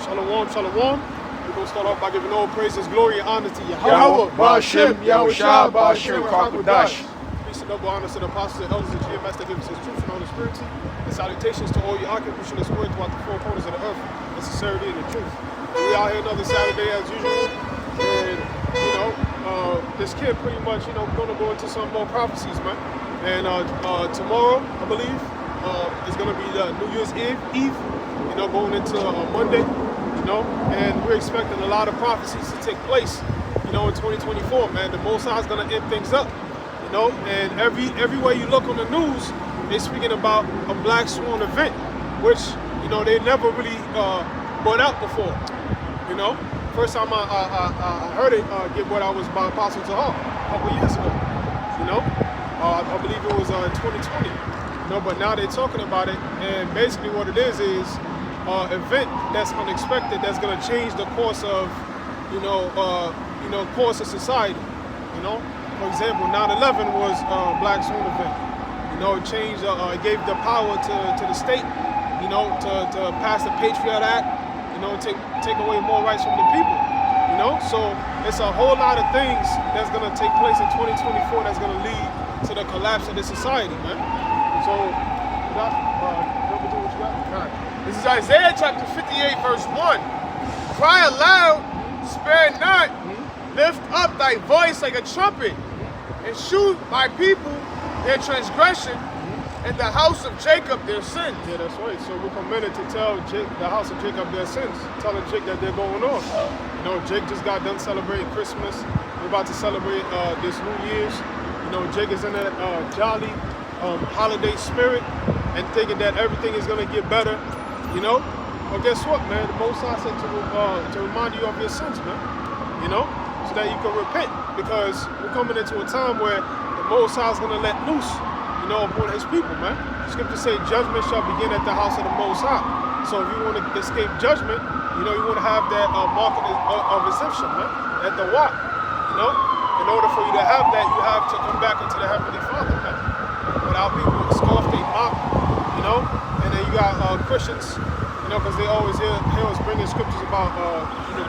Shalom, shalom. We're going to start off by giving all praises, glory, and honor to Yahweh, Ba'ashem, Yahushua, Ba'ashem, Kakwadash. Peace and double honor to the apostles and elders of GMS that give us his truth and all his spirituality. And salutations to all your occupants in this word throughout the four corners of the earth, the sincerity and the truth. We out here another Saturday as usual. And, this kid pretty much, going to go into some more prophecies, man. And tomorrow, I believe, is going to be the New Year's Eve, going into Monday, and we're expecting a lot of prophecies to take place, in 2024, man. The Most High is going to end things up, and everywhere you look on the news, they're speaking about a Black Swan event, which, they never really brought out before, First time I heard it get brought out was by Apostle Tahar a couple years ago, I believe it was in 2020, but now they're talking about it, and basically what it is event that's unexpected that's going to change the course of, course of society, For example, 9/11 was a Black Swan event, it changed, it gave the power to the state, to pass the Patriot Act, take away more rights from the people, So it's a whole lot of things that's going to take place in 2024 that's going to lead to the collapse of the society, man. So, you got, what you got? This is Isaiah chapter 58, verse 1. Cry aloud, spare not, lift up thy voice like a trumpet, and shew my people their transgression, and the house of Jacob their sins. Yeah, that's right. So we're commanded to tell the house of Jacob their sins, telling Jake that they're going on. Jake just got done celebrating Christmas. We're about to celebrate this New Year's. Jake is in that jolly holiday spirit and thinking that everything is going to get better, Well, guess what, man? The Most High said to remind you of your sins, man, so that you can repent, because we're coming into a time where the Most High is going to let loose, upon his people, man. The scriptures say judgment shall begin at the house of the Most High. So if you want to escape judgment, you want to have that mark of exemption, man, at the walk, In order for you to have that, you have to come back into the Heavenly Father, man. But our people scoff, they mock, and then you got Christians, because they always hear us bringing scriptures about,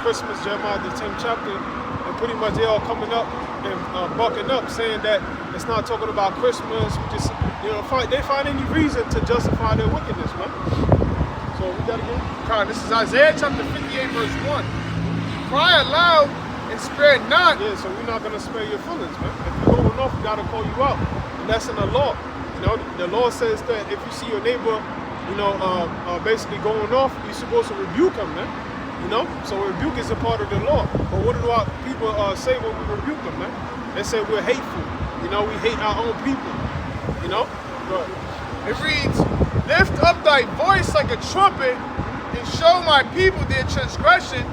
Christmas, Jeremiah, the 10th chapter, and pretty much they all coming up and bucking up, saying that it's not talking about Christmas. We just, they find any reason to justify their wickedness, man. So we got to get. This is Isaiah chapter 58, verse 1. Cry aloud and spare not. Yeah, so we're not going to spare your feelings, man. If you're going off, we got to call you out. And that's in the law. The law says that if you see your neighbor, basically going off, you're supposed to rebuke him, man. So rebuke is a part of the law. But what do our people say when we rebuke them, man? They say we're hateful. We hate our own people. But it reads, lift up thy voice like a trumpet, and show my people their transgression,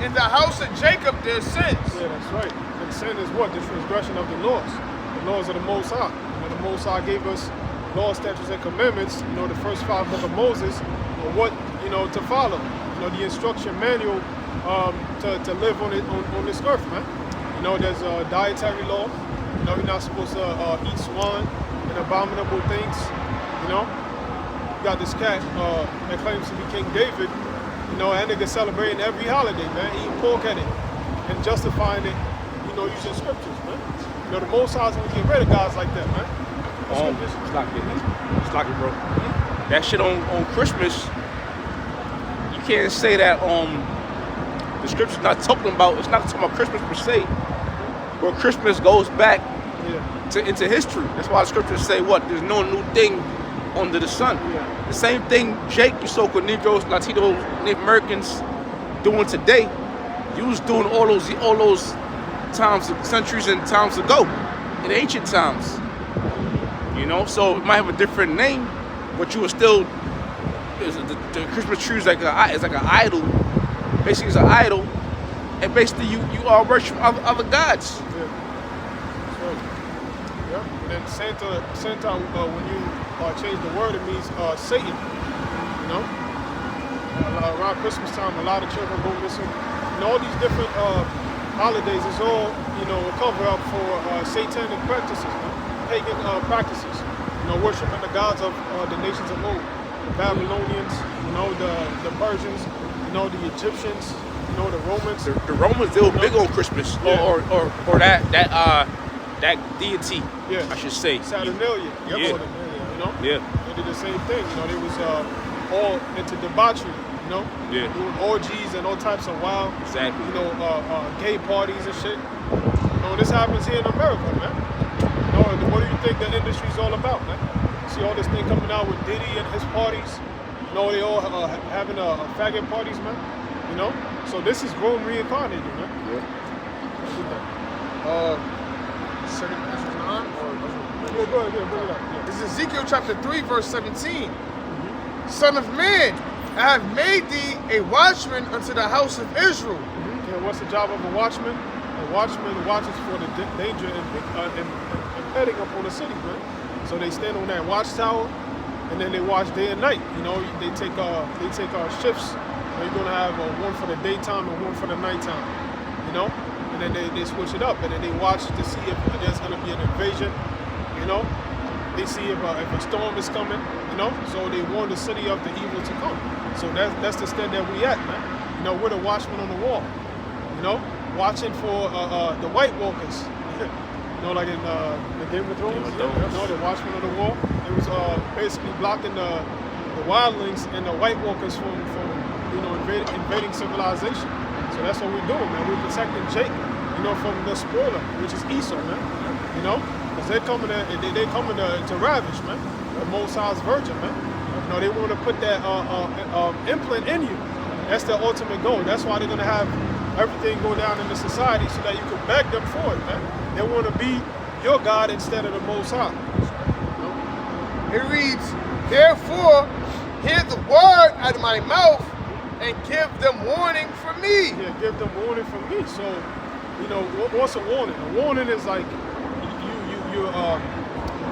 in the house of Jacob their sins. Yeah, that's right. And sin is what? The transgression of the laws of the Most High. The Most High gave us laws, statutes, and commandments, the first 5 books of Moses, what, to follow. The instruction manual to live on this earth, man. There's a dietary law. You're not supposed to eat swine and abominable things. You got this cat that claims to be King David. That nigga celebrating every holiday, man, eating pork at it and justifying it, using scriptures, man. The Most High is gonna get rid of guys like that, man. It's like it, bro. That shit on Christmas, you can't say that the scripture's not talking about. It's not talking about Christmas per se, where Christmas goes back into history. That's why the scriptures say what? There's no new thing under the sun. Yeah. The same thing Jake, you so-called Negroes, Latinos, Native Americans doing today, you was doing all those times, centuries and times ago, in ancient times. So it might have a different name, but you were still, the Christmas tree is like an idol. Basically, it's an idol, and basically you are worshiping other gods. Yeah. That's right. Yeah. And then Santa, when you change the word, it means Satan. Around Christmas time, a lot of children go missing. All these different holidays is all a cover up for satanic practices, pagan practices. Worshiping the gods of the nations of old, the Babylonians, the Persians. you know, the Egyptians, you know, the Romans. The Romans, they were big on Christmas, Yeah. or that deity, Yeah. I should say. Saturnalia. Yeah. You know? Yeah. They did the same thing. You know, they was all into debauchery, you know? Yeah. Doing orgies and all types of wild, Exactly. you know, gay parties and shit. You know, this happens here in America, man. You know, and what do you think the industry's all about, man? See all this thing coming out with Diddy and his parties. You know, they all having faggot parties, man. You know? So this is Rome reincarnated, man. Second Ezra 9, Yeah, go ahead, bring it up. Yeah. This is Ezekiel chapter 3, verse 17. Son of man, I have made thee a watchman unto the house of Israel. And what's the job of a watchman? A watchman watches for the danger impending upon the city, man. So they stand on that watchtower, and then they watch day and night. You know, they take shifts. You know, you're gonna have one for the daytime and one for the nighttime. You know, and then they switch it up, and then they watch to see if there's gonna be an invasion. You know, they see if a storm is coming. You know, so they warn the city of the evil to come. So that's the stand that we at, man. You know, we're the watchmen on the wall. You know, watching for the White Walkers. You know, like in the Game of Thrones. You know, the watchmen on the wall. It was basically blocking the wildlings and the White Walkers from you know, invading civilization. So that's what we're doing, man. We're protecting Jake, you know, from the spoiler, which is Esau, man. You know, because they're coming to ravage, man. The Most High's virgin, man. You know, they want to put that implant in you. That's their ultimate goal. That's why they're gonna have everything go down in the society so that you can beg them for it, man. They want to be your God instead of the Most High. It reads, therefore, hear the word out of my mouth and give them warning from me. Yeah, give them warning from me. So, you know, what's a warning? A warning is like you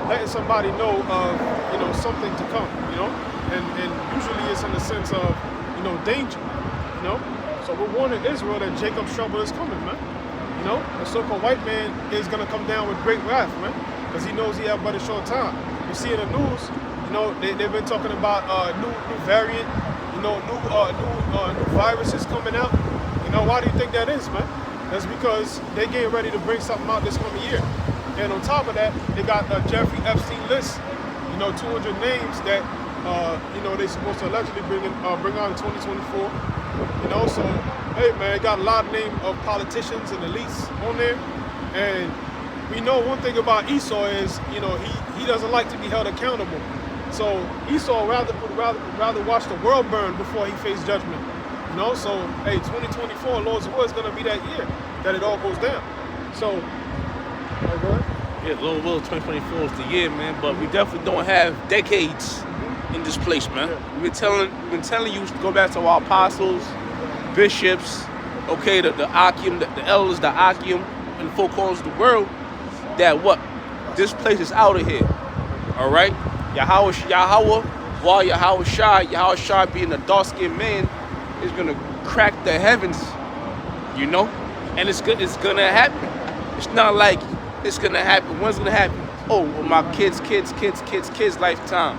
letting somebody know of, you know, something to come, you know? And usually it's in the sense of, you know, danger, you know? So we're warning Israel that Jacob's trouble is coming, man. You know, the so-called white man is gonna come down with great wrath, man, because he knows he have but a short time. You see in the news, you know, they've been talking about new variant, you know, new viruses coming out. You know, why do you think that is, man? That's because they getting ready to bring something out this coming year. And on top of that, they got a Jeffrey Epstein list, you know, 200 names that, you know, they supposed to allegedly bring on in 2024. You know, so, hey, man, got a lot of names of politicians and elites on there. And we know one thing about Esau is, you know, he doesn't like to be held accountable. So Esau would rather watch the world burn before he faced judgment. You know, so, hey, 2024, Lord's will is going to be that year that it all goes down. So, go ahead. Yeah, Lord will, 2024 is the year, man. But we definitely don't have decades in this place, man. Yeah. We've been telling you to go back to our apostles, bishops, okay, the Akim, the elders, the Akim, and the four corners of the world, that what? This place is out of here. All right? Yahweh, while Yahweh Shai being a dark-skinned man, is gonna crack the heavens, you know? And it's gonna happen. It's not like it's gonna happen. When's it gonna happen? Oh, well, my kids' lifetime.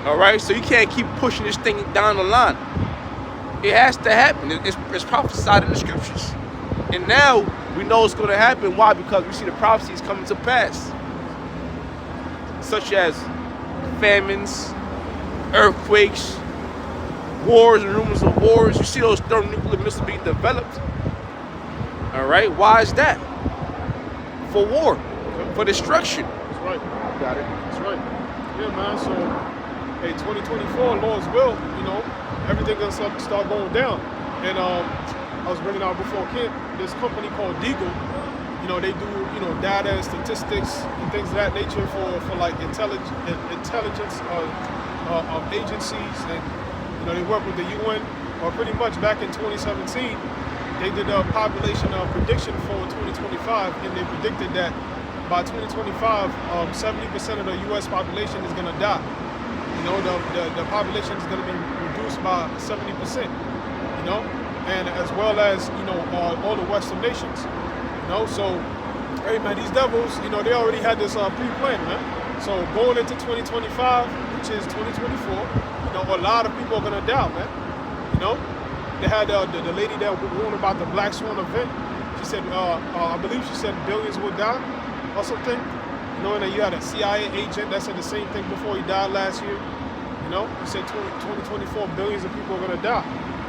All right, so you can't keep pushing this thing down the line. It has to happen. It's prophesied in the scriptures. And now we know it's gonna happen. Why? Because we see the prophecies coming to pass. Such as famines, earthquakes, wars and rumors of wars. You see those thermonuclear missiles being developed. All right, why is that? For war, for destruction. That's right. Got it. That's right. Yeah, man. So, hey, 2024, Lord's will, you know, everything gonna start going down. And I was bringing out before Kent, this company called Deagle. You know, they do, you know, data and statistics and things of that nature for like intelligence agencies, and you know, they work with the UN. Or pretty much back in 2017, they did a population prediction for 2025, and they predicted that by 2025, 70% of the U.S. population is going to die. You know, the population is going to be reduced by 70%. You know, and as well as, you know, all the Western nations. You know, so hey man, these devils, you know, they already had this pre-planned, man. So going into 2025, which is 2024, you know, a lot of people are gonna die, man. You You know, they had the lady that warned about the Black Swan event. She said, I believe she said billions would die or something. You know, and then you had a CIA agent that said the same thing before he died last year. You know, he said 2024 billions of people are gonna die.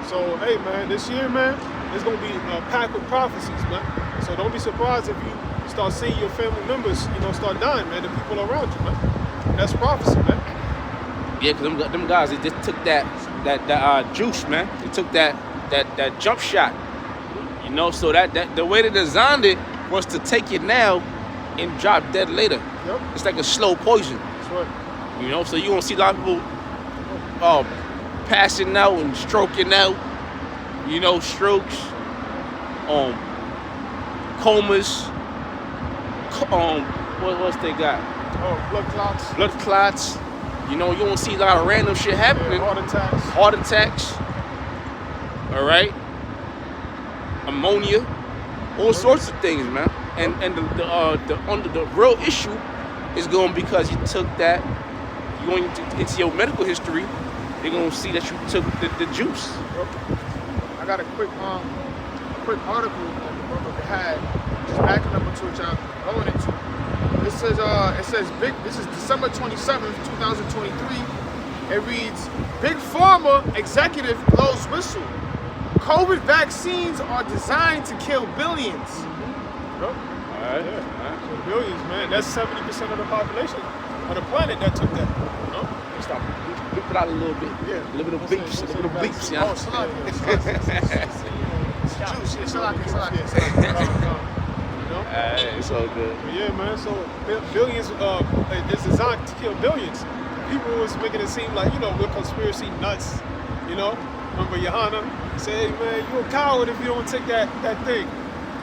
So hey man, this year man, it's gonna be packed with prophecies, man. So don't be surprised if you start seeing your family members, you know, start dying, man. The people around you, man. That's prophecy, man. Yeah, cause them guys, they just took that juice, man. They took that jump shot. You know, so that the way they designed it was to take it now and drop dead later. Yep. It's like a slow poison. That's right. You know, so you don't see a lot of people passing out and stroking out. You know, strokes, comas, what else they got? Oh, blood clots. Blood clots. You know, you don't see a lot of random shit happening. Yeah, heart attacks. Heart attacks. All right. Ammonia. All sorts of things, man. And the real issue is going because you took that. You going into your medical history. They're gonna see that you took the juice. I got a quick article that the brother had, just backing up into what y'all going into. It says big. This is December 27th, 2023. It reads: Big Pharma executive blows whistle. COVID vaccines are designed to kill billions. Yep. All right. Yeah. So billions, man. That's 70% of the population of the planet that took that. You know? Stop. Look it out a little bit. Yeah. A little bit of beeps. A little bit of beeps. Yeah. Oh, salami. Juice. Yeah, salami. You know? It's all good. But yeah, man. So billions, it's designed to kill billions. People was making it seem like, you know, we're conspiracy nuts. You know? Remember Johanna said, hey man, you're a coward if you don't take that thing.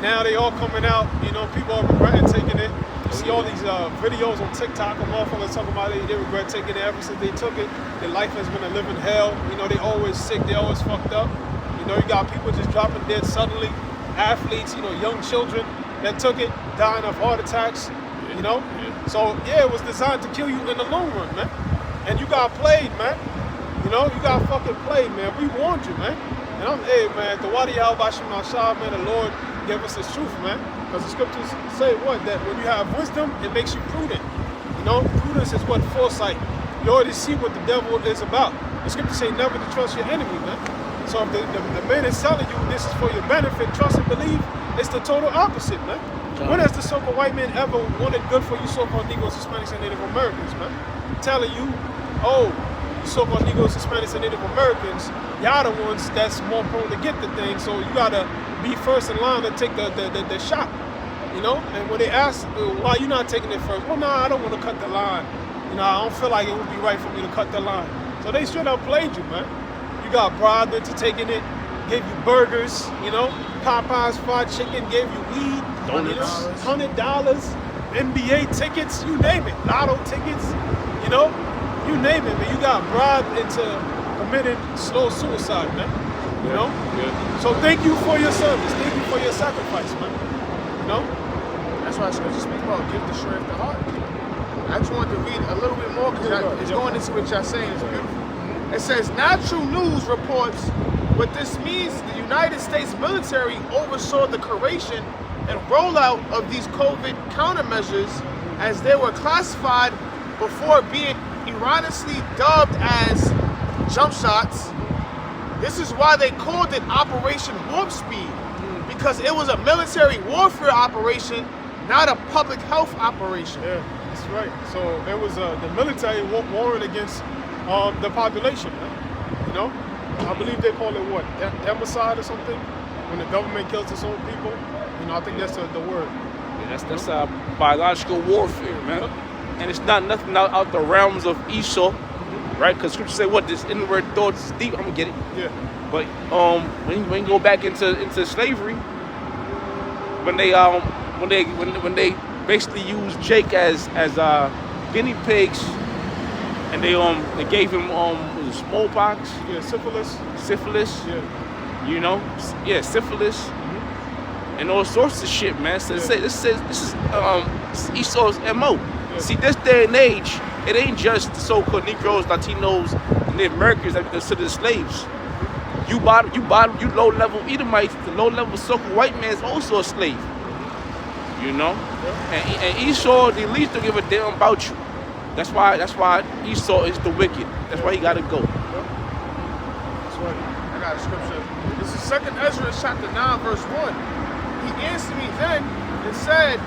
Now they all coming out, you know, people are regretting taking it. You see all these videos on TikTok of motherfuckers talking about they regret taking it ever since they took it. Their life has been a living hell. You know, they always sick, they always fucked up. You know, you got people just dropping dead suddenly. Athletes, you know, young children that took it, dying of heart attacks, you know? So yeah, it was designed to kill you in the long run, man. And you got played, man. You know, you got fucking played, man. We warned you, man. And hey, man, the Wadi al-Bashim al-Shah, man, the Lord gave us this truth, man. Because the scriptures say what? That when you have wisdom, it makes you prudent. You know, prudence is what? Foresight. You already see what the devil is about. The scriptures say never to trust your enemy, man. So if the man is telling you this is for your benefit, trust and believe, it's the total opposite, man. When has the so-called white man ever wanted good for you so-called Negroes, Hispanics, and Native Americans, man? Telling you, oh, so-called Negroes, Hispanics, and Native Americans, y'all the ones that's more prone to get the thing, so you gotta be first in line to take the shot, you know? And when they ask, why you not taking it first? Well, nah, I don't want to cut the line. You know, I don't feel like it would be right for me to cut the line. So they straight up played you, man. You got bribed into taking it, gave you burgers, you know? Popeye's fried chicken, gave you weed, Donuts. $100, NBA tickets, you name it, lotto tickets, you know? You name it, man. You got bribed into committing slow suicide, man. You know? Yeah. So thank you for your service. Thank you for your sacrifice, man. You know? That's why I was going to speak about give the sheriff the heart. I just wanted to read a little bit more because it's going into what y'all saying. It's beautiful. It says, Natural News reports what this means. The United States military oversaw the creation and rollout of these COVID countermeasures as they were classified before being erroneously dubbed as jump shots. This is why they called it Operation Warp Speed, because it was a military warfare operation, not a public health operation. Yeah, that's right. So it was the military warring against the population, man. You know? I believe they call it what? Democide or something? When the government kills its own people? You know, I think that's the word. Yeah, that's biological warfare, man. And it's not nothing out the realms of Esau, right? Because scripture say what this inward thoughts is deep. I'm gonna get it. Yeah. But when you go back into slavery, when they basically used Jake as guinea pigs, and they gave him was it smallpox? Yeah, syphilis. Syphilis. Yeah. You know, yeah, syphilis. And all sorts of shit, man. So this is Esau's MO. Yeah. See, this day and age, it ain't just the so-called Negroes, Latinos, and Native Americans that we consider slaves. you low-level Edomites, the low-level so-called white man is also a slave. You know? And Esau, the least don't give a damn about you. That's why Esau is the wicked. That's why he gotta go. That's right. I got a scripture. This is 2nd Ezra chapter 9, verse 1. He answered me then and said,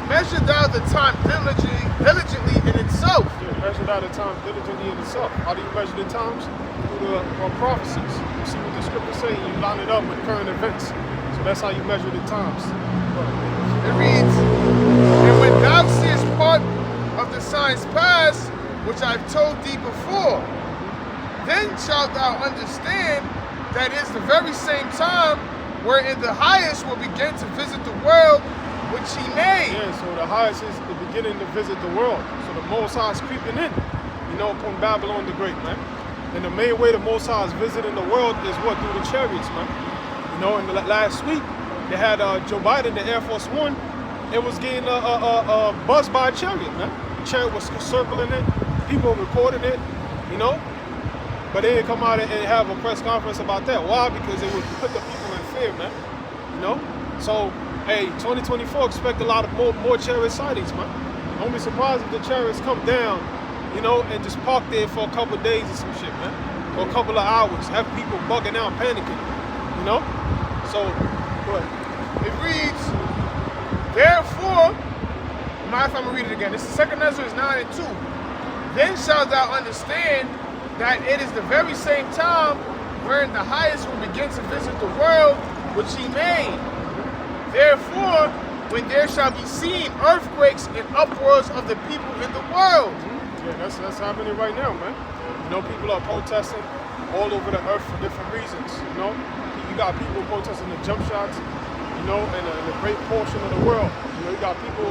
measure thou the time diligently in itself. Yeah, measure thou the time diligently in itself. How do you measure the times? Through the prophecies. You see what the scriptures say, you line it up with current events. So that's how you measure the times. It reads, and when thou seest part of the signs past, which I've told thee before, then shalt thou understand that is the very same time wherein the highest will begin to visit the world which he made. Yeah, so the highest is the beginning to visit the world. So the Most High is creeping in, you know, upon Babylon the Great, man. And the main way the Most High is visiting the world is what? Through the chariots, man. You know, in the last week, they had Joe Biden, the Air Force One. It was getting buzzed by a chariot, man. The chariot was circling it, people recording it, you know. But they didn't come out and have a press conference about that. Why? Because it would put the people in fear, man. You know? So, hey, 2024, expect a lot of more chariot sightings, man. Don't be surprised if the chariots come down, you know, and just park there for a couple of days or some shit, man. Or a couple of hours. Have people bugging out, panicking, you know? So, go ahead. It reads, therefore, mind if I'm going to read it again. This is 2nd Ezra 9 and 2. Then shalt thou understand that it is the very same time wherein the highest will begin to visit the world which he made. Therefore, when there shall be seen earthquakes and uproars of the people in the world. Yeah, that's happening right now, man. You know, people are protesting all over the earth for different reasons, you know. You got people protesting the jump shots, you know, in a great portion of the world. You know, you got people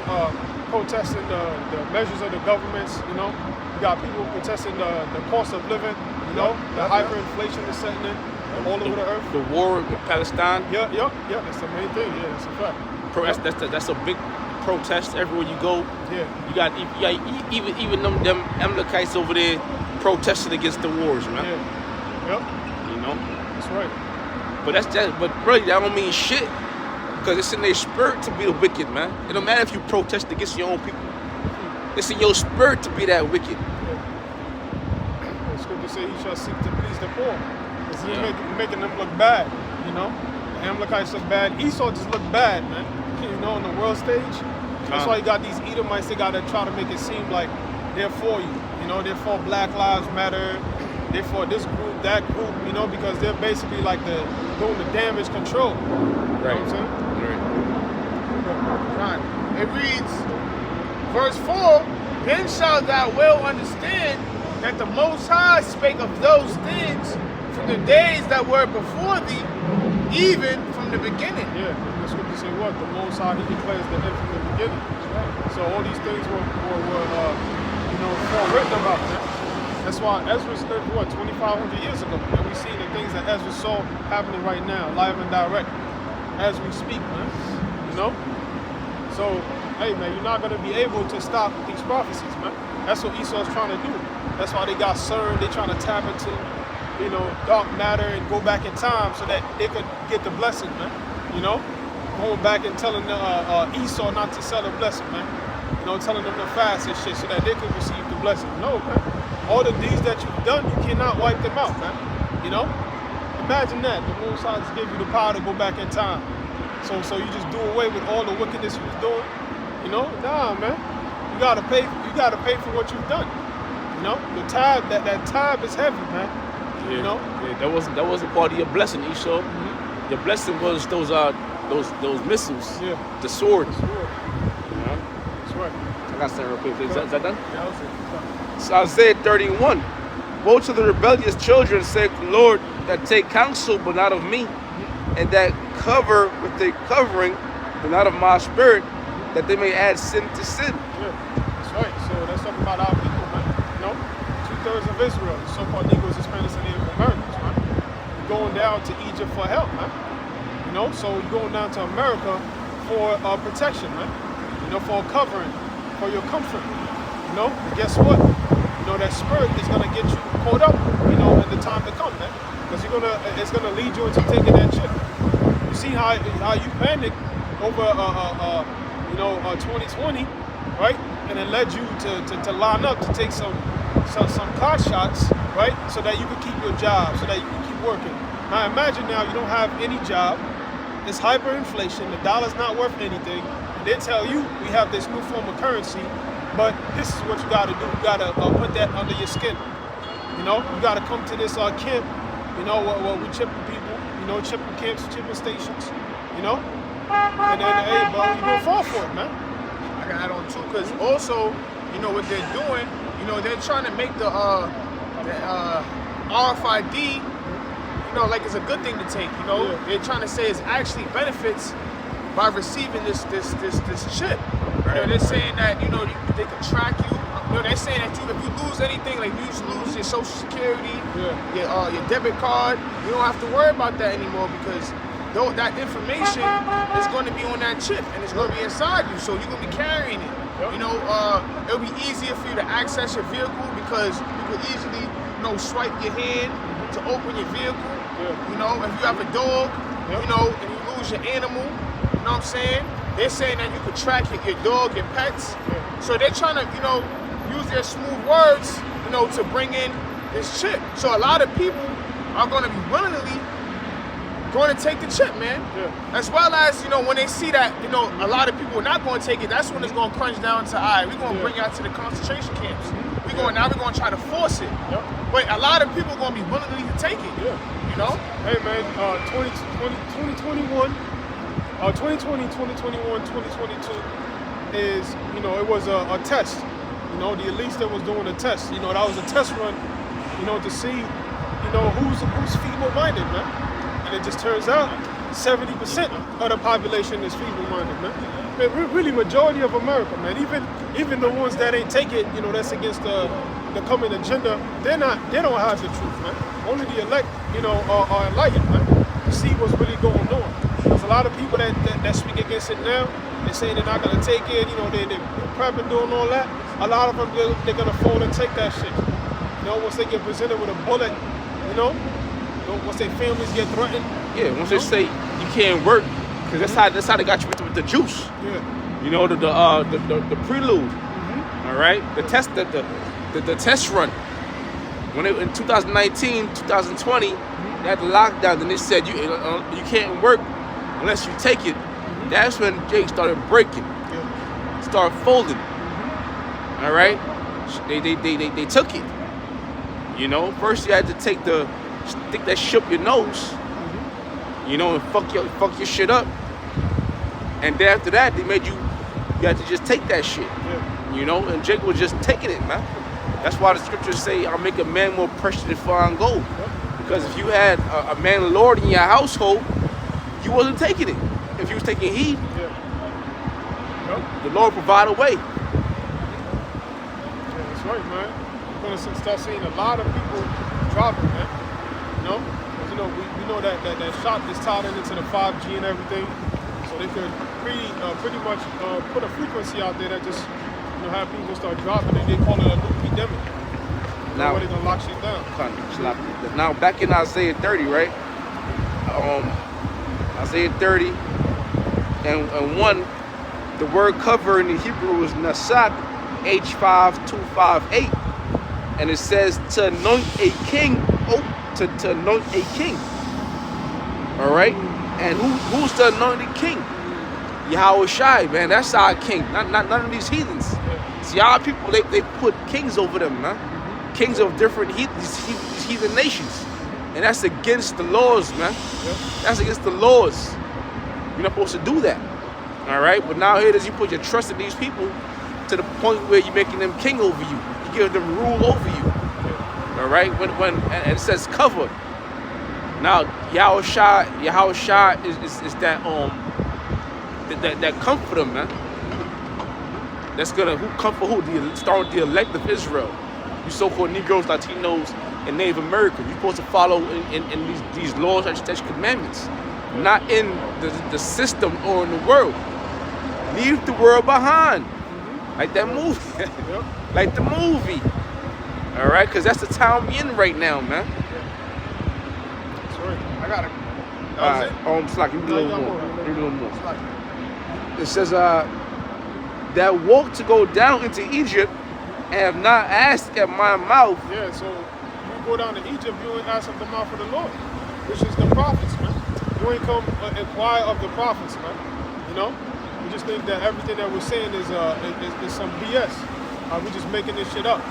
protesting the measures of the governments, you know. You got people protesting the cost of living, you know, the hyperinflation is setting in all over the earth. The war with Palestine. Yeah, that's the main thing. Yeah, that's a fact. That's a big protest everywhere you go. Yeah. You got even them Amalekites over there protesting against the wars, man. Yeah. Yep. You know. That's right. But really, that don't mean shit, because it's in their spirit to be the wicked, man. It don't matter if you protest against your own people. It's in your spirit to be that wicked. The scripture say he shall seek to please the poor. Because he's making them look bad, you know. The Amalekites look bad. Esau just look bad, man. You know, on the world stage. That's why you got these Edomites, they got to try to make it seem like they're for you. You know, they're for Black Lives Matter. They're for this group, that group, you know, because they're basically like doing the damage control. Right. You know what I'm saying? Right. It reads, verse 4, then shalt thou well understand that the Most High spake of those things from the days that were before thee, even from the beginning. Yeah, the scripture say what? The Most High, he declares the end from the beginning. So all these things were you know, forewritten about, man. That's why Ezra lived, what, 2,500 years ago. And we see the things that Ezra saw happening right now, live and direct, as we speak, man. You know? So, hey, man, you're not going to be able to stop these prophecies, man. That's what Esau's trying to do. That's why they got CERN. They're trying to tap into, you know, dark matter and go back in time so that they could get the blessing, man. You know? Going back and telling Esau not to sell the blessing, man. You know, telling them to fast and shit so that they could receive the blessing. No, man. All the deeds that you've done, you cannot wipe them out, man. You know? Imagine that. The Most High just gave you the power to go back in time. So you just do away with all the wickedness you was doing. You know? Nah, man. You gotta pay for what you've done. You know? The tab, that tab is heavy, man. Yeah. You know? Yeah, that wasn't part of your blessing, Esau. Mm-hmm. Your blessing was those missiles. Yeah. The sword. The sword. Yeah. That's right. I got something real quick, please. Is that done? Yeah, that was it. It's Isaiah 31. Woe to the rebellious children, saith the Lord, that take counsel, but not of me, and that cover with a covering, but not of my spirit, that they may add sin to sin. Yeah, that's right. So that's talking about our people, man. You know, 2/3 of Israel, the so-called Negroes, Hispanics, and Native Americans, man. You're going down to Egypt for help, man. You know, so you're going down to America for protection, man. You know, for a covering, for your comfort. You know, and guess what? You know, that spirit is going to get you caught up, you know, in the time to come, man. because it's gonna lead you into taking that chip. You see how you panicked over 2020, right? And it led you to line up to take some card shots, right? So that you can keep your job, so that you can keep working. Now imagine now you don't have any job. It's hyperinflation. The dollar's not worth anything. And they tell you we have this new form of currency, but this is what you got to do. You got to put that under your skin. You know, you got to come to this camp. You know, where we chipping people. You know, chipping camps, chipping stations. You know, and then hey, bro, you gonna fall for it, man. I can add on too, because also, you know what they're doing. You know, they're trying to make the RFID. You know, like it's a good thing to take. You know, they're trying to say it's actually benefits by receiving this chip. Right. You know, they're saying that they can track you. You know, they're saying that if you lose anything, like you lose your Social Security, your debit card, you don't have to worry about that anymore because that information is going to be on that chip and it's going to be inside you. So you're going to be carrying it. You know, it'll be easier for you to access your vehicle because you can easily, swipe your hand to open your vehicle. You know, if you have a dog, you know, and you lose your animal, you know what I'm saying? They're saying that you could track your dog, your pets. So they're trying to, use their smooth words, to bring in this chip. So a lot of people are going to be willingly going to take the chip, man. As well as, when they see that, a lot of people are not going to take it, that's when it's going to crunch down to, all right, we're going to bring you out to the concentration camps. Now we're going to try to force it. But a lot of people are going to be willingly to take it. You know? Hey, man, 2021, 2020, 2021, 2022 is, it was a test. The elites that was doing a test. That was a test run, to see, who's feeble-minded, man. And it just turns out 70% of the population is feeble-minded, man. Really, majority of America, man. Even the ones that ain't take it, that's against the coming agenda. They don't have the truth, man. Only the elect, are enlightened, man. To see what's really going on. There's a lot of people that speak against it now. They say they're not gonna take it. They're prepping, doing all that. A lot of them they're gonna fall and take that shit. Once they get presented with a bullet, once their families get threatened. Yeah, once they say you can't work, because that's how they got you with the juice. The prelude. All right, the test run. When in 2019, 2020, they had the lockdown, and they said you can't work unless you take it. That's when Jake started breaking, started folding. All right, they took it. First you had to stick that shit up your nose, and fuck your shit up. And then after that, they made you had to just take that shit. And Jake was just taking it, man. That's why the scriptures say, I'll make a man more precious than fine gold. Because if you had a man lord in your household, you wasn't taking it. If you was taking heed, the Lord provide a way. Yeah, that's right, man. We're gonna start seeing a lot of people dropping, man. Because we know that shot is tied into the 5G and everything, so they could pretty much put a frequency out there that just have people start dropping, and they call it a new epidemic. Now they're gonna lock shit down. Now back in Isaiah 30, right? Isaiah 30 and 1, the word cover in the Hebrew is nasat, H5258, and it says to anoint a king. To anoint a king. All right, and who's the anointed king? Yahweh Shai, man. That's our king. None of these heathens. See, our people they put kings over them, man. Kings of different these heathen nations, and that's against the laws, man. That's against the laws. You're not supposed to do that. All right, but now here it is. You put your trust in these people to the point where you're making them king over you. You give them rule over you. All right, when and it says cover. Now Yahweh Shai is that comforter, man. That's gonna comfort who? Start with the elect of Israel. You so-called Negroes, Latinos, and Native Americans. You're supposed to follow in these laws and commandments, not in the system or in the world. Leave the world behind, like that movie, like the movie. All right, because that's the time we're in right now, man. I got it. That was it? Slack, you do a little more. No, You do a little more. Slack. It says, that woke to go down into Egypt and have not asked at my mouth. Yeah, so you go down to Egypt, you ain't ask of the mouth of the Lord, which is the prophets, man. You ain't come inquire of the prophets, man. You know? We just think that everything that we're saying is some BS. We're just making this shit up.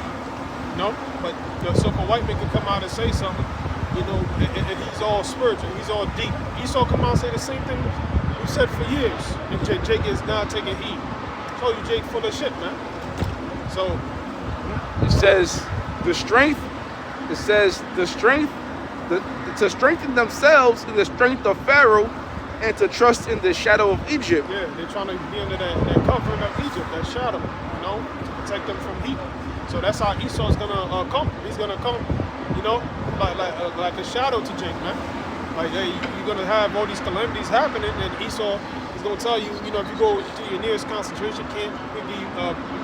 You know? But the so-called white man can come out and say something, you know, and he's all spiritual, he's all deep. Esau come out and say the same thing we said for years, and Jake is not taking heed. I told you Jake full of shit, man. So It says the strength. It says the strength. To strengthen themselves in the strength of Pharaoh, and to trust in the shadow of Egypt. yeah, they're trying to be under that covering of Egypt, that shadow, you know, to protect them from heat. So that's how Esau's gonna come. He's gonna come, you know, like a shadow to Jake, man. Like, hey, you're gonna have all these calamities happening, and Esau is gonna tell you, you know, if you go to your nearest concentration camp, you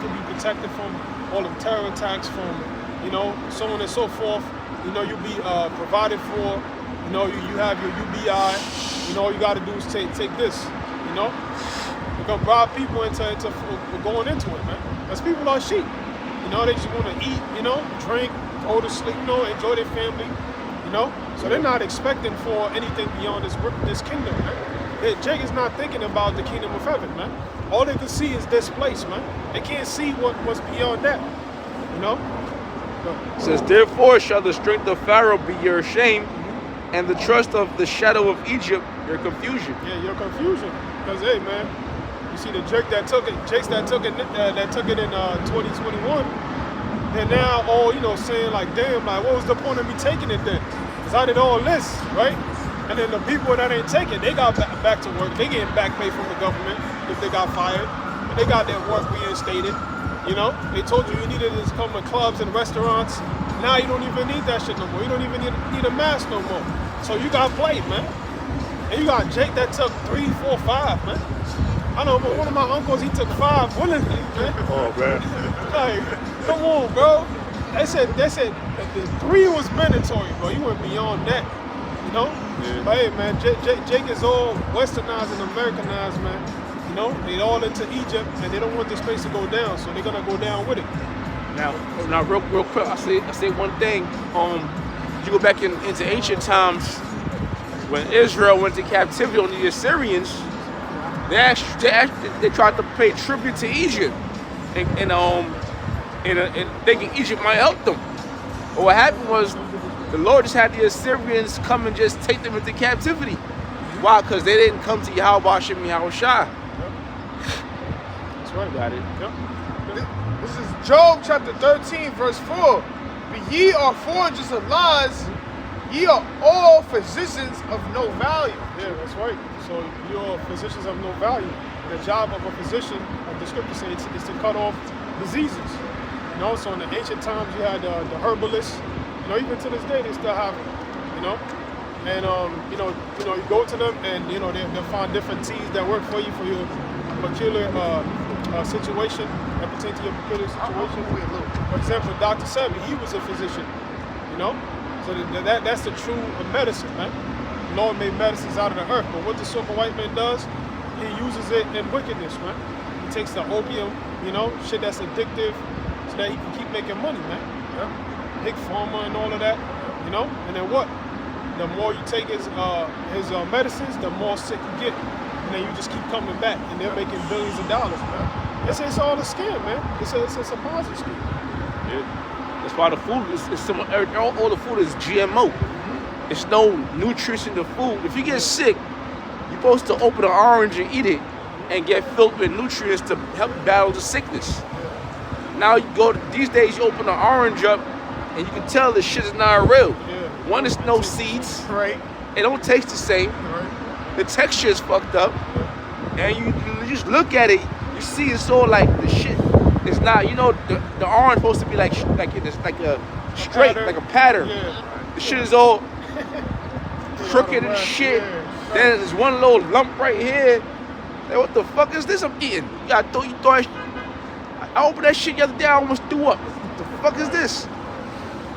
could be protected from all the terror attacks, from, you know, so on and so forth. You know, you'll be provided for. You know, you have your UBI. You know, all you got to do is take this. You know, you're gonna bribe people into going into it, man. Because people are sheep. You know, they just want to eat. You know, drink, go to sleep. You know, enjoy their family. You know, so they're not expecting for anything beyond this kingdom, man. Jake is not thinking about the kingdom of heaven, man. All they can see is this place, man. They can't see what's beyond that. You know. It says, therefore shall the strength of Pharaoh be your shame, and the trust of the shadow of Egypt your confusion. Yeah, your confusion. Because hey, man, you see the Jakes that took it in 2021. They're now all, you know, saying like, damn, like what was the point of me taking it then? Because I did all this, right? And then the people that ain't taking, they got back to work. They getting back pay from the government if they got fired. And they got their work reinstated. You know, they told you needed to come to clubs and restaurants. Now you don't even need that shit no more. You don't even need a mask no more. So you got played, man. And you got Jake that took 3, 4, 5, man. I know, but one of my uncles, he took 5 willingly, man. Oh, man. Like, come on, bro. They said that the 3 was mandatory, bro. You went beyond that, you know? Yeah. But hey, man, Jake is all westernized and Americanized, man. You know, they all into Egypt, and they don't want this place to go down, so they're gonna go down with it. Now, real quick, I say one thing. You go back into ancient times when Israel went to captivity on the Assyrians. They tried to pay tribute to Egypt, and thinking Egypt might help them. But what happened was the Lord just had the Assyrians come and just take them into captivity. Why? Because they didn't come to Yahweh Shem Yahushua. That's right. Got it. Yep. This is Job chapter 13, verse 4. But ye are forgers of lies, ye are all physicians of no value. Yeah, that's right. So you're physicians of no value. The job of a physician, like the scripture says, is to cut off diseases. You know, so in the ancient times you had the herbalists. You know, even to this day they still have them. You know, and you go to them and you know they'll find different teas that work for you for your peculiar situation that pertain to your peculiar situation. For example, Dr. Sebi, he was a physician. You know, so that's the true medicine, man. The Lord made medicines out of the earth, but what the so-called white man does, he uses it in wickedness, man. He takes the opium, you know, shit that's addictive, so that he can keep making money, man. Yeah. Big pharma and all of that, you know. And then what? The more you take his medicines, the more sick you get, and then you just keep coming back, and they're making billions of dollars, man. It's all a scam, man. It's a Ponzi scheme. Yeah. That's why the food is all the food is GMO. It's no nutrition to food. If you get sick, you're supposed to open an orange and eat it and get filled with nutrients to help battle the sickness. Now you go these days, you open an orange up and you can tell the shit is not real. Yeah. One is no seeds. Right. It don't taste the same. Right. The texture is fucked up. And you just look at it, you see it's all like the shit. It's not, you know, the orange supposed to be like a straight, like a pattern. Yeah. The shit is all crooked and shit. Yeah. Then there's one little lump right here. Like, what the fuck is this I'm eating? I opened that shit the other day, I almost threw up. What the fuck is this?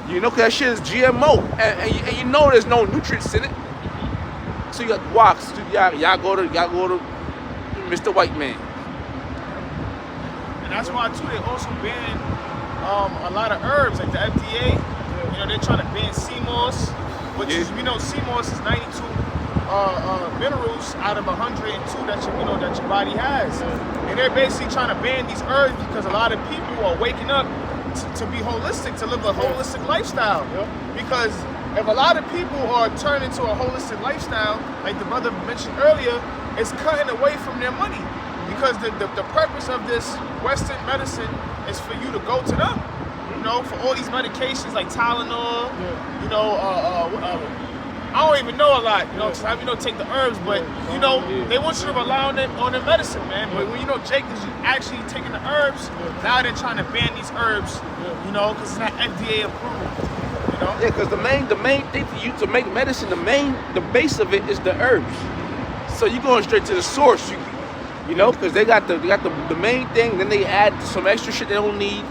You know, cause that shit is GMO, and you know there's no nutrients in it. So you got walks. So y'all go to Mr. White Man. And that's why too they also ban a lot of herbs, like the FDA. You know, they're trying to ban sea moss, which is, we know sea moss is 92 minerals out of 102 that your body has. And they're basically trying to ban these herbs because a lot of people are waking up to be holistic, to live a holistic lifestyle. Because if a lot of people are turning to a holistic lifestyle, like the brother mentioned earlier, it's cutting away from their money. Because the purpose of this Western medicine is for you to go to them. You know, for all these medications like Tylenol, you know, I don't even know a lot, you know, because I take the herbs, but you know, they want you to rely on their medicine, man. But when Jake is actually taking the herbs, now they're trying to ban these herbs, you know, because it's not FDA approved. You know? Yeah, because the main thing for you to make medicine, the base of it is the herbs. So you're going straight to the source, you know, because they got the main thing, then they add some extra shit they don't need.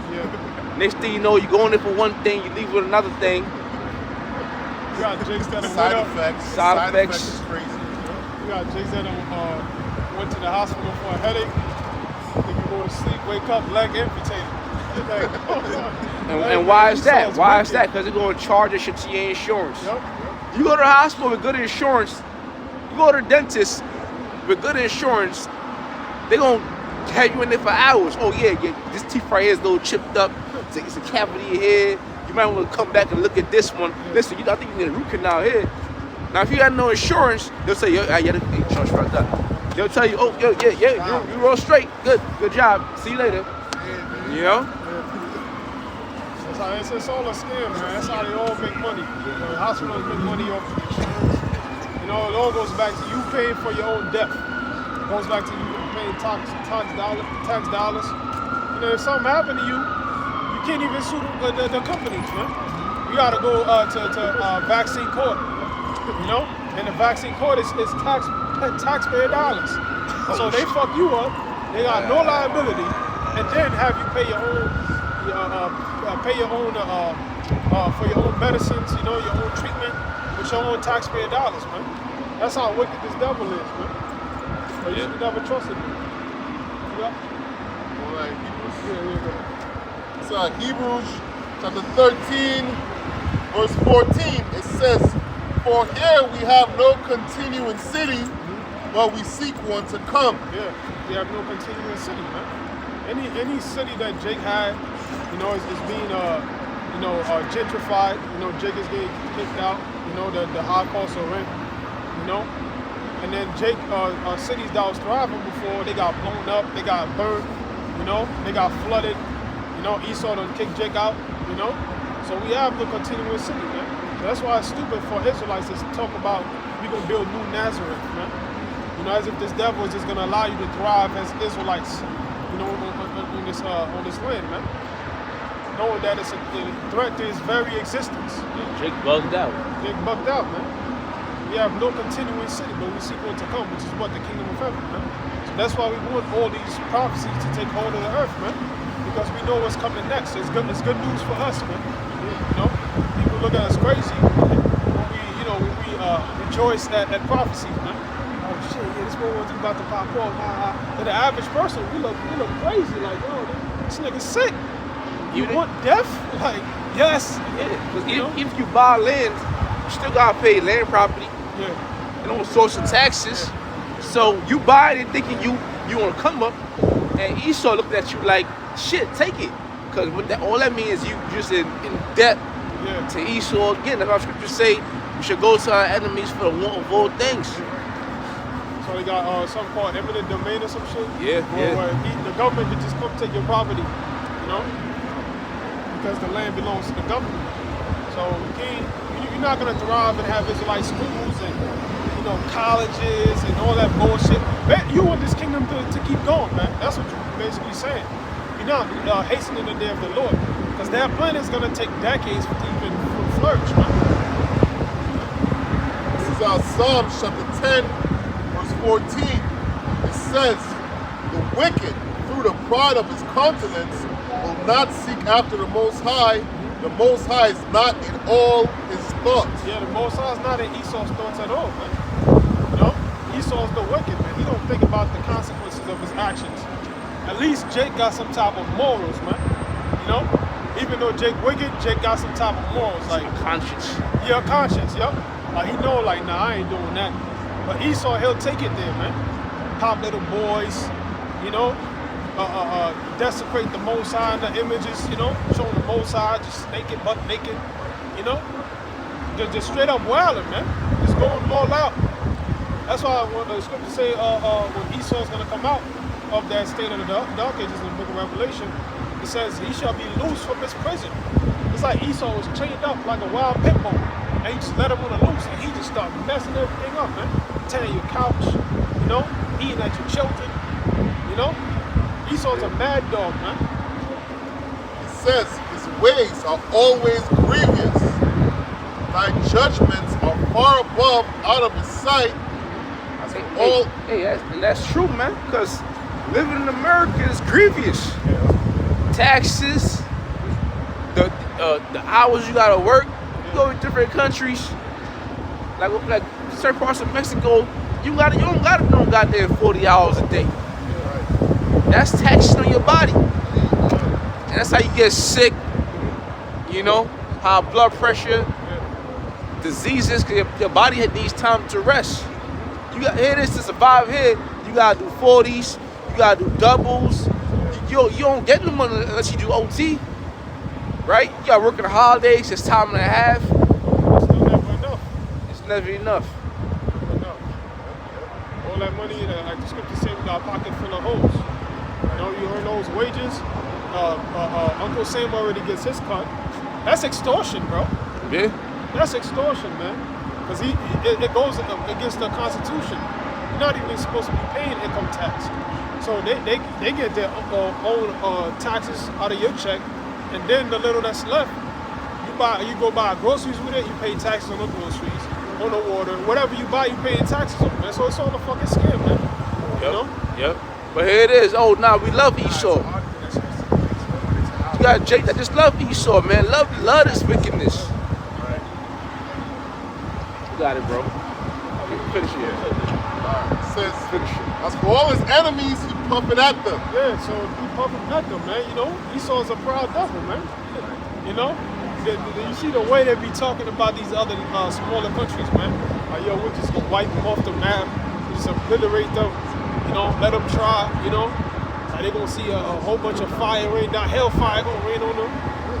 Next thing you know, you go in there for one thing, you leave with another thing. You got Jakes that Side effects. Side effects is crazy. You got Jakes that went to the hospital for a headache. Then you go to sleep, wake up, leg amputated. And why is that? Why is that? Because they're going to charge that shit to your insurance. You go to the hospital with good insurance, you go to the dentist with good insurance, they're going to have you in there for hours. Oh yeah, this teeth right here is a little chipped up. It's a cavity here. You might want to come back and look at this one. Listen, I think you need a root canal here. Now, if you got no insurance, they'll say, the insurance fucked up. They'll tell you, oh, you're all straight. Good job. See you later. You know? It's all a scam, man. That's how they all make money. The hospitals make money off of insurance. You know, it all goes back to you paying for your own death. It goes back to you paying tax dollars. You know, if something happened to you, you can't even sue the companies, man. You gotta go to vaccine court, you know? And the vaccine court is taxpayer dollars. So they fuck you up, they got no liability, and then have you pay your own for your own medicines, you know, your own treatment with your own taxpayer dollars, man. That's how wicked this devil is, man. But you should never trust him. All right, Hebrews. So Hebrews chapter 13, verse 14, it says, "For here we have no continuing city, but we seek one to come." Yeah, we have no continuing city, man. Any city that Jake had, you know, is being gentrified. You know, Jake is getting kicked out. You know, the high cost of rent. You know, and then Jake cities that was thriving before, they got blown up, they got burned. You know, they got flooded. You know, Esau done kicked Jake out. You know, so we have the continuing city, man. So that's why it's stupid for Israelites to talk about we gonna build new Nazareth, man. You know, as if this devil is just gonna allow you to thrive as Israelites. You know, on this land, man. Knowing that it's a threat to his very existence. Jake bugged out. Jake bugged out, man. We have no continuing city, but we seek one to come, which is what the kingdom of heaven, man. So that's why we want all these prophecies to take hold of the earth, man. Because we know what's coming next. It's good news for us, man. You know, people look at us crazy when we rejoice at prophecies, man. Oh shit, yeah, this boy was about to pop off. To the average person, we look crazy, like, yo, this nigga's sick. You want death? Like, yes. Yeah, if you buy land, you still gotta pay land property. Yeah. And all sorts of taxes. So you buy it thinking you wanna come up, and Esau looking at you like, shit, take it. Because all that means you just in debt to Esau again. That's why scriptures say we should go to our enemies for the want of all things. So they got something called eminent domain or some shit. Where the government can just come take your property, you know, because the land belongs to the government. So you're not gonna thrive and have Israelite schools and colleges and all that bullshit. You want this kingdom to keep going, man. That's what you're basically saying. You're not hastening the day of the Lord, because that plan is gonna take decades to even flourish, man. This is our Psalms chapter 10, verse 14. It says, "The wicked, through the pride of his countenance, will not seek after the Most High. The Most High is not in all his thoughts." Yeah, the Most High is not in Esau's thoughts at all, man. Esau's the wicked, man. He don't think about the consequences of his actions. At least Jake got some type of morals, man. You know? Even though Jake wicked, Jake got some type of morals. Like Conscience. yeah, conscience, yep. Like he know like, nah, I ain't doing that. But Esau, he'll take it there, man. Pop little boys, you know, desecrate the Most High in the images, you know, showing the Most High just naked, butt naked, you know. Just straight up wilding, man. Just going all out. That's why when the scripture say when Esau's gonna come out of that state of the dark ages in the book of Revelation, it says he shall be loose from his prison. It's like Esau was chained up like a wild pit bull, and he just let him on the loose, and he just started messing everything up, man. Tearing your couch, you know, eating at your children, you know. Esau's a mad dog, man. It says his ways are always grievous. Thy judgments are far above out of his sight. That's true, man. Because living in America is grievous. Taxes, the hours you gotta work. You go to different countries, like certain parts of Mexico, you don't gotta no goddamn 40 hours a day. That's taxing on your body, and that's how you get sick. You know, high blood pressure, diseases. Cause your body needs time to rest. You got here this to survive here. You gotta do 40s. You gotta do doubles. You don't get no money unless you do OT, right? You gotta work on the holidays. It's time and a half. It's still never enough. It's never enough. Never enough. All that money, like the scripture said, we got a pocket full of holes. You know, you earn those wages. Uncle Sam already gets his cut. That's extortion, bro. Yeah. That's extortion, man. Because it goes against the Constitution. You're not even supposed to be paying income tax. So they get their own taxes out of your check, and then the little that's left, you go buy groceries with it, you pay taxes on the groceries, on the water, whatever you buy, you pay taxes on, man. So it's all a fucking scam, man. Yep. You know? Yep. But here it is. Oh, now we love Esau. You got Jake that just love Esau, man. Love this wickedness. You got it, bro. Finish it. It says, as for all his enemies, he puffing at them. Yeah, so he puffing at them, man. You know, Esau's a proud devil, man. You know, you see the way they be talking about these other smaller countries, man. Like, yo, we're just gonna wipe them off the map, just obliterate them. You know, let them try. You know, like they gonna see a whole bunch of fire rain down, hellfire gonna rain on them.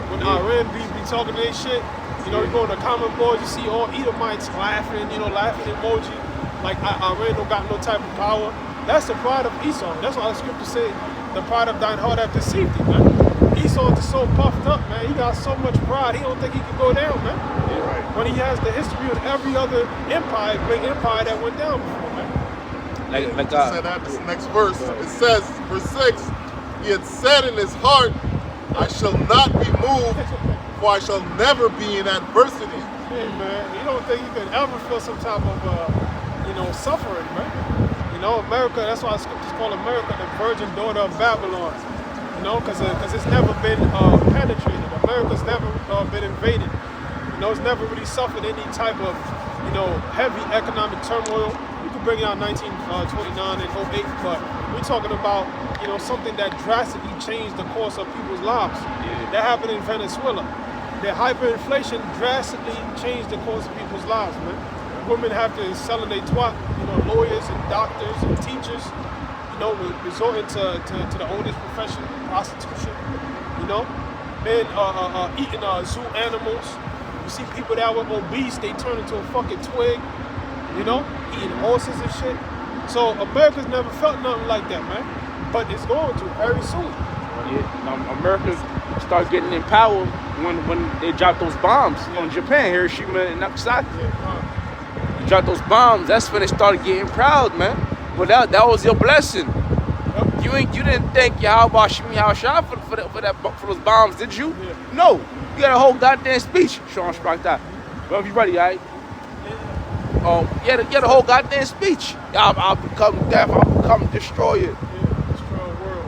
When Iran be talking their shit, you know, you go to the comment boards, you see all Edomites laughing, you know, laughing emoji. Like Iran don't got no type of power. That's the pride of Esau. That's why the scripture say the pride of thine heart hath deceived thee, man. Esau is so puffed up, man. He got so much pride, he don't think he can go down, man. Yeah, right. When he has the history of every other empire, great empire that went down before, man. Like Said that this next verse. It says, verse 6, he had said in his heart, I shall not be moved, for I shall never be in adversity. Hey, man, you don't think you could ever feel some type of suffering, man. You know, America, that's why scriptures call America the virgin daughter of Babylon. You know, because it's never been penetrated. America's never been invaded. You know, it's never really suffered any type of, heavy economic turmoil. You could bring out 1929 and 08, but we're talking about, something that drastically changed the course of people's lives. Yeah. That happened in Venezuela. The hyperinflation drastically changed the course of people's lives, man. Women have to sell their twat, lawyers and doctors and teachers, resorting to the oldest profession, prostitution, men eating zoo animals. You see people that were obese, they turn into a fucking twig, eating horses and shit. So America's never felt nothing like that, man. But it's going to very soon. Yeah, America start getting in power when they drop those bombs on Japan, Hiroshima and Nagasaki. You drop those bombs, that's when they started getting proud, man. But that was your blessing. Yep. You didn't thank Yahweh Shemi Yahshua for those bombs, did you? Yeah. No. You got a whole goddamn speech. Sean sprach that. Well, you ready, all right? You had a whole goddamn speech. I'll become death. I'll become destroyer.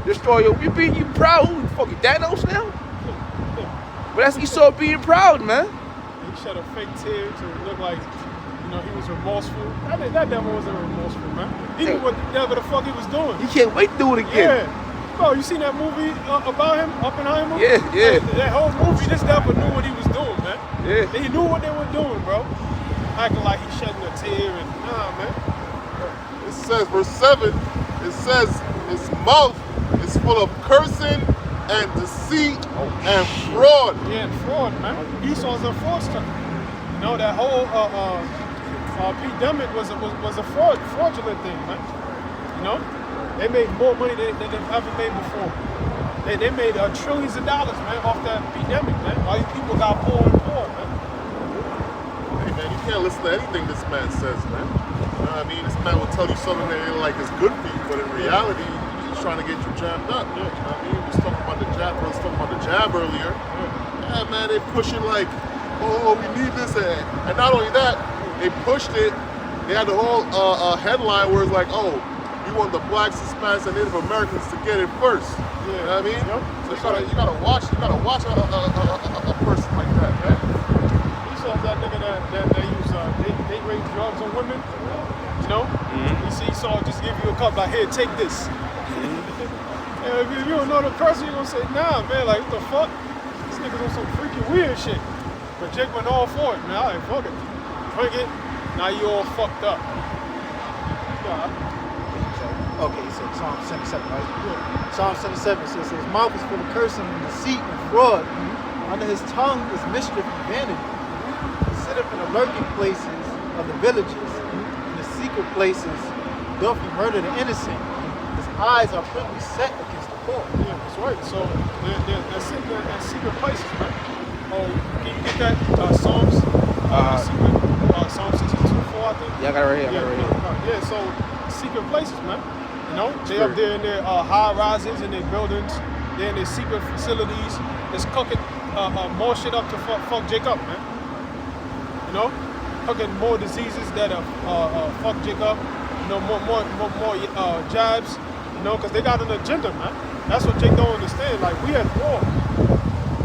Destroyer. You proud? Who fucking Thanos now? But that's Esau being proud, man. He shed a fake tear to look like, know, he was remorseful. That devil wasn't remorseful, man. He knew whatever the fuck he was doing. You can't wait to do it again. Yeah. Bro, you seen that movie about him, Oppenheimer? Yeah, yeah. That whole movie, this devil knew what he was doing, man. Yeah. He knew what they were doing, bro. Acting like he's shedding a tear and nah, man. It says, verse 7, it says, his mouth is full of cursing and deceit and fraud. Yeah, and fraud, man. Esau's a fraudster. You know, that whole pandemic was a fraudulent thing, man. You know? They made more money than they've ever made before. They made trillions of dollars, man, off that pandemic, man. All you people got poor and poor, man. Hey, man, you can't listen to anything this man says, man. You know what I mean? This man will tell you something that ain't like is good for you, but in reality, he's trying to get you jammed up. You know what I mean? We was talking about the jab, bro. Talking about the jab earlier. Yeah, man, they pushing like, oh, we need this, and not only that, they pushed it. They had the whole headline where it's like, oh, we want the blacks, Hispanics, and Native Americans to get it first. Yeah. You know what I mean? Yep. So you gotta watch a person like that, man. Esau's that nigga that use they rape drugs on women. You know? You see Esau just give you a cup like, here, take this. And if you don't know the person, you're gonna say, nah, man, like, what the fuck? This nigga's on some freaky weird shit. But Jake went all for it, man. All right, fuck it. Drink it. Now you all fucked up. Yeah. Okay, so Psalm 77, right? Yeah. Psalm 77 says, his mouth is full of cursing and deceit and fraud. Under his tongue is mischief and vanity. He sitteth in the lurking places of the villages. In the secret places doth he murder the innocent. His eyes are firmly set against the poor. Yeah, that's right. So they're sitting there in secret places, man. Oh, can you get that Psalms? Psalm 62:4, I think. Yeah, I got it right here. Yeah, so secret places, man. You know, they up there in their high rises and their buildings. They're in their secret facilities. Just cooking more shit up to fuck Jacob, man. You know, cooking more diseases that fuck Jacob. You know, more jabs. You know, because they got an agenda, man. That's what Jake don't understand. Like, we at war.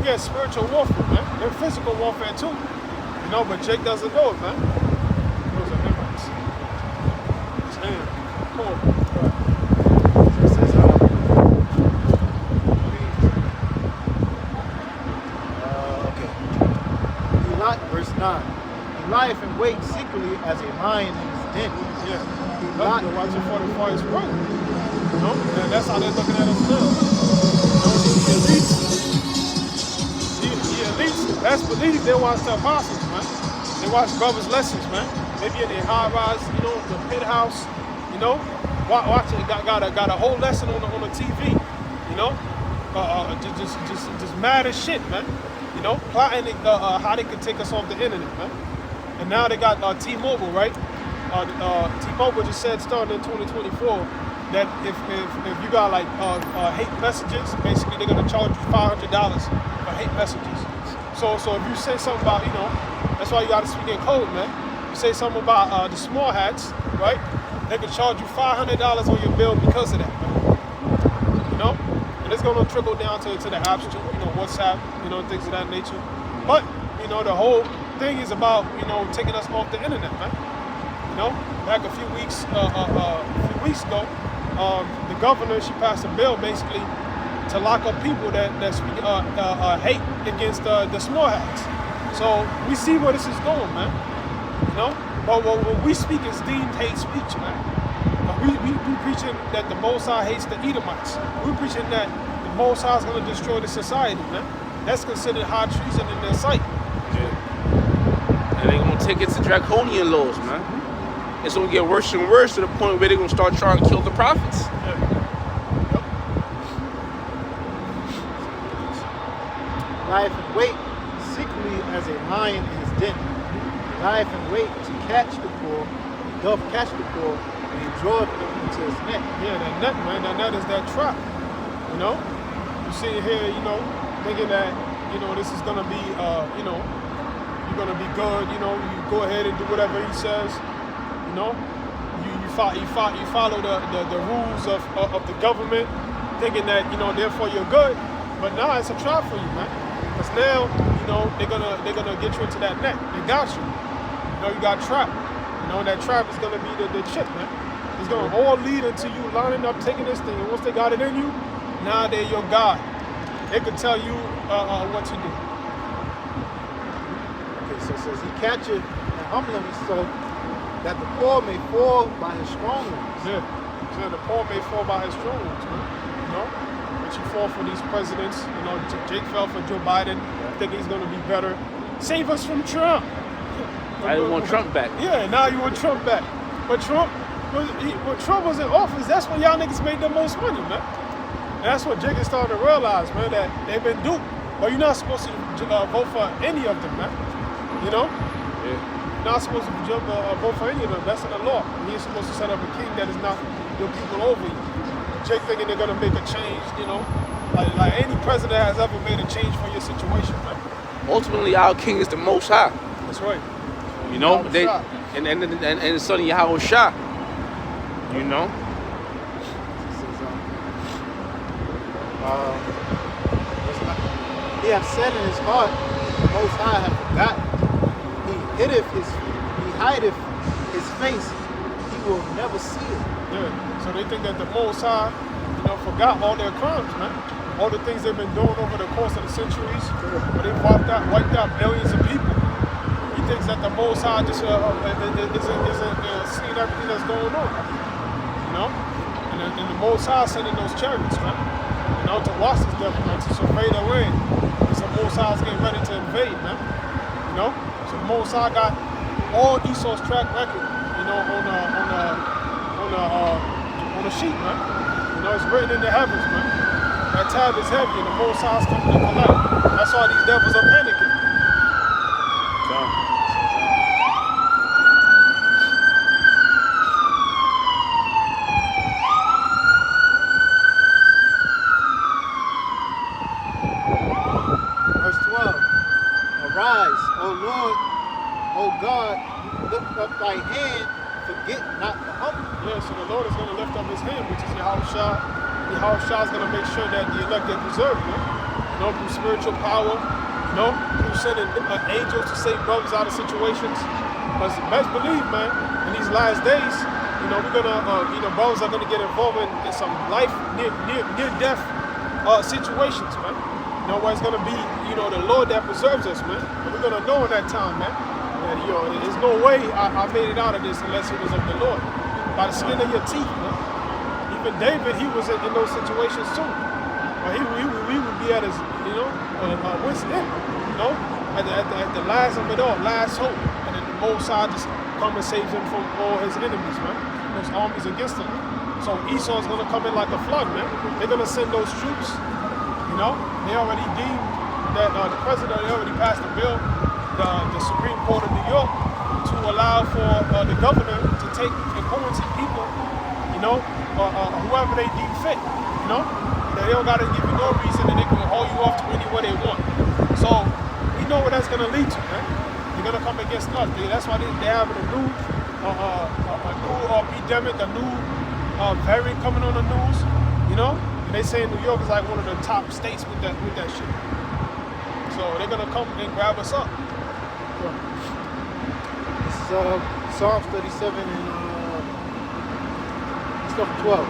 We at spiritual warfare, man. They're physical warfare too. You know, but Jake doesn't know it, man. Those are Nimitz. Damn. Come on. It says, verse 9. He lieth in wait secretly as a lion in his den. Yeah. You're watching for the far his prey. You know? And that's how they're looking at us now. You know, the elites, best believe they watch the apostles, man. They watch brothers' lessons, man. Maybe in their high rise, you know, the pit house, you know. Watch it, got a whole lesson on the TV, you know. Just mad as shit, man. You know, plotting how they could take us off the internet, man. And now they got T-Mobile, right? T-Mobile just said starting in 2024 that if you got like hate messages, basically they're gonna charge you $500 for hate messages. So if you say something about, you know, that's why you gotta speak in code, man. You say something about the small hats, right? They can charge you $500 on your bill because of that, man. You know? And it's gonna trickle down to the apps, you know, WhatsApp, you know, things of that nature. But, you know, the whole thing is about, you know, taking us off the internet, man. You know, back a few weeks ago, the governor, she passed a bill basically to lock up people that speak hate against the small hats. So we see where this is going, man. You know, but what we speak is deemed hate speech, man. We preaching that the Most High hates the Edomites. We're preaching that the Most High is going to destroy the society, man. That's considered high treason in their sight. Yeah. And they're going to take it to draconian laws, man. It's going to get worse and worse to the point where they're going to start trying to kill the prophets. Yeah. Yep. Lieth in wait secretly as a lion in his den. Lieth in wait to catch the poor. He doth catch the poor, and he draweth them into his net. Yeah, that net, man. That net is that trap. You know, you sit here, you know, thinking that, you know, this is gonna be, you know, you're gonna be good. You know, you go ahead and do whatever he says. You know, you follow the rules of the government, thinking that, you know, therefore you're good. But now it's a trap for you, man. Because now, you know, they're gonna get you into that net. They got you. You know, you got trapped. You know, and that trap is gonna be the chip, man. It's gonna all lead into you lining up, taking this thing, and once they got it in you, now they're your God. They can tell you what to do. Okay, so it says he catcheth and humbleth so that the poor may fall by his strong ones. Yeah. So the poor may fall by his strong ones, man. You know? But you fall for these presidents. You know, Jake fell for Joe Biden. Think he's gonna be better. Save us from Trump. I want Trump back. Yeah, now you want Trump back. But when Trump was in office, that's when y'all niggas made the most money, man. And that's what Jake is starting to realize, man, that they've been duped. But you're not supposed to vote for any of them, man. You know? Yeah. You're not supposed to vote for any of them. That's in the law. You're supposed to set up a king that is not your people over you. Jake thinking they're gonna make a change, you know? Like any president has ever made a change for your situation, man. Ultimately, our king is the Most High. That's right. You know, Yahweh they Shah. and the son of Yahweh Shah. You know, He hath said in his heart, the Most High hath forgotten. He hideth his face, he will never see it. Yeah. So they think that the Most High, you know, forgot all their crimes, man. All the things they've been doing over the course of the centuries, where they wiped out millions of people. He thinks that the Most High just isn't seeing everything that's going on, you know. And the Most High sending those chariots, man, you know, to watch this devil, man, to survey the land. So the Most High's getting ready to invade, man. You know. So the Most High got all Esau's track record, you know, on the sheet, man. You know, it's written in the heavens, man. That tab is heavy and the Most High's coming to collect. That's why these devils are panicking. Verse 12. Arise, O Lord, O God, lift up thy hand, forget not the humble. Yeah, so the Lord is going to lift up his hand, which is Yahweh Shah. Yahweh Shah is going to make sure that the elect get preserved, man. You know, through spiritual power, you know, through sending angels to save brothers out of situations. But best believe, man, in these last days, you know, we're going to, you know, brothers are going to get involved in some life, near-death situations, man. You know, where it's going to be, you know, the Lord that preserves us, man. And we're going to know in that time, man, that, you know, there's no way I made it out of this unless it was of the Lord. By the skin of your teeth, man. Even David, he was in those situations too. But he would be at his, you know, what's in, you know, at the last of it all, last hope. And then the Most High just come and save him from all his enemies, man. Those armies against him. So Esau's going to come in like a flood, man. They're going to send those troops, you know. They already deemed that the president already passed a bill, the Supreme Court of New York, to allow for the governor to take and quarantine people, you know, whoever they deem fit, you know. They don't got to give you no reason, and they can haul you off to anywhere they want. So we know what that's going to lead to, man. They're going to come against us. That's why they're having a new epidemic, a new variant coming on the news, you know. And they say New York is like one of the top states with that shit. So they're going to come and grab us up. This is Psalms 37 and stuff 12.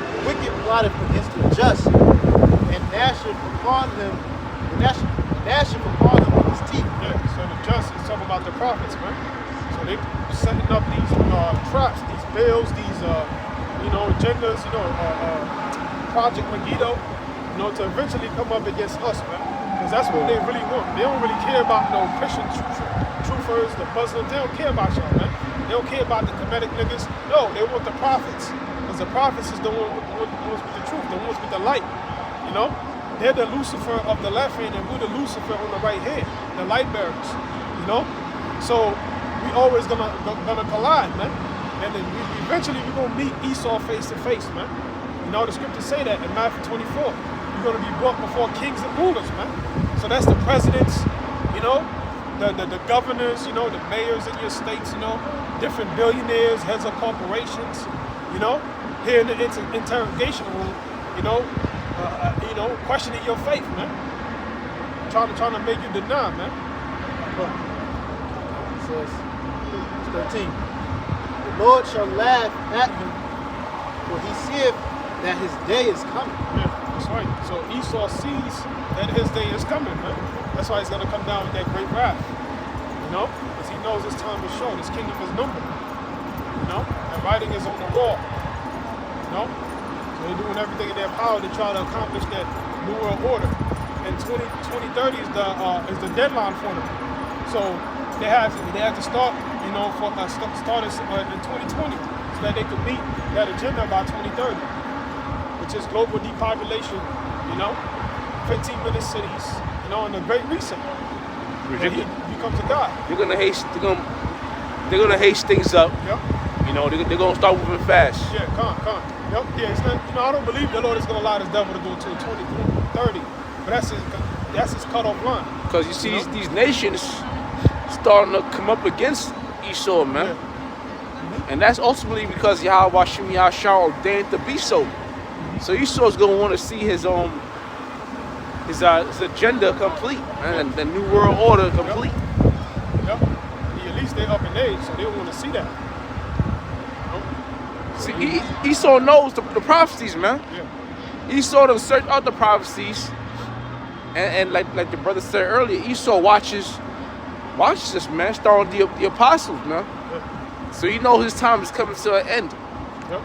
The wicked plotteth against the just, and gnasheth upon them with his teeth. Yeah, so the just is talking about the prophets, man. So they setting up these traps, these bills, these you know, agendas, you know, Project Megiddo, you know, to eventually come up against us, man. Because that's what they really want. They don't really care about no Christian truthers, the Muslims. They don't care about y'all, man. They don't care about the Kemetic niggas. No, they want the prophets. Because the prophets is the ones with the truth, the ones with the light, you know. They're the Lucifer of the left hand, and we're the Lucifer on the right hand, the light bearers, you know. So we always gonna collide, man. And then eventually we're gonna meet Esau face to face, man. You know, the scriptures say that in Matthew 24. You're gonna be brought before kings and rulers, man. So that's the presidents, you know, the governors, you know, the mayors in your states, you know, different billionaires, heads of corporations, you know, here in the interrogation room, you know, questioning your faith, man. Trying to make you deny, man. It says, verse 13. The Lord shall laugh at him, for he seeth that his day is coming. Yeah, that's right. So Esau sees that his day is coming, man. That's why he's going to come down with that great wrath. You know? Because he knows his time is short. His kingdom is numbered. You know? And writing is on the wall. You know? So they're doing everything in their power to try to accomplish that New World Order. And 2030 is the deadline for them. So they have to start, you know, start in 2020 so that they can meet that agenda by 2030, which is global depopulation, you know, 15-minute cities, you know, and the Great Reset. And he becomes a god. They're gonna haste things up. Yep. You know, they're gonna start moving fast. Yeah, come. Yep. Yeah, it's not, you know, I don't believe the Lord is gonna allow this devil to go to 2030, but that's his cutoff line. Because you see these nations starting to come up against Esau, man. Yeah. And that's ultimately because Yahweh Shem Yahshua ordained to be so. So Esau's gonna want to see his agenda complete, and the New World Order complete. Yep. At least they're up in age, so they want to see that. See, Esau knows the prophecies, man. Yeah. Esau done search out the prophecies, and like the brother said earlier, Esau watches this, man, starting the apostles, man. Yeah. So you know his time is coming to an end. Yep.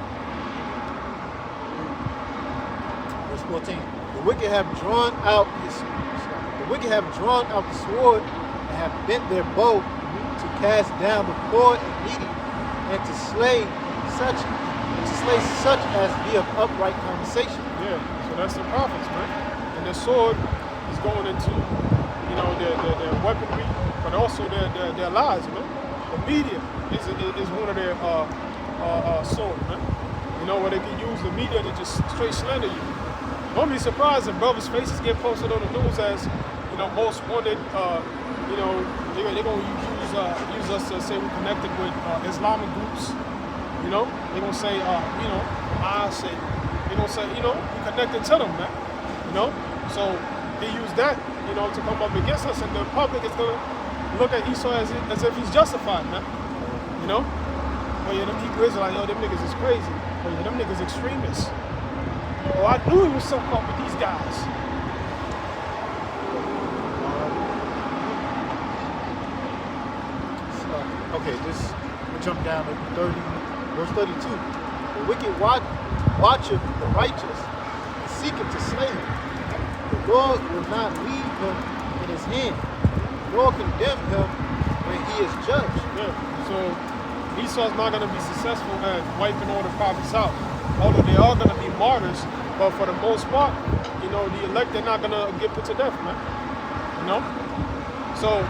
Verse 14. The wicked have drawn out the sword and have bent their bow to cast down the poor and needy, and to slay such as be of upright conversation. Yeah. So that's the prophets, man. And the sword is going into, you know, their weaponry, but also their lives, man. The media is one of their sword, man. You know, where they can use the media to just straight slander you. Don't be surprised if brothers' faces get posted on the news as, you know, most wanted. You know, they're gonna use us to say we're connected with Islamic groups. You know, they're gonna say, you know, they're gonna say, you know, we're connected to them, man. You know, so they use that, you know, to come up against us, and the public is gonna look at Esau as if he's justified, man. You know, but yeah, them Hebrew Israelites, yo, them niggas is crazy. But yeah, them niggas extremists. Oh, I knew it was something up with these guys. Okay, we'll jump down to verse 32. The wicked watcheth the righteous and seeketh to slay him. The Lord will not leave him in his hand, nor condemn him when he is judged. Yeah. So Esau's not going to be successful at wiping all the prophets out. Although they are going to be martyrs, but for the most part, you know, the elect, they're not going to get put to death, man. You know? So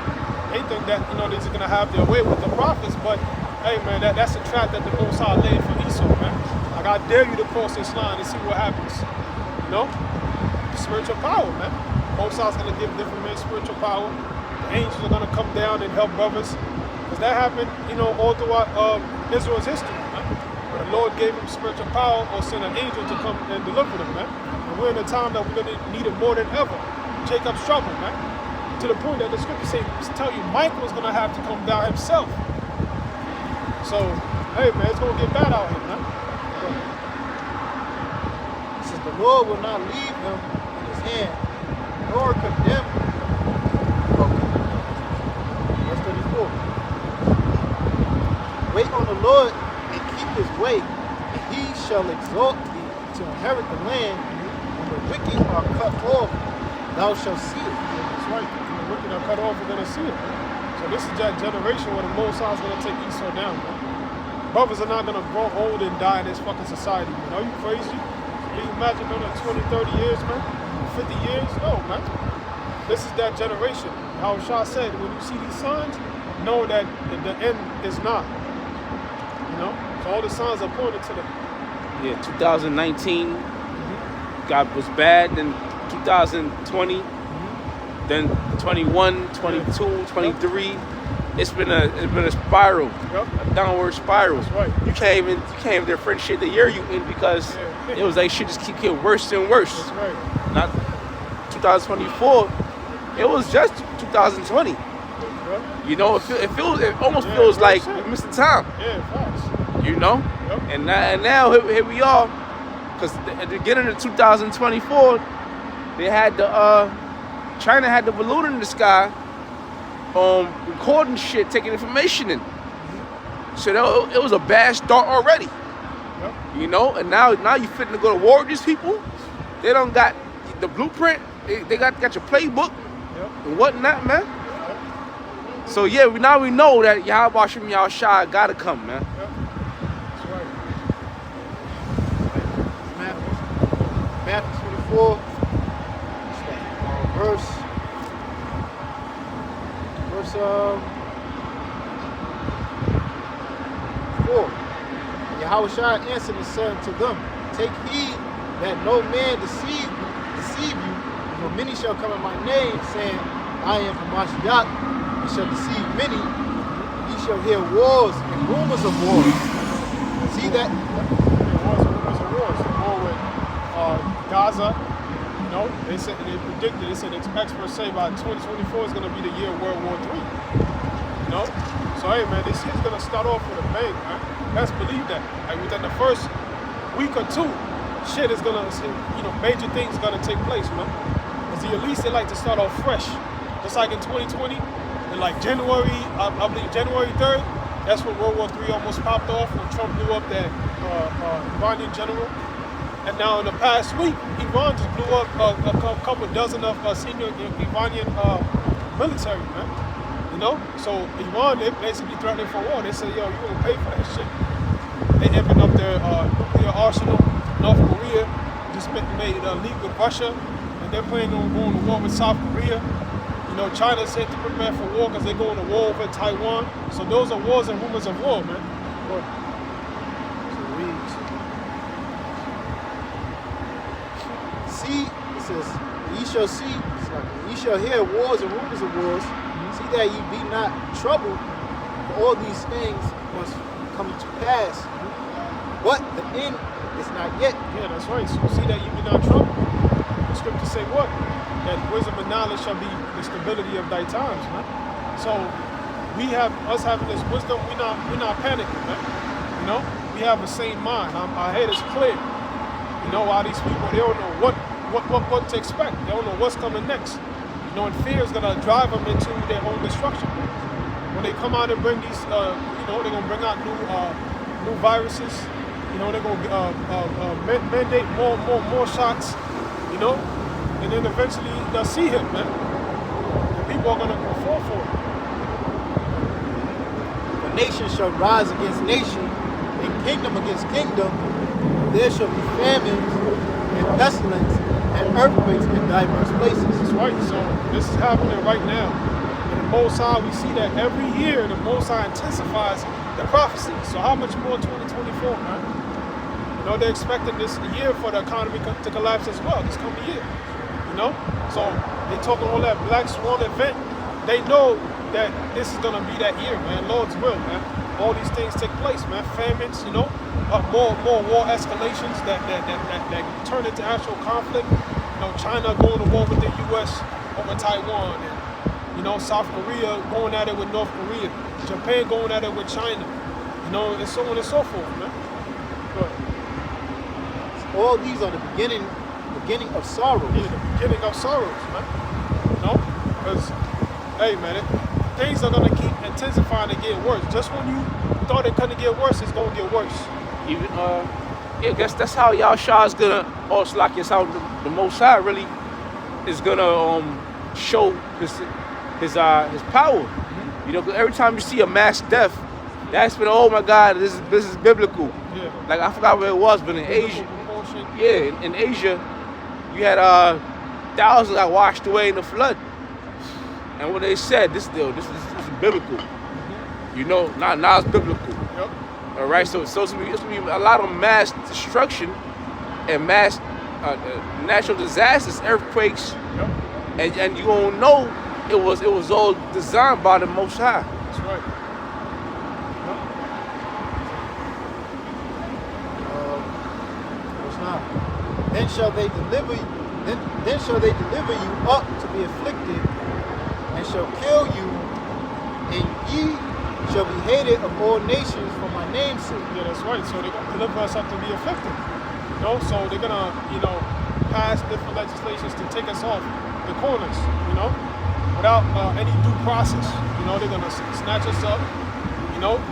they think that, you know, they're going to have their way with the prophets, but hey, man, that's a trap that the Most High laid for Esau, man. Like, I dare you to cross this line and see what happens. You know? Spiritual power, man. Most High's going to give different men spiritual power. The angels are going to come down and help brothers. Because that happened, you know, all throughout Israel's history, man. The Lord gave him spiritual power or sent an angel to come and deliver them, man. And we're in a time that we're going to need it more than ever. Jacob's trouble, man. To the point that the scripture tell you Michael's going to have to come down himself. So, hey, man, it's going to get bad out here, man. It says, the Lord will not leave him in his hand, nor condemn him. Verse 34. Wait on the Lord and keep his way, and he shall exalt thee to inherit the land. When the wicked are cut off, thou shalt see it. That's right. When the wicked are cut off, we're going to see it. So this is that generation where the Most High is going to take Esau down, man. Brothers are not going to grow old and die in this fucking society, man. Are you crazy? Can you imagine another 20, 30 years, man? 50 years? No, man. This is that generation. How Shah said, when you see these signs, know that the end is not. You know? So all the signs are pointed to them. Yeah, 2019 was bad, then 2020, then 21, 22, 23. It's been a spiral, a downward spiral. That's right. You can't even differentiate the year you in because it was like shit just keep getting worse and worse. That's right. Not 2024. It was just 2020. Yep. Yep. You know, it almost Yeah, feels real like shit. we missed the time. Yeah, facts. You know, Yep. and now here we are, because at the beginning of 2024, they had China had the balloon in the sky, recording shit, taking information in. So it was a bad start already. Yep. You know, and now you fitting to go to war with these people. They don't got the blueprint. They got your playbook Yep. and whatnot, man. So yeah, now we know that Yahweh Shem Yahushua gotta come, man. Yep. That's right. Matthew 24, verse 4. Yahushua answered and said unto them, take heed that no man deceive you, for many shall come in my name, saying, I am Hamashiach, and shall deceive many. Ye shall hear wars and rumors of wars. See that? Rumors of wars. The war with Gaza. You know, they said experts say by 2024 is going to be the year of World War III. You know? So hey man, this shit's going to start off with a bang, man. Let's believe that. Like within the first week or two, shit is going to, major things going to take place, man. Because at least they like to start off fresh. Just like in 2020, in like January, I believe January 3rd, that's when World War III almost popped off when Trump blew up that Iranian general. And now in the past week, Iran just blew up a couple dozen of senior Iranian military, man. You know? So Iran, they basically threatening for war. They say, yo, you gonna pay for that shit. They amping up their nuclear arsenal. North Korea just made a league with Russia, and they're planning on going to war with South Korea. You know, China said to prepare for war because they're going to war over Taiwan. So those are wars and rumors of war, man. See, it says, ye shall see, ye shall hear wars and rumors of wars. See that ye be not troubled, for all these things must come to pass. But the end is not yet. Yeah, that's right. So see that you be not troubled. The scriptures say what? That wisdom and knowledge shall be the stability of thy times, man. So we have us having this wisdom, we're not panicking, man. You know, we have the same mind. Our head is clear. You know, all these people, they don't know what to expect. They don't know what's coming next. You know, and fear is gonna drive them into their own destruction. When they come out and bring these, they're gonna bring out new viruses. You know, they're gonna mandate more shots. You know, and then eventually they'll see him, man. And people are gonna fall for it. For nation shall rise against nation, and kingdom against kingdom. There shall be famines and pestilence and earthquakes in diverse places. That's right. So this is happening right now. And the Most High, we see that every year the Most High intensifies the prophecy. So how much more 2024, man? You know, they're expecting this year for the economy to collapse as well, this coming year. You know? So they talking all that Black Swan event. They know that this is gonna be that year, man. Lord's will, man. All these things take place, man. Famines, you know, more war escalations that turn into actual conflict. You know, China going to war with the U.S. over Taiwan, and you know, South Korea going at it with North Korea, Japan going at it with China, you know, and so on and so forth, man. But all these are the beginning of sorrows. yeah, the beginning of sorrows, man. You know, because hey, man, things are gonna keep intensifying and get worse. Just when you thought it couldn't get worse, it's gonna get worse. Even I guess that's how Yahushua is gonna, or it's like it's how the Most High really is gonna show his power. Mm-hmm. You know, 'cause every time you see a mass death, that's been, oh my God, this is biblical. Yeah. Like I forgot where it was, but in Asia, in Asia, you had thousands got washed away in the flood. And what they said, this is biblical. Mm-hmm. You know, now it's biblical. Yep. All right, so it's gonna be a lot of mass destruction and mass natural disasters, earthquakes, Yep. and you don't know it was all designed by the Most High. That's right. Verse 9. Then shall they deliver you up to be afflicted, and shall kill you, and ye shall be hated of all nations for my name's sake. Yeah, that's right. So they're going to deliver us up to be afflicted. You know, so they're going to, pass different legislations to take us off the corners, without any due process. They're going to snatch us up,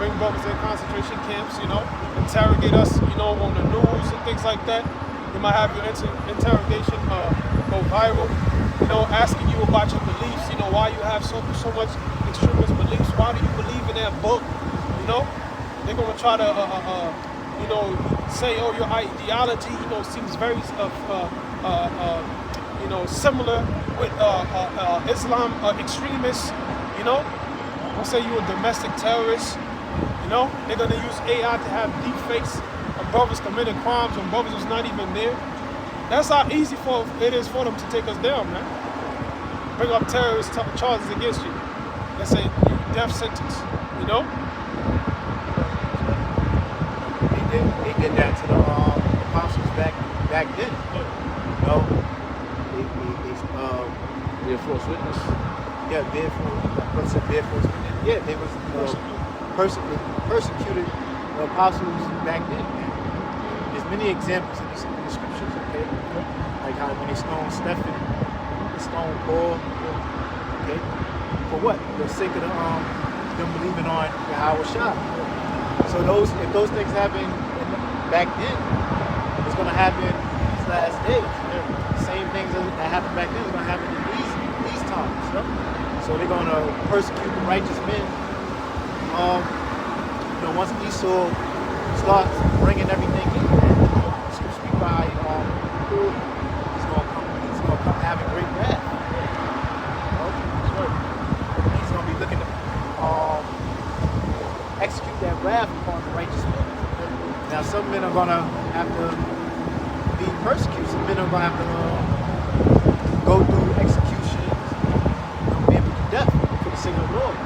bring brothers in concentration camps, interrogate us, on the news and things like that. They might have your interrogation go viral, asking you about your beliefs, why you have so much extremist beliefs, why do you believe in that book, They're going to try to, say, oh, your ideology, seems very, similar with Islam extremists, They'll say you're a domestic terrorist, They're going to use AI to have deep fakes of brothers committing crimes when brothers was not even there. That's how easy it is for them to take us down, man. Bring up terrorist charges against you. Let's say death sentence, They did that to the apostles back then. Be a false witness. Yeah, bear false witness. Yeah, they was persecuted the apostles back then, man. There's many examples in the scriptures, okay? Like how when they stoned Stephen, they stoned Paul, okay? For what? For the sake of them believing on Yahweh Shah. So if those things happen back then, it's going to happen these last days. Same things that happened back then is going to happen in these times. So they're going to persecute the righteous men. Once Esau starts bringing everything in, the scripture speak by he's going to come having great wrath. He's going to be looking to execute that wrath upon the righteous men. Now, some men are going to have to be persecuted. Some men are going to have to go through executions, maybe to death for the sake of the Lord.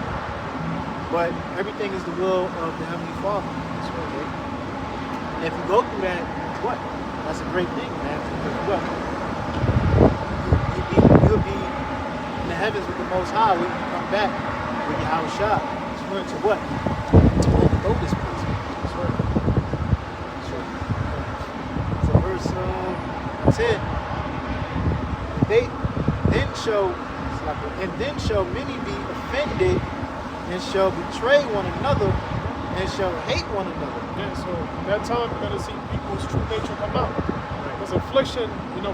But everything is the will of the Heavenly Father. Okay? And if you go through that, what? That's a great thing, man. Because what? You'll be in the heavens with the Most High when you come back with your house shot. To what? To overthrow this place. That's right. So verse 10. Then shall many be offended and shall betray one another and shall hate one another. Yeah, so that time you're going to see people's true nature come out. Because affliction,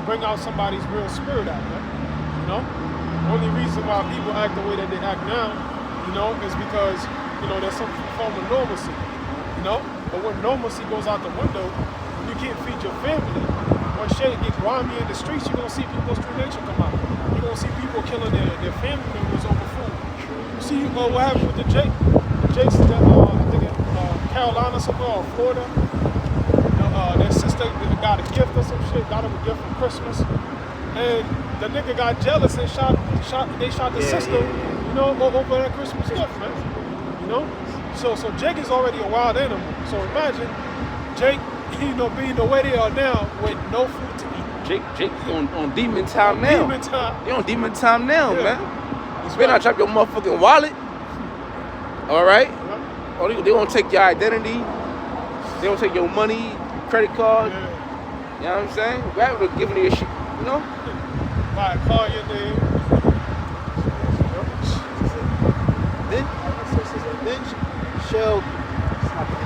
bring out somebody's real spirit out, man. The only reason why people act the way that they act now, is because, there's some form of normalcy, But when normalcy goes out the window, when you can't feed your family, when shit gets grimy in the streets, you're going to see people's true nature come out. You're going to see people killing their family members over food. You see what happened with the Jakes that, I think in Carolina somewhere or Florida. Their sister got a gift or some shit, got him a gift for Christmas. And the nigga got jealous and they shot the sister, over that Christmas gift, man. So Jake is already a wild animal. So imagine Jake, being the way they are now with no food to eat. Jake on demon time now. Demon time. You on demon time now, Yeah. man. You better not drop your motherfucking wallet. All right? Yeah. Or they won't take your identity. They won't take your money, credit card. Yeah. You know what I'm saying? Rather than giving you your shit, Buy a car in your name.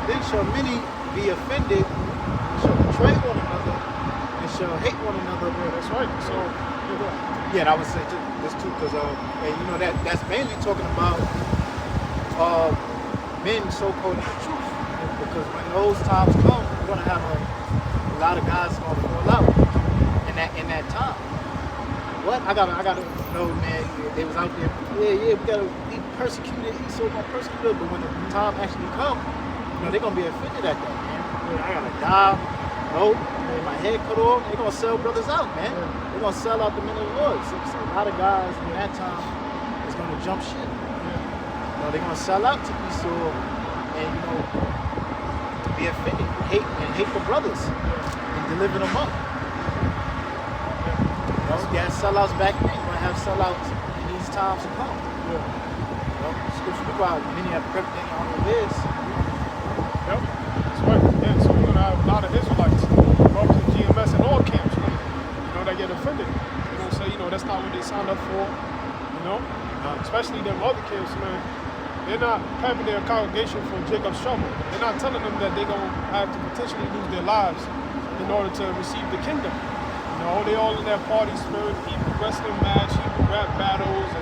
Then shall many be offended, and shall betray one another, and shall hate one another. Yeah, that's right. So, Yeah, and I would say this too, because that's mainly talking about men so-called in the truth. Because when those times come, we're gonna have a lot of guys gonna fall out in that time. What? I gotta know, man. They was out there. Yeah, we gotta be persecuted. He's so gonna persecute us. But when the time actually comes, they're gonna be offended at that, man. I gotta die. My head cut off. They're gonna sell brothers out, man. They're gonna sell out the men of the Lord. So a lot of guys in that time is gonna jump ship. They're gonna sell out to Esau and be offended, hate the brothers, and deliver them up. You have sellouts back then. You're gonna have sellouts in these times to come. know, scripture people out, many have crept in on the list. Yep, that's right. Yeah, so you're gonna have a lot of Israelites, brothers in GMS and all camps, that get offended. They don't say, that's not what they signed up for, especially them other camps, man. They're not prepping their congregation for Jacob's trouble. They're not telling them that they're gonna have to potentially lose their lives in order to receive the kingdom. They all in their party spirit, Hebrew wrestling match, Hebrew rap battles, and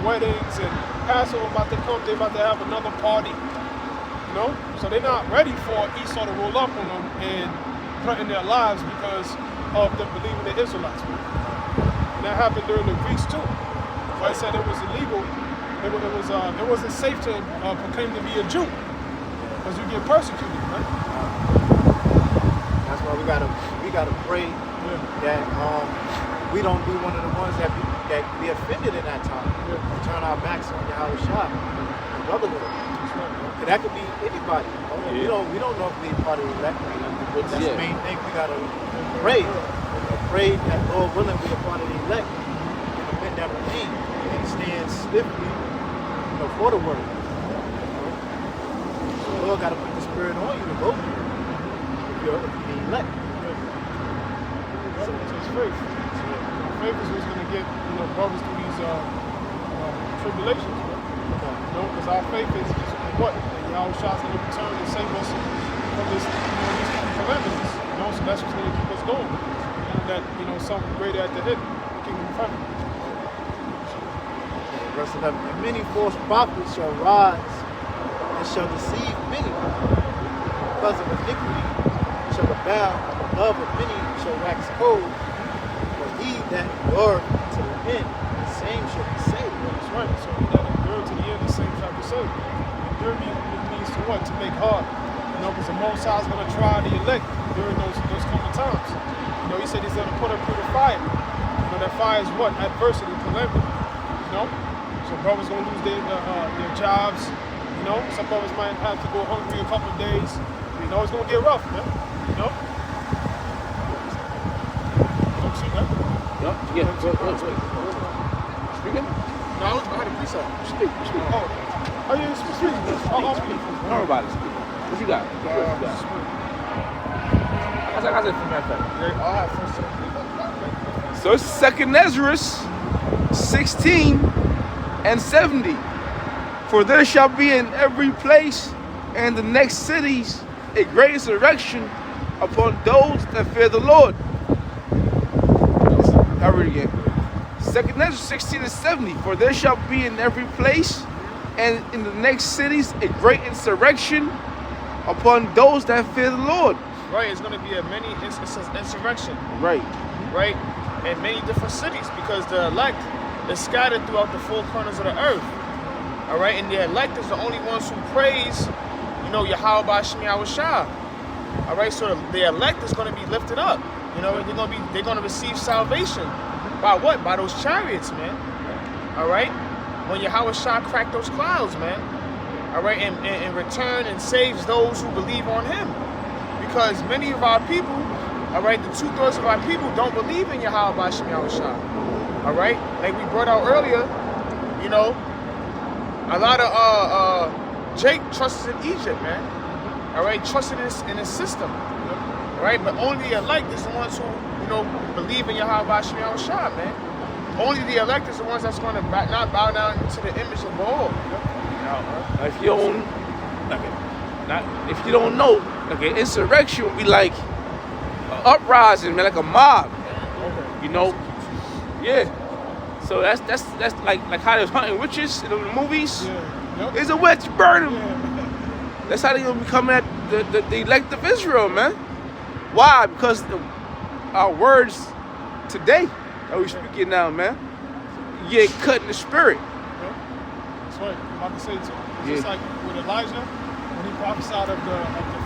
weddings, and Passover about to come, they're about to have another party. So they're not ready for Esau to roll up on them and threaten their lives because of them believing the Israelites. And that happened during the Greeks too. So I said it was illegal. It wasn't safe to proclaim to be a Jew because you get persecuted, right? That's why we gotta pray that we don't be one of the ones that be offended in that time. Turn our backs on Yahweh Shah and brotherhood. That could be anybody. We don't know if we part of the elect. That's the main thing. We gotta pray. Pray that Lord willing we are part of the elect and the men that remain and stand stiffly, for the word. So the Lord gotta put the spirit on you to go through if you're the elect. So it's faith. Faith is what's gonna get brothers through these tribulations, because our faith is what? Yahweh Shah's going to return and save us from these calamities. So that's what's going to keep us going. And that, something greater at the end, the kingdom of heaven. Verse 11, and many false prophets shall rise and shall deceive many. Because of iniquity shall abound, and the love of many shall wax cold. But he that endureth to the end, the same shall be saved. That's right. So he that endureth to the end, the same shall be saved. Endure means to what? To make hard. Because the Most High is going to try the elect during those coming times. He said he's going to put them through the fire. That fire is what? Adversity, calamity. So brothers going to lose their jobs. Some brothers might have to go hungry a couple of days. It's going to get rough, man. Don't see that? Yeah. Speaking? No, I had a precept. Speak. Oh, yeah, speak. I'll speak. Everybody speak. What you got? I said from that fact. So it's 2nd Ezra 16 and 70. For there shall be in every place and the next cities a great insurrection upon those that fear the Lord. I'll read it again. 2nd Ezra 16 and 70. For there shall be in every place and in the next cities a great insurrection upon those that fear the Lord. Right, it's going to be a many insurrection. Right. Right, in many different cities because the elect is scattered throughout the four corners of the earth. All right, and the elect is the only ones who praise, Yahweh B'Shem Yahweh Shah. All right, so the elect is going to be lifted up. They're going to receive salvation by what? By those chariots, man. All right, when Yahweh Shah cracked those clouds, man. All right, and return and saves those who believe on him. Because many of our people, all right, the 2/3 of our people don't believe in Yahweh B'Shem Yahweh Shah. All right, like we brought out earlier, a lot of Jake trusts in Egypt, man. All right, trusted in his system. All right, but only the elect is the ones who, believe in Yahweh B'Shem Yahweh Shah, man. Only the elect is the ones that's going to not bow down to the image of Baal. If you don't know, like an insurrection would be like an uprising, man, like a mob. Yeah. So that's like how they're hunting witches in the movies. Yeah. There's a witch, burn them. That's how they're gonna be coming at the elect of Israel, man. Why? Because our words today that we speaking now, man, you get cut in the spirit. That's right. I'm about to say it to you. Just like with Elijah, when he prophesied of the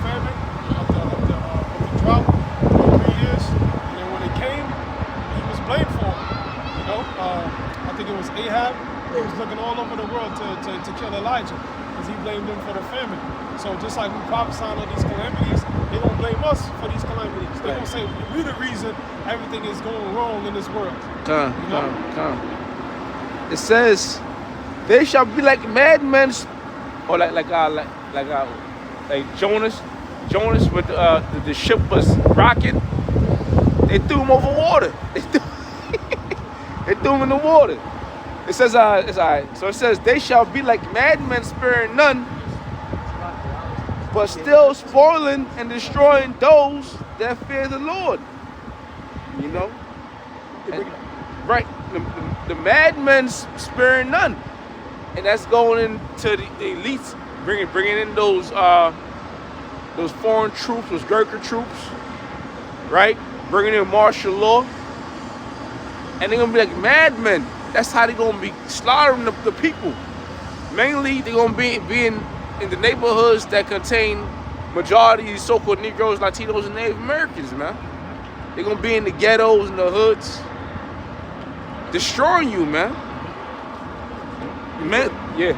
famine, of the drought for 3 years, and then when it came, he was blamed for it. I think it was Ahab. He was looking all over the world to kill Elijah because he blamed him for the famine. So just like we prophesy on these calamities, they're gonna blame us for these calamities. They're gonna say we're the reason everything is going wrong in this world. Come. It says They shall be like madmen, or like Jonas. Jonas with the ship was rocking. They threw him over water. They threw him in the water. It says, it's all right. So it says, they shall be like madmen, sparing none, but still spoiling and destroying those that fear the Lord. You know? And, right. The madmen sparing none. And that's going into the elites, bringing in those foreign troops, those Gurkha troops, right? Bringing in martial law. And they're going to be like madmen. That's how they're going to be slaughtering the people. Mainly, they're going to be in the neighborhoods that contain majority of so-called Negroes, Latinos, and Native Americans, man. They're going to be in the ghettos and the hoods. Destroying you, man. Man, yeah.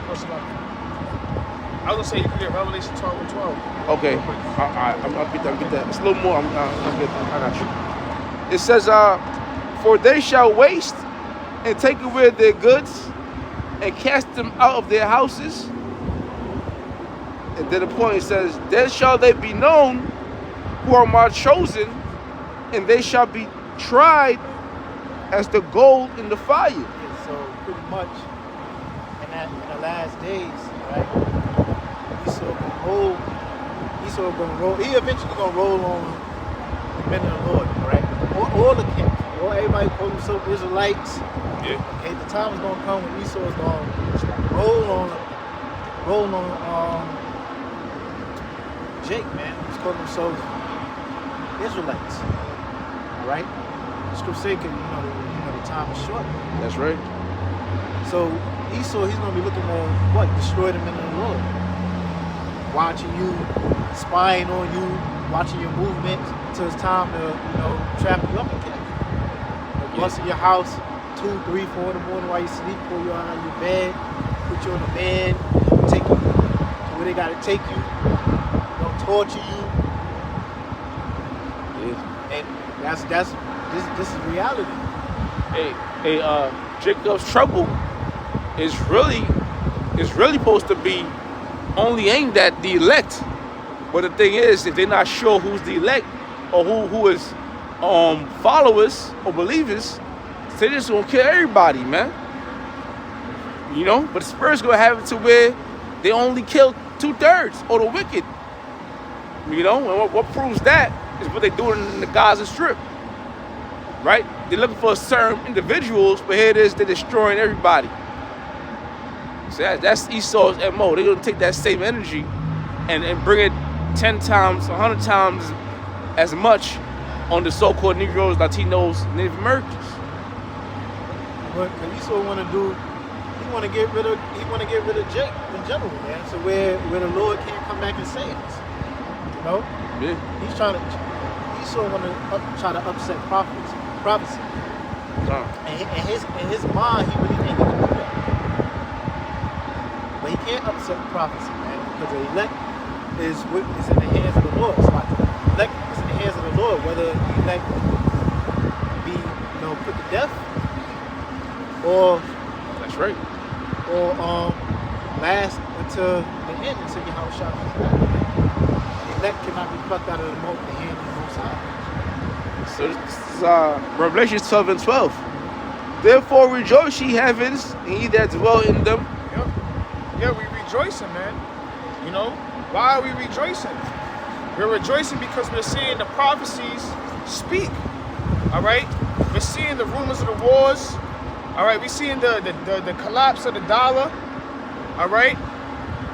I was gonna say you can get Revelation 12 and 12. Okay, I'll get that. It's a little more. I'll get that. I got you. It says, for they shall waste and take away their goods and cast them out of their houses. And then the point says, then shall they be known who are my chosen, and they shall be tried as the gold in the fire. Yeah, so pretty much in the last days, right? Esau gonna roll. He eventually gonna roll on the men of the Lord, right? All the camp, or everybody call themselves Israelites. Yeah. Okay, the time is gonna come when Esau is gonna roll on Jake, man. He's calling themselves Israelites. All right. Scripture say, you know, the time is short. That's right. So Esau, he's gonna be looking to what? Destroy the men of the Lord. Watching you, spying on you, watching your movements until it's time to, you know, trap you up again. Bust in your house 2, 3, 4 in the morning while you sleep, pull you out of your bed, put you on the bed, take you to where they gotta take you, torture you. Yeah. And this is reality. Hey, Jacob's trouble is really supposed to be only aimed at the elect. But the thing is, if they're not sure who's the elect or who is followers or believers, they're just gonna kill everybody, man. You know, but the Spirit's gonna have it to where they only kill 2/3 or the wicked. You know, and what proves that is what they're doing in the Gaza Strip. Right? They're looking for certain individuals, but here it is, they're destroying everybody. So that's Esau's MO. They're going to take that same energy and bring it 10 times, 100 times as much on the so-called Negroes, Latinos, Native Americans. What Esau want to do, he want to get rid of Jake in general, man. So where the Lord can't come back and save us. You know? Yeah. Esau want to try to upset prophecy. In his mind, he really think he can do that. But he can't upset prophecy, man, because the elect is in the hands of the Lord. So like, the elect is in the hands of the Lord, whether the elect be, you know, put to death or That's right. or last until the end, until Yahushua comes back. The elect cannot be plucked out of the hand of the Most High. So this is Revelation 12 and 12. Therefore rejoice, ye heavens, and ye that dwell in them. Yep. Yeah, we rejoicing, man. You know, why are we rejoicing? We're rejoicing because we're seeing the prophecies speak. All right? We're seeing the rumors of the wars. All right? We're seeing the collapse of the dollar. All right?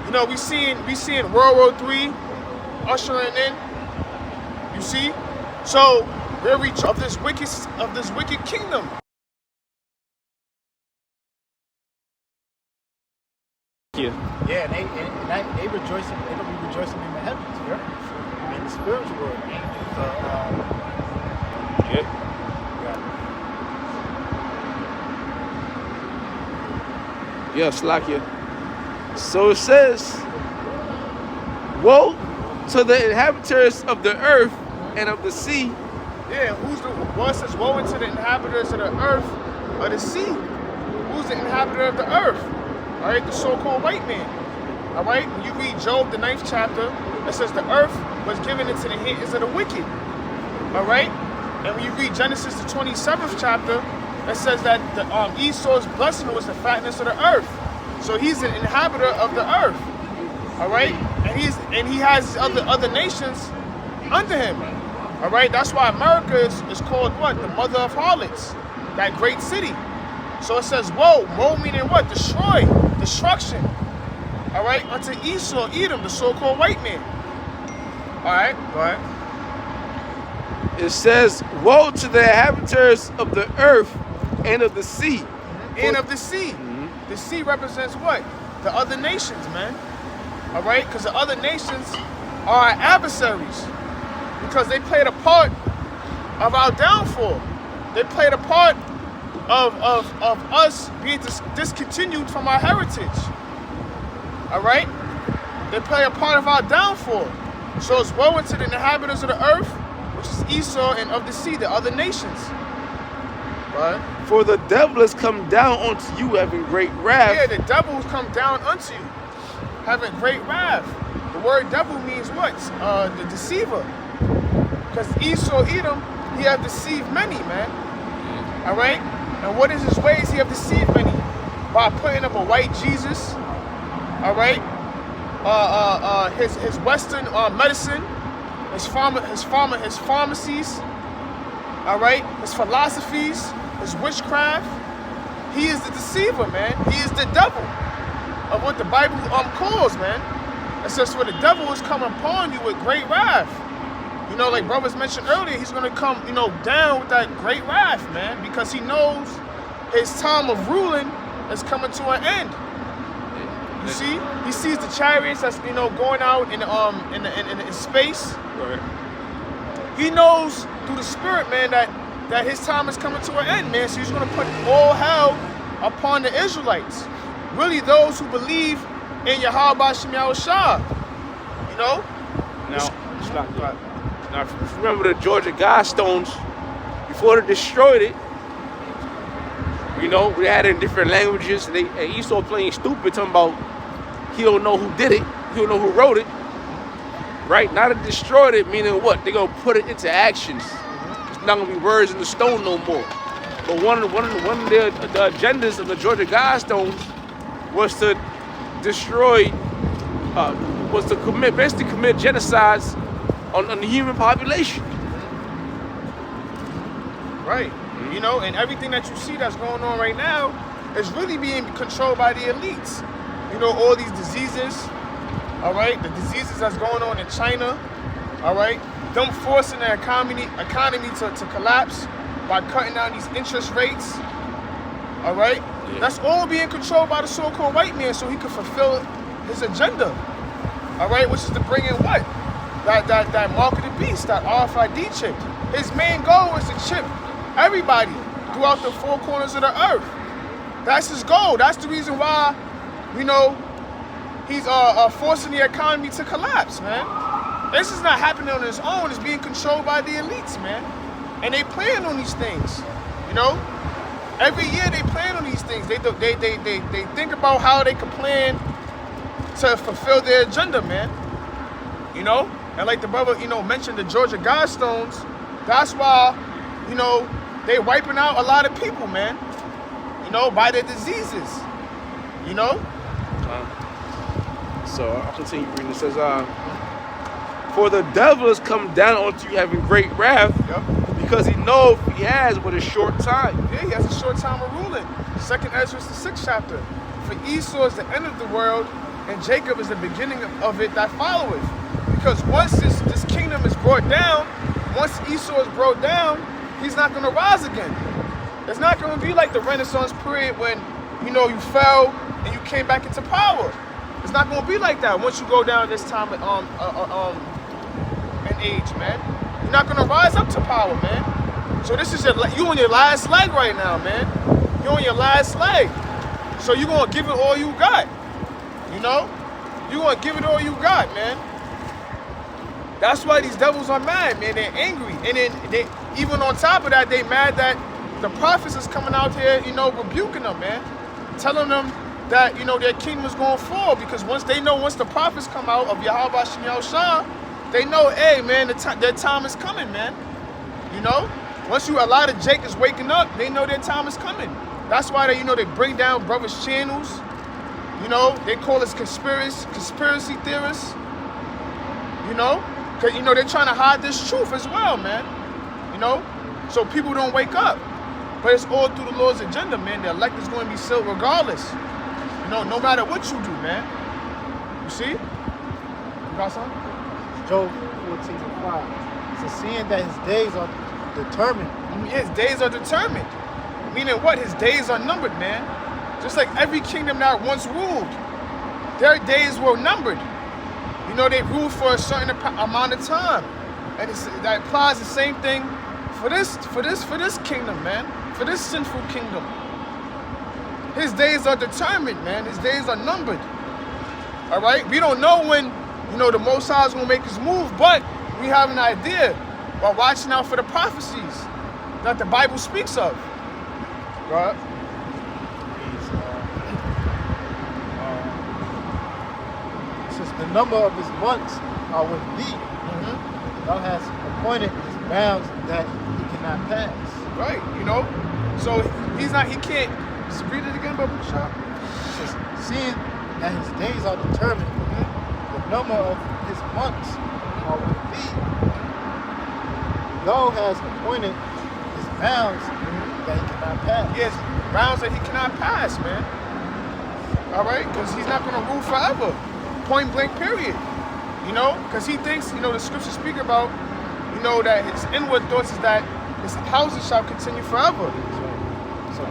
You know, we seeing World War III ushering in. You see? So we're of this wicked kingdom. Yeah. Yeah, and they rejoicing. They're gonna be rejoicing in the heavens, right? In the spiritual world, angels. Yeah. Yeah, Slakia. So it says, woe to the inhabitants of the earth and of the sea. Yeah, one says, woe unto the inhabitants of the earth, of the sea. Who's the inhabitant of the earth? All right, the so-called white man. All right, when you read Job, the 9th chapter, it says the earth was given into the hands of the wicked. All right, and when you read Genesis, the 27th chapter, it says that the Esau's blessing was the fatness of the earth. So he's an inhabitor of the earth. All right, and he has other nations under him. All right, that's why America is called what? The mother of harlots, that great city. So it says, woe meaning what? Destroy, destruction. All right, unto Esau, Edom, the so-called white man. All right, go ahead. It says, woe to the inhabitants of the earth and of the sea. And of the sea. The sea represents what? The other nations, man. All right, because the other nations are our adversaries. Because they played a part of our downfall. They played a part of us being discontinued from our heritage. All right? They play a part of our downfall. So it's woe unto the inhabitants of the earth, which is Esau, and of the sea, the other nations. Right? For the devil has come down unto you having great wrath. Yeah, the devil has come down unto you, having great wrath. The word devil means what? The deceiver. Because Esau, Edom, he have deceived many, man. All right? And what is his ways? He have deceived many. By putting up a white Jesus. All right? His Western medicine. His pharmacies. All right? His philosophies. His witchcraft. He is the deceiver, man. He is the devil of what the Bible calls, man. It says, for the devil is coming upon you with great wrath. You know, like brothers mentioned earlier, he's going to come, you know, down with that great wrath, man, because he knows his time of ruling is coming to an end. You see? He sees the chariots that's, you know, going out in space. Right. He knows through the spirit, man, that his time is coming to an end, man. So he's going to put all hell upon the Israelites. Really, those who believe in Yahweh Shem Yahushua. You know? Now, remember the Georgia Guidestones, before they destroyed it, you know, we had it in different languages, and Esau playing stupid, talking about he don't know who did it, he don't know who wrote it, right? Now they destroyed it, meaning what? They're going to put it into actions. It's not going to be words in the stone no more. But one of the agendas of the Georgia Guidestones was to destroy, basically commit genocides on the human population. Right. You know, and everything that you see that's going on right now is really being controlled by the elites. You know, all these diseases, all right? The diseases that's going on in China, all right? Them forcing the economy to collapse by cutting down these interest rates, all right? Yeah. That's all being controlled by the so-called white man so he can fulfill his agenda, all right? Which is to bring in what? That mark of the beast, that RFID chip. His main goal is to chip everybody throughout the four corners of the earth. That's his goal. That's the reason why, you know, he's forcing the economy to collapse, man. This is not happening on its own. It's being controlled by the elites, man. And they plan on these things, you know. Every year they plan on these things. They think about how they can plan to fulfill their agenda, man. You know. And like the brother, you know, mentioned the Georgia Guidestones, that's why, you know, they wiping out a lot of people, man. You know, by their diseases. You know? So I'll continue reading. It says, for the devil has come down unto you having great wrath, because he knows he has but a short time. Yeah, he has a short time of ruling. 2nd Ezra, the 6th chapter. For Esau is the end of the world, and Jacob is the beginning of it that followeth. Because once this kingdom is brought down, once Esau is brought down, he's not going to rise again. It's not going to be like the Renaissance period when, you know, you fell and you came back into power. It's not going to be like that once you go down this time in age, man. You're not going to rise up to power, man. So this is you on your last leg right now, man. You're on your last leg. So you're going to give it all you got, you know? You're going to give it all you got, man. That's why these devils are mad, man. They're angry. And then even on top of that, they mad that the prophets is coming out here, you know, rebuking them, man. Telling them that, you know, their kingdom is going to fall, because once the prophets come out of Yahweh Shem Yahushua, they know, hey, man, their time is coming, man. You know? Once a lot of Jake is waking up, they know their time is coming. That's why they, you know, they bring down brothers' channels. You know, they call us conspiracy theorists. You know? Because, you know, they're trying to hide this truth as well, man. You know? So people don't wake up. But it's all through the Lord's agenda, man. The elect is going to be sealed regardless. You know, no matter what you do, man. You see? You got something? Job 14:5. So seeing that his days are determined. His days are determined. Meaning what? His days are numbered, man. Just like every kingdom that once ruled, their days were numbered. You know, they ruled for a certain amount of time. And that applies the same thing for this kingdom, man. For this sinful kingdom. His days are determined, man. His days are numbered. All right? We don't know when, you know, the Most High is going to make his move, but we have an idea by watching out for the prophecies that the Bible speaks of. Right? Since the number of his months are with thee, thou hast appointed his bounds that he cannot pass. Right, you know? So he can't, just read it again, Bubba Shop. Says, seeing that his days are determined, the number of his months are with thee, thou hast appointed his bounds that he cannot pass. Yes, bounds that he cannot pass, man. All right? Because he's not going to rule forever. Point blank, period. You know? Because he thinks, you know, the scriptures speak about, you know, that his inward thoughts is that his houses shall continue forever. So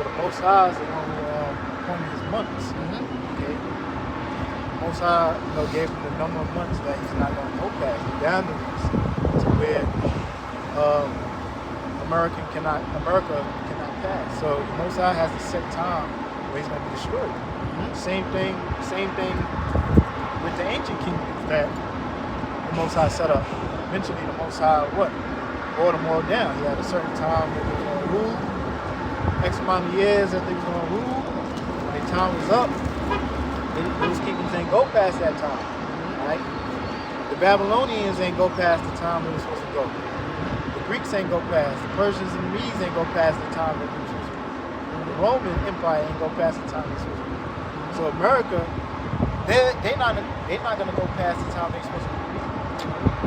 the Most High is the one who appointed his months. Okay? The Most High, you know, gave him the number of months that he's not going to go past, the boundaries to where America cannot pass. So the Most High has a set time where he's going to be destroyed. Same thing with the ancient kingdoms that the Most High set up. Eventually the Most High, brought them all down. He had a certain time that they were going to rule, X amount of years that they were going to rule. When their time was up, those kingdoms ain't go past that time. Right? The Babylonians ain't go past the time they were supposed to go. The Greeks ain't go past. The Persians and the Medes ain't go past the time that they were supposed to go. The Roman Empire ain't go past the time they were supposed to go. So America, they're not gonna go past the time they're supposed to go.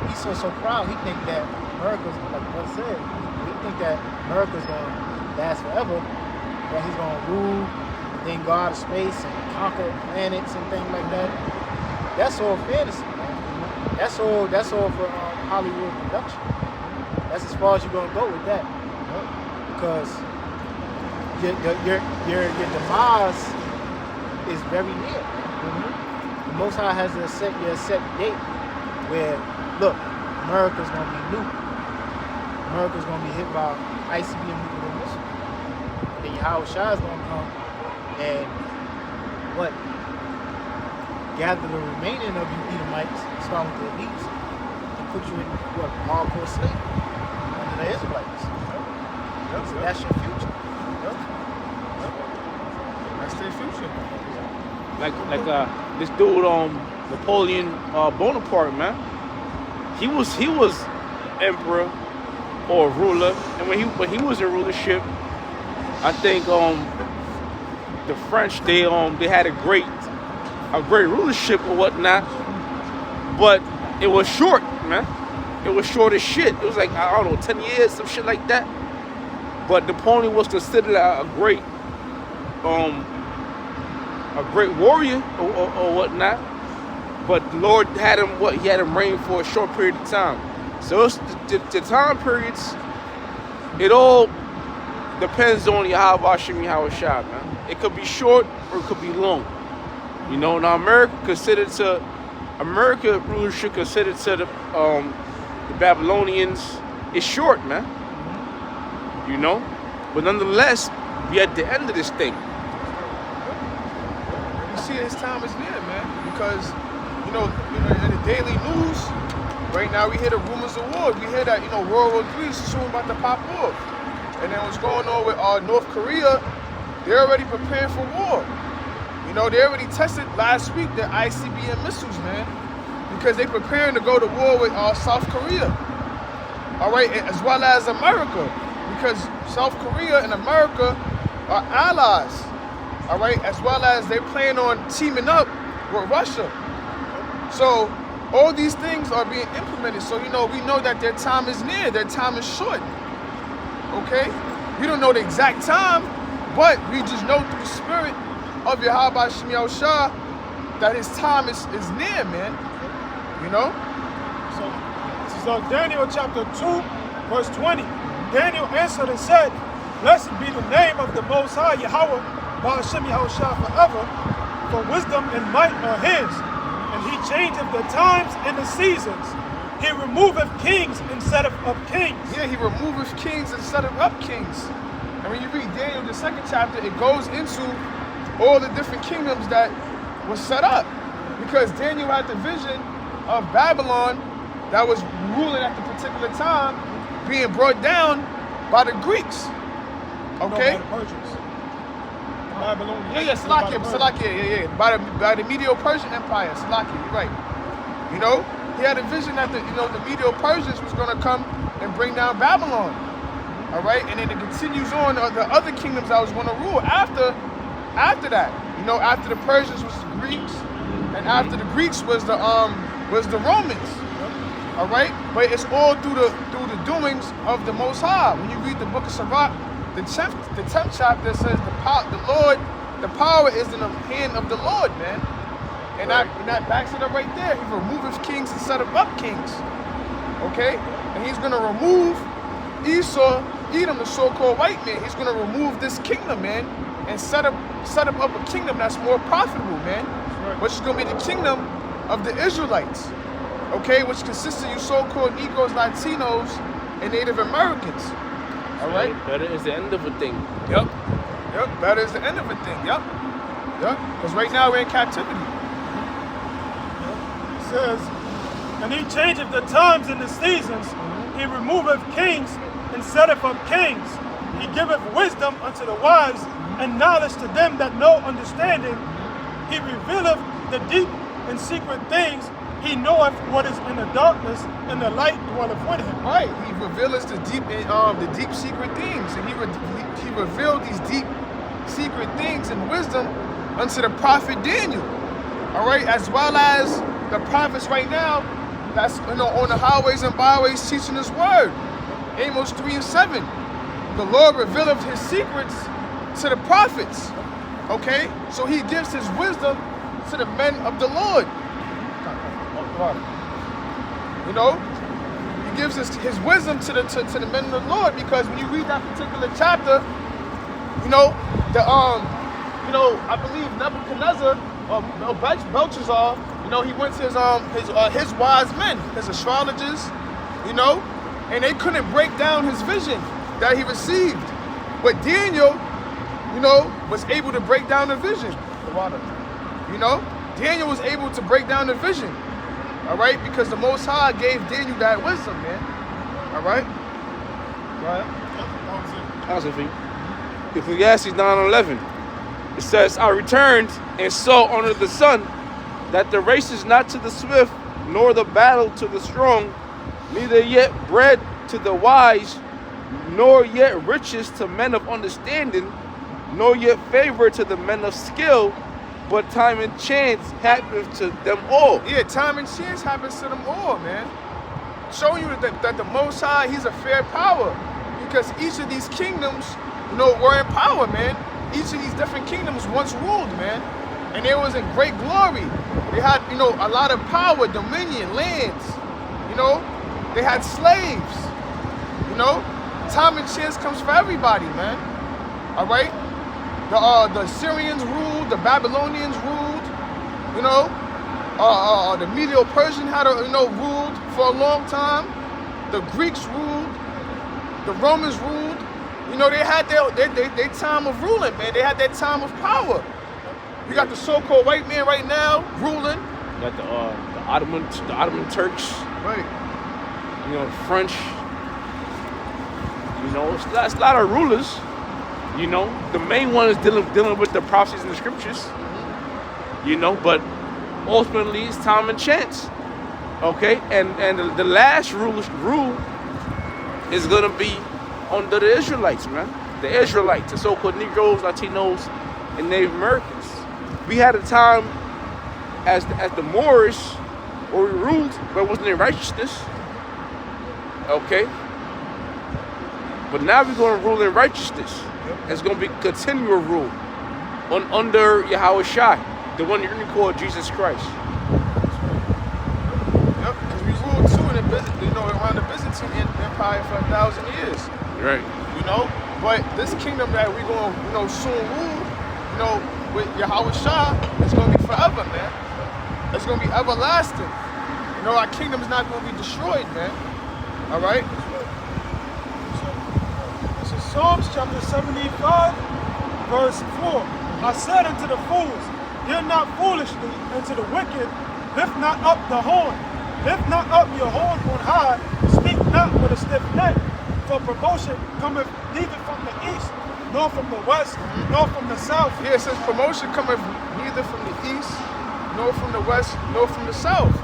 He's so proud. He think that America's, like what I said, he think that America's gonna last forever. That he's gonna rule, then go out of space and conquer planets and things like that. That's all fantasy, man. That's all for Hollywood production. That's as far as you're gonna go with that, because your demise is very near. The Most High has a set date where, look, America's gonna be nuked. America's gonna be hit by ICBM nuclear missile. And then Yahushua is gonna come and gather the remaining of you Edomites, starting with the elites, and put you in hardcore slavery under the Israelites. So that's your future. That's their future. Like this dude Napoleon Bonaparte, man. He was emperor or ruler, and when he was in rulership, I think the French they had a great rulership or whatnot, but it was short, man. It was short as shit. It was like, I don't know, 10 years, some shit like that. But Napoleon was considered a great warrior or whatnot. But the Lord had him he had him reign for a short period of time. So it's the time periods, it all depends on Yahweh Shem Yahushua, man. It could be short or it could be long. You know, now America rulership considered to the Babylonians is short, man. You know? But nonetheless, we at the end of this thing. You see his time is near, man. Because, you know, in the daily news, right now we hear the rumors of war. We hear that, you know, World War III is soon about to pop off. And then what's going on with North Korea, they're already preparing for war. You know, they already tested last week the ICBM missiles, man, because they preparing to go to war with South Korea. All right, as well as America, because South Korea and America are allies. All right, as well as they plan on teaming up with Russia. So all these things are being implemented. So, you know, we know that their time is near, their time is short. Okay? We don't know the exact time, but we just know through the spirit of Yahweh Shem Yahushua that his time is near, man. You know? So this is Daniel chapter 2, verse 20. Daniel answered and said, Blessed be the name of the Most High, Yahweh, Shem Yahushua forever, for wisdom and might are his. And he changeth the times and the seasons. He removeth kings instead of kings. Yeah, he removeth kings instead of kings. And when you read Daniel, the 2nd chapter, it goes into all the different kingdoms that was set up. Because Daniel had the vision of Babylon that was ruling at the particular time being brought down by the Greeks. Okay? No, by the Persians. The Babylonians. Yeah, Salakia, by the Medo-Persian Empire, Salakia, you're right. You know, he had a vision that the Medo-Persians was going to come and bring down Babylon. All right, and then it continues on the other kingdoms that was going to rule after that. You know, after the Persians was the Greeks, and after the Greeks was the Romans. All right, but it's all through the doings of the Most High. When you read the book of Sirach, the 10th chapter says the power is in the hand of the Lord, man. And that backs it up right there. He removeth kings and set up kings. Okay? And he's gonna remove Edom, the so-called white man. He's gonna remove this kingdom, man, and set up a kingdom that's more profitable, man. Right. Which is gonna be the kingdom of the Israelites. Okay, which consists of you so-called Negroes, Latinos, and Native Americans. All right? Better is the end of a thing. Yep. Better is the end of a thing. Yep. Because right now we're in captivity. It says, And he changeth the times and the seasons. He removeth kings and setteth up kings. He giveth wisdom unto the wise and knowledge to them that know understanding. He revealeth the deep and secret things. He knoweth what is in the darkness, and the light dwelleth with him. Right. He revealeth the deep secret things, and he revealed these deep secret things and wisdom unto the prophet Daniel. All right, as well as the prophets right now that's on the highways and byways teaching his word. Amos 3:7. The Lord revealeth his secrets to the prophets. Okay, so he gives his wisdom to the men of the Lord. You know, he gives his wisdom to the men of the Lord, because when you read that particular chapter, you know, I believe Nebuchadnezzar or Belshazzar, you know, he went to his wise men, his astrologers, you know, and they couldn't break down his vision that he received. But Daniel, you know, was able to break down the vision. You know, Daniel was able to break down the vision. All right, because the Most High gave Daniel that wisdom, man. All right. Ecclesiastes 9:11. It says, I returned and saw under the sun that the race is not to the swift, nor the battle to the strong, neither yet bread to the wise, nor yet riches to men of understanding, nor yet favor to the men of skill, but time and chance happens to them all. Yeah, time and chance happens to them all, man. Showing you that the Most High, he's a fair power. Because each of these kingdoms, you know, were in power, man. Each of these different kingdoms once ruled, man. And they was in great glory. They had, you know, a lot of power, dominion, lands. You know, they had slaves. You know, time and chance comes for everybody, man. All right? The Syrians ruled, the Babylonians ruled, you know, the Medo-Persian had, ruled for a long time. The Greeks ruled, the Romans ruled. You know, they had their time of ruling, man. They had their time of power. You got the so-called white man right now ruling. You got the Ottoman Turks, right? You know, French. You know, it's a lot of rulers. You know, the main one is dealing with the prophecies in the scriptures. You know, but ultimately it's time and chance. Okay, and the last rule is gonna be under the Israelites, man. The Israelites, the so-called Negroes, Latinos, and Native Americans. We had a time as the Moors where we ruled, but it wasn't in righteousness. Okay, but now we're gonna rule in righteousness. It's gonna be continual rule under Yahweh Shai, the one you're gonna call Jesus Christ. Yep, because we ruled too in around the Byzantine Empire for 1,000 years. Right. You know, but this kingdom that we're gonna soon rule, with Yahweh Shah, it's gonna be forever, man. It's gonna be everlasting. Our kingdom's not gonna be destroyed, man. All right. This is Psalms chapter 75, verse 4. I said unto the fools, hear not foolishly, and to the wicked, lift not up the horn. Lift not up your horn on high, speak not with a stiff neck, for promotion cometh neither from the east, nor from the west, nor from the south. Yeah, it says promotion cometh neither from the east, nor from the west, nor from the south.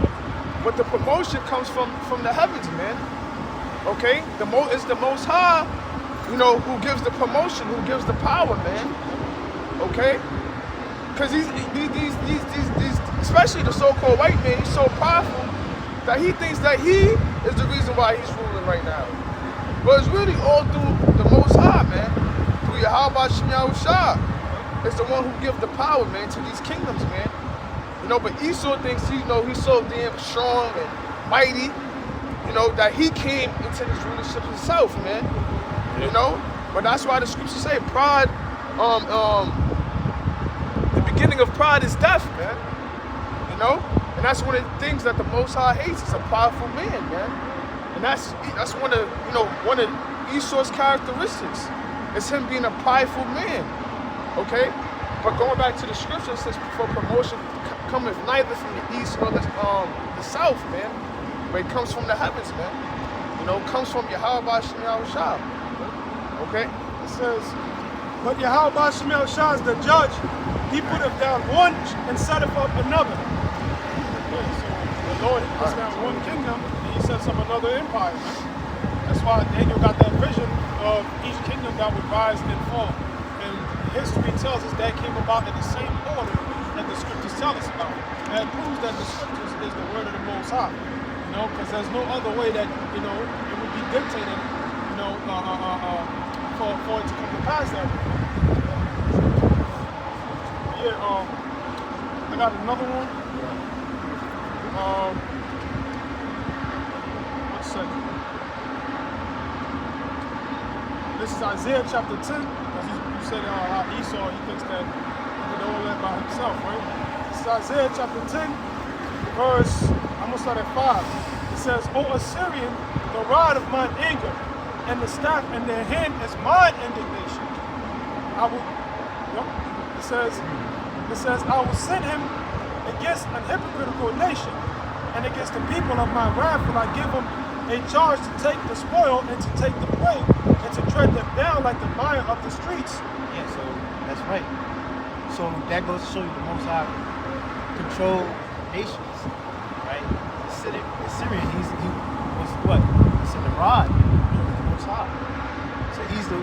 But the promotion comes from the heavens, man. Okay? It's the Most High, who gives the promotion, who gives the power, man. Okay? Because these, especially the so-called white man, he's so powerful that he thinks that he is the reason why he's ruling right now. But it's really all through the Most High, man. Through Yahweh Shem Yahushua. It's the one who gives the power, man, to these kingdoms, man. But Esau thinks he's so damn strong and mighty, that he came into this rulership himself, man. But that's why the scriptures say pride, the beginning of pride is death, man. And that's one of the things that the Most High hates. Is a powerful man, man. And that's one of Esau's characteristics. It's him being a prideful man. Okay? But going back to the scripture, it says for promotion cometh neither from the east nor the south, man. But it comes from the heavens, man. It comes from Yahweh Shem Yahushua. Okay? It says, but Yahweh Shem Yahushua is the judge. He putteth down one and setteth up another. So the Lord puts down one kingdom and he sets up another empire, man. That's why Daniel got that vision of each kingdom that would rise and fall. And history tells us that came about in the same order that the scriptures tell us about. And it proves that the scriptures is the word of the Most High. Because there's no other way that, it would be dictated, for it to come to pass that way. Yeah, I got another one. One second. This is Isaiah chapter 10. You said how Esau, he thinks that he can do all that by himself, right? This is Isaiah chapter 10, verse, I'm going to start at 5. It says, O Assyrian, the rod of mine anger, and the staff in their hand is mine indignation. It says, I will send him against an hypocritical nation, and against the people of my wrath will I give him a charge to take the spoil and to take the prey, and to tread them down like the mire of the streets. Yeah, so that's right. So that goes to show you the Most High control nations, right? The Syrian, he was what? He said the rod, the Most High. So he's the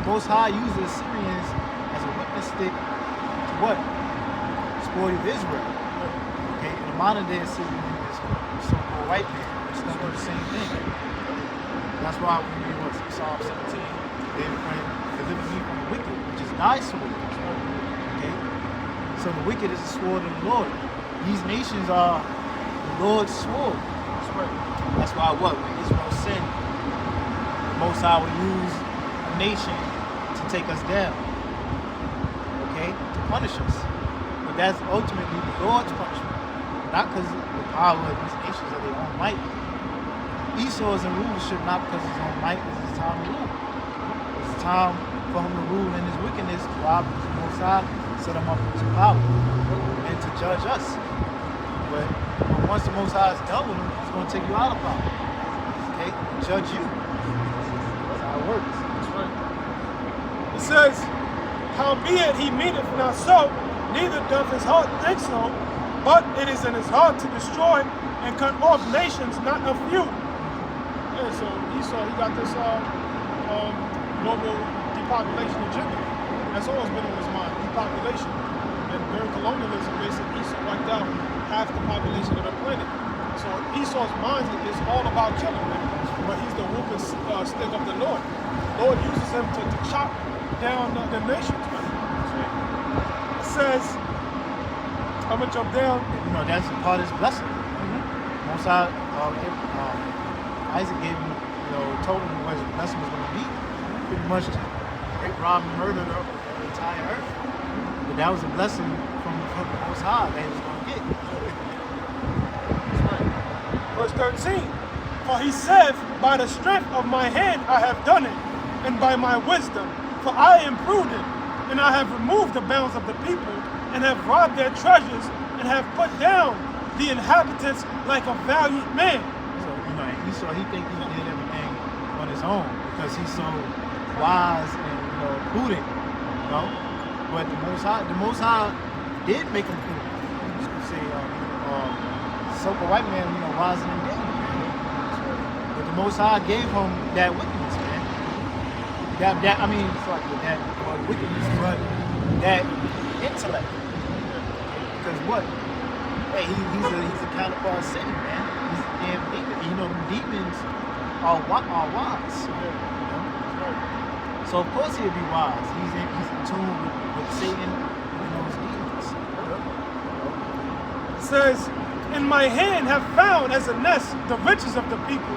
Most High used the Syrians as a witness stick to what? Spoil of Israel. Okay, in the modern day Syrian is so-called white man. It's not the same thing. That's why when we read Psalm 17, David praying, deliver me from the wicked, which is thy sword. Okay? So the wicked is the sword of the Lord. These nations are the Lord's sword. That's why what? When Israel sinned, the Most High will use a nation to take us down. Okay? To punish us. But that's ultimately the Lord's punishment. Not because the power of these nations are their own might. Esau is in rulership not because of his own might, it's his time to rule. It's time for him to rule in his wickedness, to rob the Most High, set him up into power, and to judge us. But once the Most High is done with him, he's going to take you out of power. Okay? And judge you. That's how it works. That's right. It says, howbeit he meaneth not so, neither doth his heart think so, but it is in his heart to destroy and cut off nations, not a few. Yeah, so Esau, he got this global depopulation agenda. That's always been on his mind, depopulation. And during colonialism, basically, Esau wiped out half the population of the planet. So Esau's mind is all about killing, man. But he's the whooping stick of the Lord. The Lord uses him to chop down the nations, man. It says, I'm going to jump down. You know, that's part of his blessing. Most Isaac gave him, you know, told him what his blessing was going to be. Pretty much rape, rob, and murder the entire earth. But that was a blessing from the Most High that he was going to get. Verse 13, for he said, by the strength of my hand I have done it, and by my wisdom, for I am prudent, and I have removed the bounds of the people, and have robbed their treasures, and have put down the inhabitants like a valiant man. So, you know, Esau, he think he did everything on his own because he's so wise and, you know, prudent, you know. But the Most High did make him prudent. You could say, so a white man, you know, wiser than David. But the Most High gave him that wickedness, man. That I mean, sorry, that wickedness, but that intellect. Because what? Hey, he's a counterpart of Satan, man. He's a damn demon. You know, the demons are wise. You know? So of course he'll be wise. He's in tune with Satan and those demons. It says, in my hand have found as a nest the riches of the people,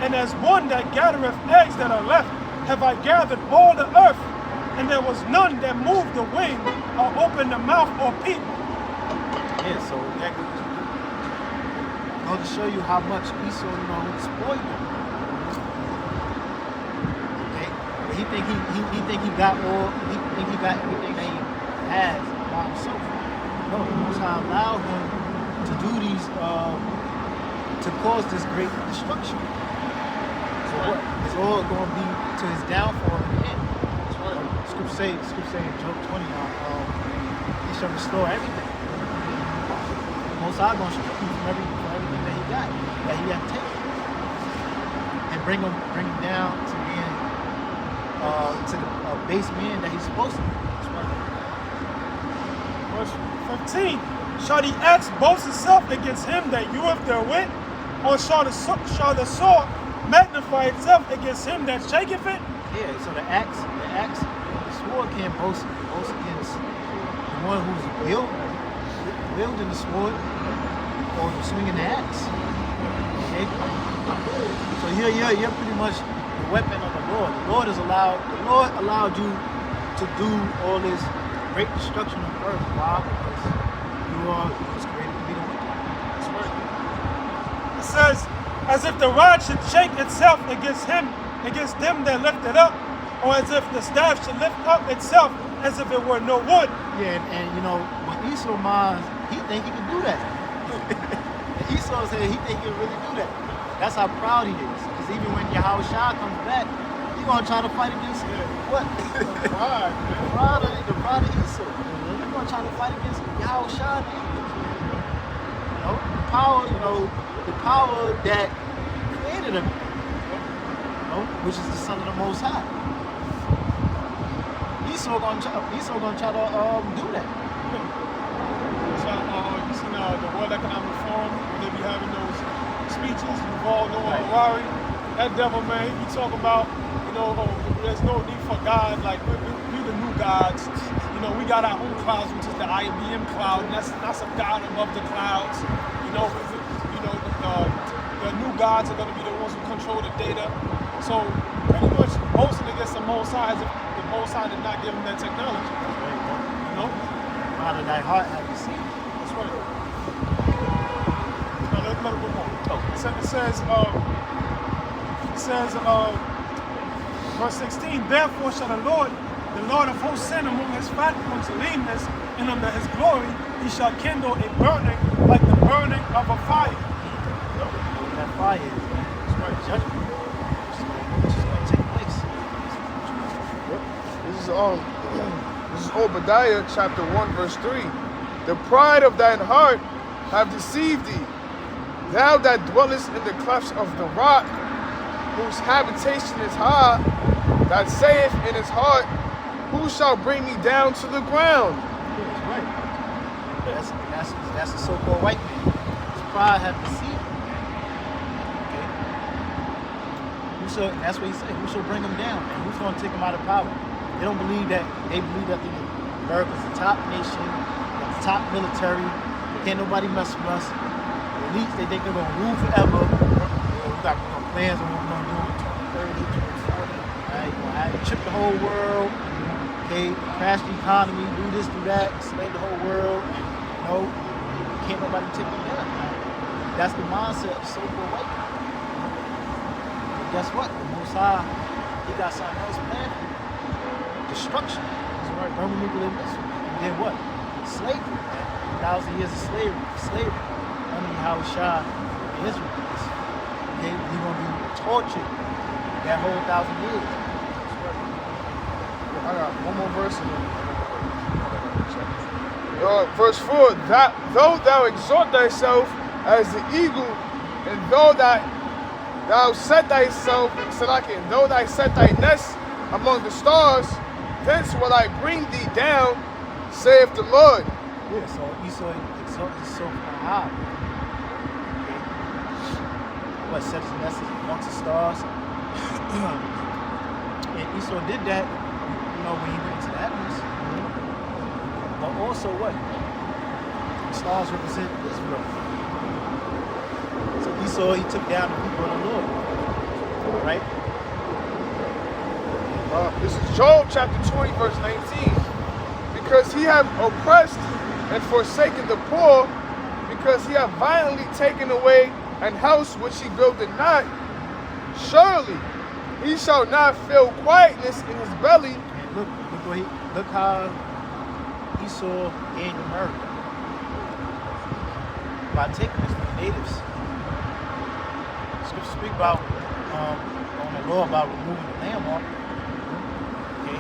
and as one that gathereth eggs that are left, have I gathered all the earth, and there was none that moved the wing, or opened the mouth, or peeped. Yeah, so that goes to show you how much Esau, you know, exploited him. Okay, but he think he got everything that he has by himself. No, the Most High allowed him to do these, to cause this great destruction. So what? It's all going to be to his downfall in the end. Scripture say in Job 20, he shall restore everything. Most High going to strip him from everything that he got, that he had taken, and bring him down to being to the base man that he's supposed to be. Verse 15, shall the axe boast itself against him that heweth therewith, or shall the sword magnify itself against him that shaketh it? Yeah, so the sword can't boast against the one who's wielding the sword or swinging the axe. Okay? So you're pretty much the weapon of the Lord. The Lord allowed you to do all this great destruction on earth. Why? Because you was created to be the wicked. That's right. It says, as if the rod should shake itself against them that lift it up, or as if the staff should lift up itself as if it were no wood. Yeah, and you know, when Esau minds, he think he can do that. And Esau said he think he can really do that. That's how proud he is. Because even when Yahweh Shah comes back, he's gonna try to fight against what? The pride of Esau. He's gonna try to fight against Yahweh Shah. You know, the power that created him. You know, which is the Son of the Most High. Esau gonna try to do that. So, you seen the World Economic Forum, when they be having those speeches, Yuval Noah Harari, that devil, man, he be talking about, you know, there's no need for God, like, we the new gods. You know, we got our own clouds, which is the IBM cloud, and that's a God above the clouds. You know, the new gods are going to be the ones who control the data. So, pretty much boasting against the Most High as if the Most High did not give him that technology. You know? Out of thy heart have you seen. That's right. Now, let's let it go more. It says, verse 16, therefore shall the Lord of hosts send among his fat ones leanness, and under his glory he shall kindle a burning like the burning of a fire. That fire is, that's right, judgment. Which is going to take place. This This is Obadiah chapter 1 verse 3. The pride of thine heart have deceived thee. Thou that dwellest in the clefts of the rock, whose habitation is high, that saith in his heart, who shall bring me down to the ground? That's right. That's the so-called white man. His pride have deceived him. Okay. That's what he said. Who shall bring him down? Man? Who's going to take him out of power? They don't believe that. They believe that America's the top nation, the top military. Can't nobody mess with us. At least they think they're going to rule forever. We got plans on what we're going to do in 2030, 2040. Right? We're going to chip the whole world. Okay, crash the economy, do this, do that, slave the whole world. No, can't nobody take them down. That's the mindset of so-called white people. And guess what? The Most High, he got something else planned for you. Destruction. That's right, thermonuclear missile. And then what? Slavery, man. 1,000 years of slavery. Under Yahweh Shah and Israelites. Okay, you're going to be tortured that whole 1,000 years. I got one more verse in there. Verse 4, that though thou exalt thyself as the eagle, and though thou set thyself, and though thou set thy nest among the stars, thence will I bring thee down, saith the Lord. Yeah, so Esau exalted himself on high. Okay. What, set his nest amongst the stars? And Esau did that, when he went into the heavens. But also what? The stars represent Israel. So Esau, he took down the people of the Lord. Right? This is Job chapter 20 verse 19. Because he have oppressed and forsaken the poor, because he have violently taken away an house which he builded not, surely he shall not feel quietness in his belly. Look how Esau gained America. By taking this from the natives. Scripture speak about on the law about removing the landmark. Okay.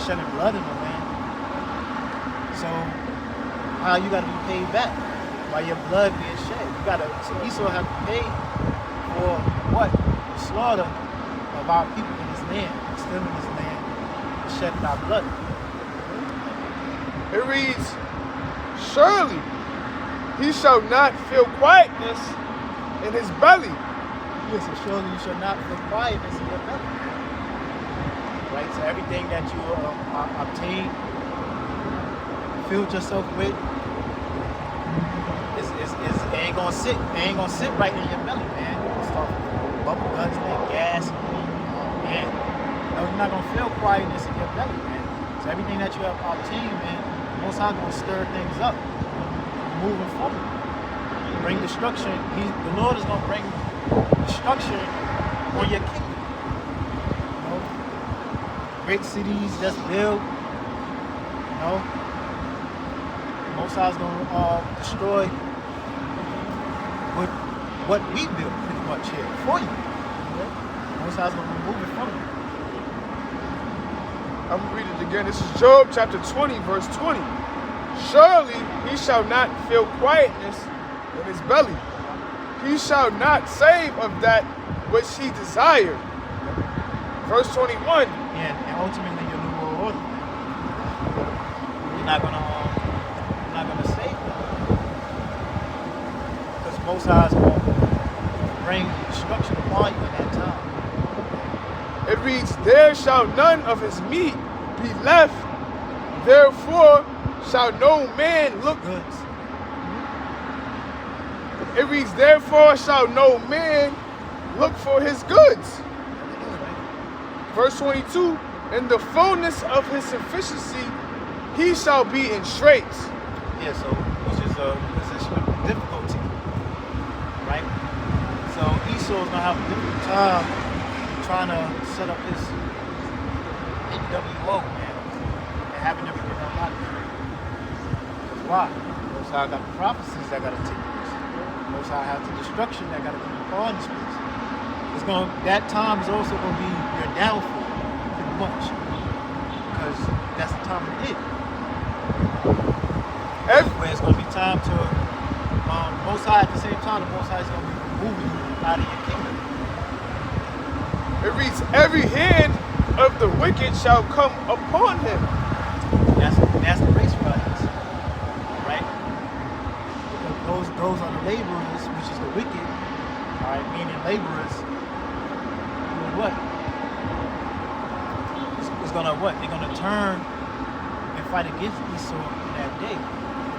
Shedding blood in the land. So how you gotta be paid back by your blood being shed. So Esau have to pay for what? The slaughter of our people in his land, extending his land. Shedding our blood. It reads, surely he shall not feel quietness in his belly. Yes, so surely you shall not feel quietness in your belly. Right? So everything that you obtain, filled yourself with, it ain't gonna sit right in your belly, man. It's start bubble guts, like gas, man. No, you're not gonna feel quietness in your belly, man. So everything that you have obtained, man, the Most High gonna stir things up, moving forward. Bring destruction. The Lord is gonna bring destruction on your kingdom. Great cities that's built. The Most High is gonna destroy what we built, pretty much here for you. The Most High is gonna remove it from you. I'm going to read it again. This is Job chapter 20, verse 20. Surely he shall not feel quietness in his belly. He shall not save of that which he desired. Verse 21. And ultimately your new world order. You're not gonna save them. Because Most High is going to bring destruction upon you at that time. It reads, there shall none of his meat be left, therefore shall no man look. It reads, therefore shall no man look for his goods. Verse 22, in the fullness of his sufficiency, he shall be in straits. Yeah, so which is a position of difficulty, right? So Esau is gonna have a difficult time trying to set up his NWO, man, and having everything unlocked. Because why? Most High got the prophecies that gotta take place. Most High has the destruction that gotta come upon this place. That time is also gonna be your downfall, pretty much. because that's the time of it. Every, Where it's going to be time to, Most High at the same time, the Most High is going to be removing you out of your kingdom. it reads, every hand of the wicked shall come upon him. That's the race riders, right? Those are the laborers, which is the wicked, all right? Meaning laborers, doing what? It's gonna what? They're gonna turn and fight against Esau in that day.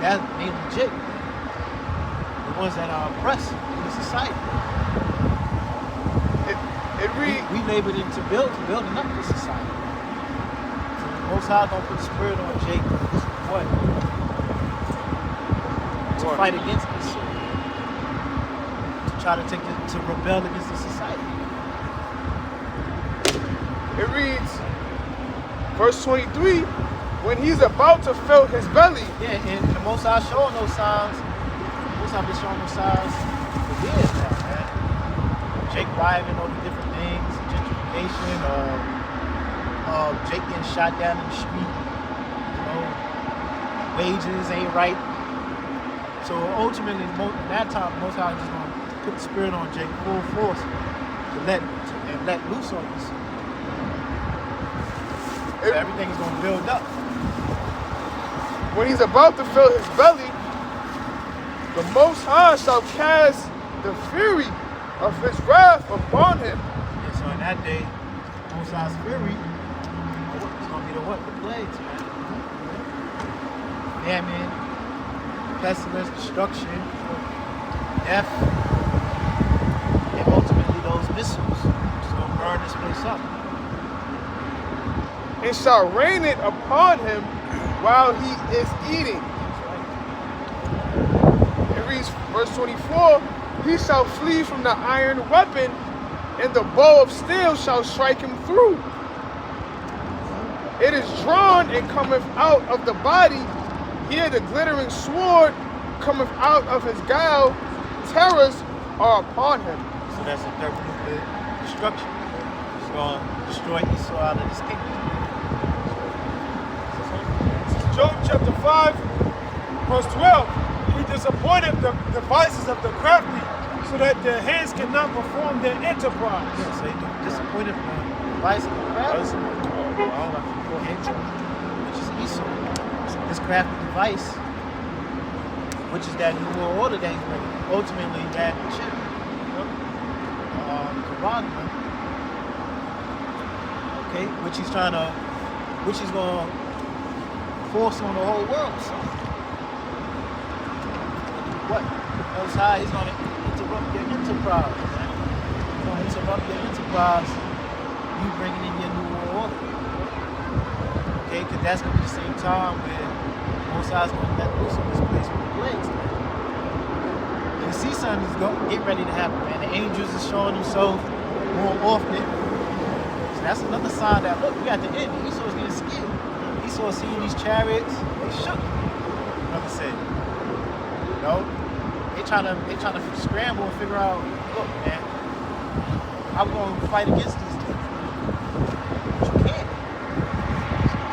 That's mainly Jake, the ones that are oppressed in the society. It reads, We labored into building up the society. So the Most High gonna put the spirit on Jake. What? To fight against Esau. To try to to rebel against the society. it reads, verse 23, when he's about to fill his belly, Yeah, and the Most High showing those signs. The Most High been showing those signs for years now, man. Jake rioting all the different things, gentrification, Jake getting shot down in the street, wages ain't right. So ultimately, in that time, Most High is just going to put the spirit on Jake full force to let loose on us. So everything is going to build up. when he's about to fill his belly, the Most High shall cast the fury of his wrath upon him. And so in that day, Most High's fury is going to be the what? The plagues, man. Famine, pestilence, destruction, death, and ultimately those missiles. It's going to burn this place up. And shall rain it upon him while he is eating. It reads, verse 24, he shall flee from the iron weapon, and the bow of steel shall strike him through. It is drawn and cometh out of the body. Here the glittering sword cometh out of his guile. Terrors are upon him. So that's a third nuclear destruction. It's going to destroy Esau out of this kingdom. Job chapter 5, verse 12. He disappointed the devices of the crafty so that their hands cannot perform their enterprise. Yeah, so he disappointed the device of the crafty, which is Esau. So this crafty device, which is that new world order that he's bringing, ultimately that chip, Quran, okay, which he's going to force on the whole world. So, what? Most High, he's going to interrupt your enterprise, man. He's going to interrupt your enterprise, you bringing in your new world order. Okay, because that's going to be the same time where Most High's going to let loose on this place with the plagues, man. And the sea sun is getting ready to happen, man. The angels are showing themselves more often. So that's another sign that, look, we at the end. Esau's getting scared. Esau seeing these chariots, they shook. Brother said, they trying to scramble and figure out, look, man, how we gonna fight against these things? But you can't.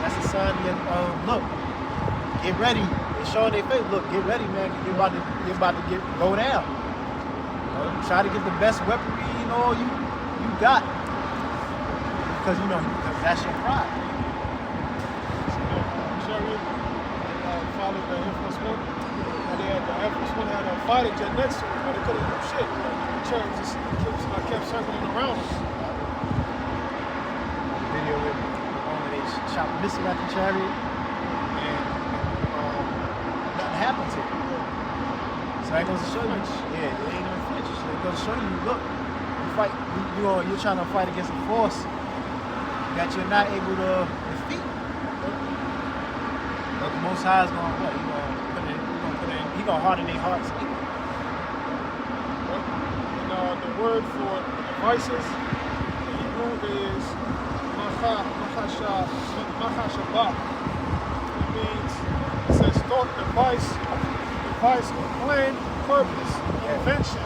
That's a sign that, look, get ready. They showing their face. Look, get ready, man. You're about to go down. Try to get the best weaponry, you got, because that's your pride. Followed the Air Force One, and they had the Air Force One had a fighter jet next to it, but they couldn't do shit. The chariots just kept circling around us. Video with they shot missile at the chariot, and nothing happened to it. So that goes to show you, yeah, it ain't even flinch. So it goes to show you, look, you're trying to fight against a force that you're not able to defeat. But the Most High is going to what? He's going to harden their hearts. And the word for devices in Hebrew is machashabah. It means, it says thought, device, or plan, purpose, invention.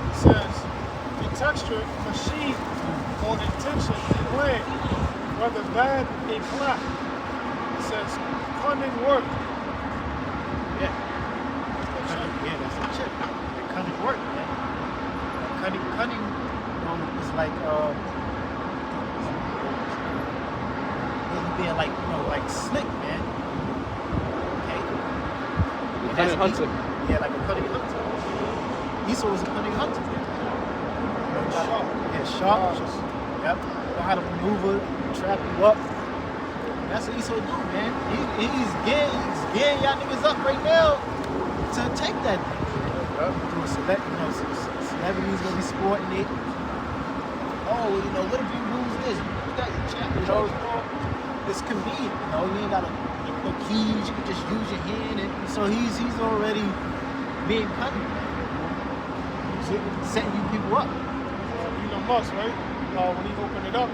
It says the texture, machine, or intention, plan. whether bad, a plot. It says cunning work. Yeah. Yeah, that's a chip. That cunning work, man. Cunning is like being like, like slick, man. Okay. Cunning hunter. Yeah, like a cunning hunter. Esau was a cunning hunter. Sharp. Yeah, sharp. Yep. Know how to maneuver, trap you up. That's what Esau do, man. He's getting y'all niggas up right now to take that. Celebrities gonna be sporting it. Oh, what if you lose this? You got your champion. It's convenient, you ain't gotta get no keys, you can just use your hand, and so he's already being cunning, setting you people up. Elon Musk, right? When he opened it up,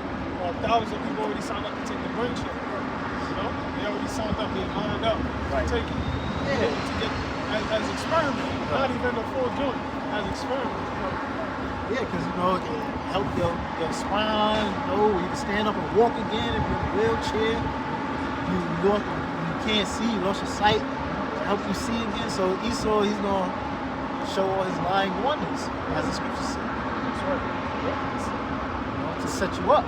thousands of people already signed up to take the brain chip. They already signed up, they lined up to take it. Yeah. To get as experiment, not even a full joint, as experiment. Yeah, because it help your spine, you can stand up and walk again if you're in a wheelchair. You can't see, you lost your sight, help you see again. So Esau, he's gonna show all his lying wonders, as the scripture says. That's right. To set you up.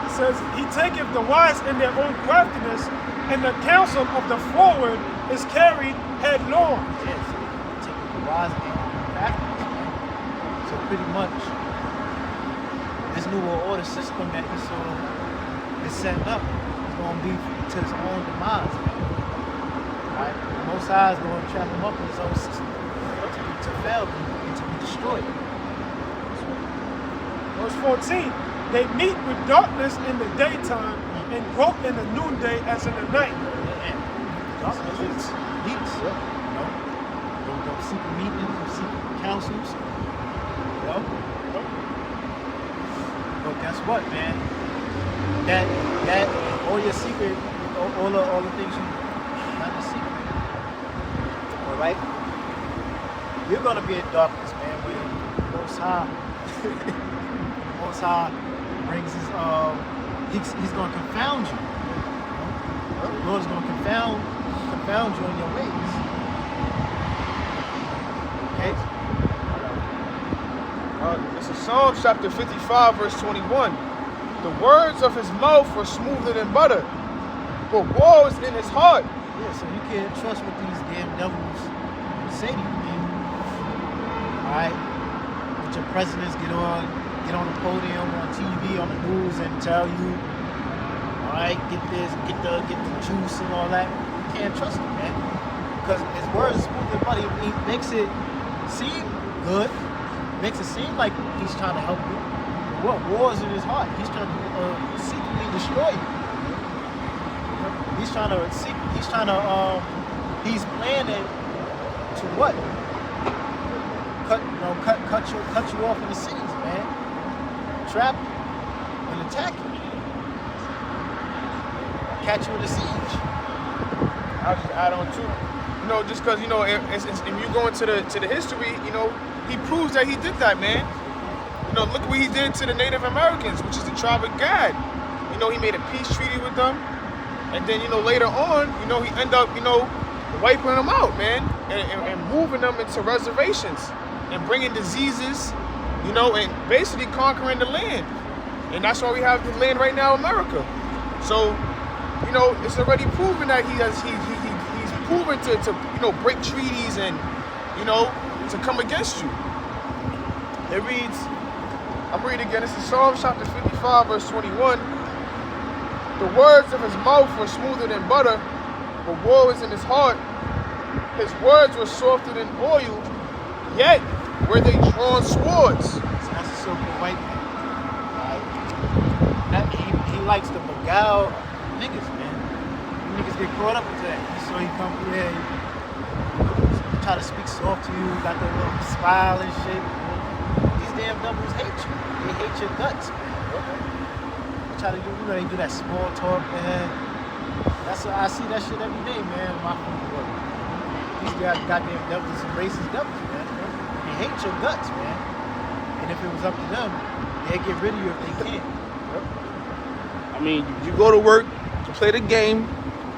It says, he taketh the wise in their own craftiness, and the counsel of the forward is carried headlong. Yes, take the wise in craftiness. So pretty much, this new world order system that Esau is setting up is going to be to his own demise. Right? The Most High is going to trap him up in his own system to fail and to be destroyed. Verse 14, they meet with darkness in the daytime and grope in the noonday as in the night. Darkness leaks. Don't seek meetings, don't seek counsels. But guess what, man? That all your secret, all the things you not a secret. All right? You're gonna be in darkness, man. When Most High brings his he's gonna confound you. The Lord is gonna confound you in your ways. Okay? This is Psalms chapter 55, verse 21. The words of his mouth were smoother than butter, but woe is in his heart. Yeah, so you can't trust what these damn devils say to you, man. Alright? But your presidents get on the podium, on TV, on the news, and tell you, alright, get this, get the juice and all that. You can't trust him, man. Because his words are smooth than butter. He makes it seem good. Makes it seem like he's trying to help you. What war is in his heart? He's trying to secretly destroy you. He's planning to what? Cut you off in the cities, man. Trap you and attack you. Catch you in the siege. I'll just add on too. Just because if you go into the history, he proves that he did that, man. Look what he did to the Native Americans, which is the tribe of Gad. He made a peace treaty with them, and then later on, he ended up wiping them out, man, and moving them into reservations and bringing diseases, and basically conquering the land. And that's why we have the land right now, America. So, it's already proven that he's proven to break treaties and to come against you. It reads, I'm reading again, this is Psalms chapter 55, verse 21. The words of his mouth were smoother than butter, but woe is in his heart. His words were softer than oil, yet were they drawn swords. That's a simple white man. He likes to beguile niggas, man. Niggas get caught up into that. So he come through there, he try to speak soft to you, got that little smile and shit. These damn devils hate you. They hate your guts, man. They try to do, they do that small talk, man. I see that shit every day, man. My work. These goddamn devils, some racist devils, man. They hate your guts, man. And if it was up to them, they'd get rid of you if they can. I mean, you go to work, you play the game,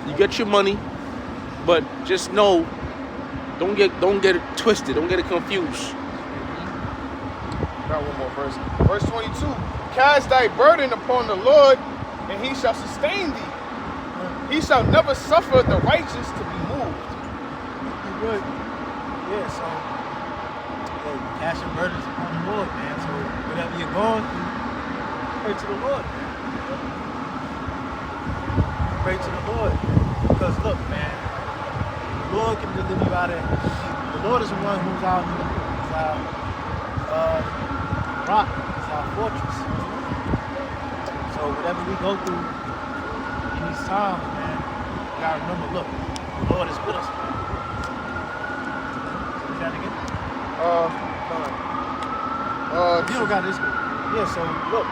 you get your money, but just know, don't get it twisted, don't get it confused. Got one more verse. Verse 22. Cast thy burden upon the Lord, and he shall sustain thee. He shall never suffer the righteous to be moved. Good. Yeah, so cast your burdens upon the Lord, man. So whatever you're going through, pray to the Lord, man. Pray to the Lord. Because look, man, the Lord can deliver you out of evil. The Lord is the one who's our rock, is our fortress. So whatever we go through in these times, man, you gotta remember, look, the Lord is with us. Say that again? You don't got this. Yeah, so look,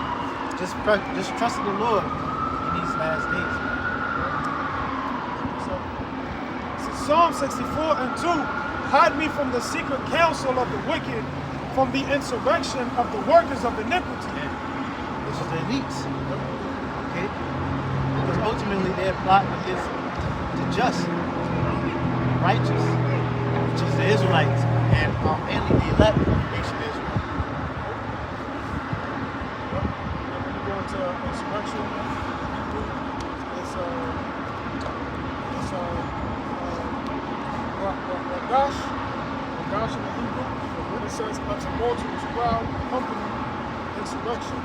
just trust in the Lord in these last days. So, Psalm 64 and 2, hide me from the secret counsel of the wicked, from the insurrection of the workers of iniquity. Yeah. This is the elites. Okay? Because ultimately their plot is the just, righteous, which is the Israelites, and mainly the elect of the nation of Israel. When you go into insurrection, it's Ragash in the Hebrew. It says a tumultuous crowd, company, insurrection.